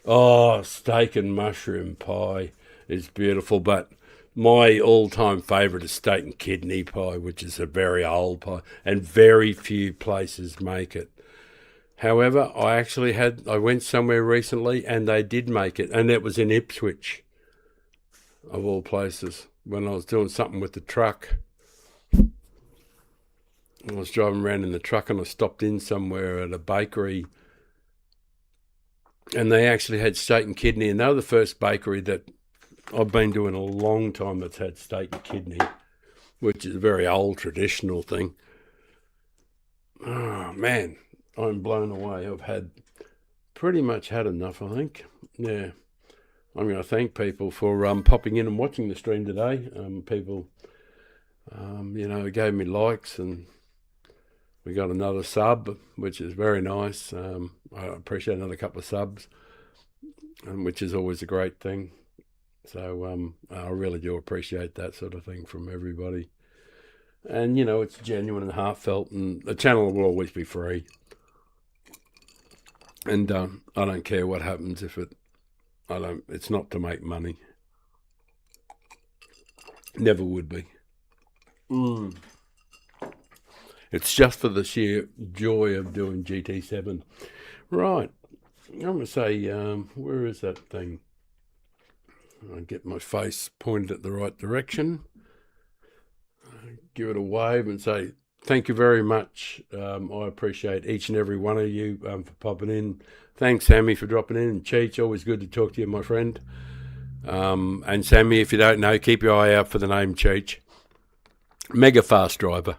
Oh, steak and mushroom pie is beautiful, but my all-time favourite is steak and kidney pie, which is a very old pie, and very few places make it. However, I went somewhere recently and they did make it, and it was in Ipswich, of all places, when I was doing something with the truck. I was driving around in the truck and I stopped in somewhere at a bakery, and they actually had steak and kidney, and they were the first bakery that I've been doing a long time that's had steak and kidney, which is a very old traditional thing. Oh, man. I'm blown away. I've pretty much had enough, I think. Yeah. I'm going to thank people for popping in and watching the stream today. People, gave me likes, and we got another sub, which is very nice. I appreciate another couple of subs, which is always a great thing. So I really do appreciate that sort of thing from everybody. And, it's genuine and heartfelt, and the channel will always be free. And I don't care what happens it's not to make money. Never would be. It's just for the sheer joy of doing GT7. Right. I'm going to say, where is that thing? I get my face pointed at the right direction. Give it a wave and say, thank you very much. I appreciate each and every one of you for popping in. Thanks, Sammy, for dropping in. And Cheech, always good to talk to you, my friend. And Sammy, if you don't know, keep your eye out for the name Cheech. Mega fast driver.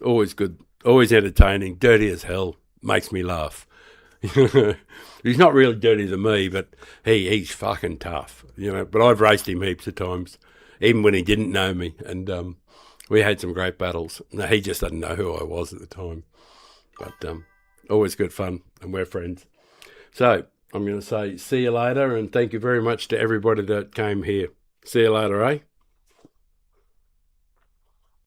Always good. Always entertaining. Dirty as hell. Makes me laugh. He's not really dirty to me, but he's fucking tough. But I've raced him heaps of times, even when he didn't know me. And we had some great battles. No, he just didn't know who I was at the time. But always good fun, and we're friends. So I'm going to say see you later, and thank you very much to everybody that came here. See you later, eh?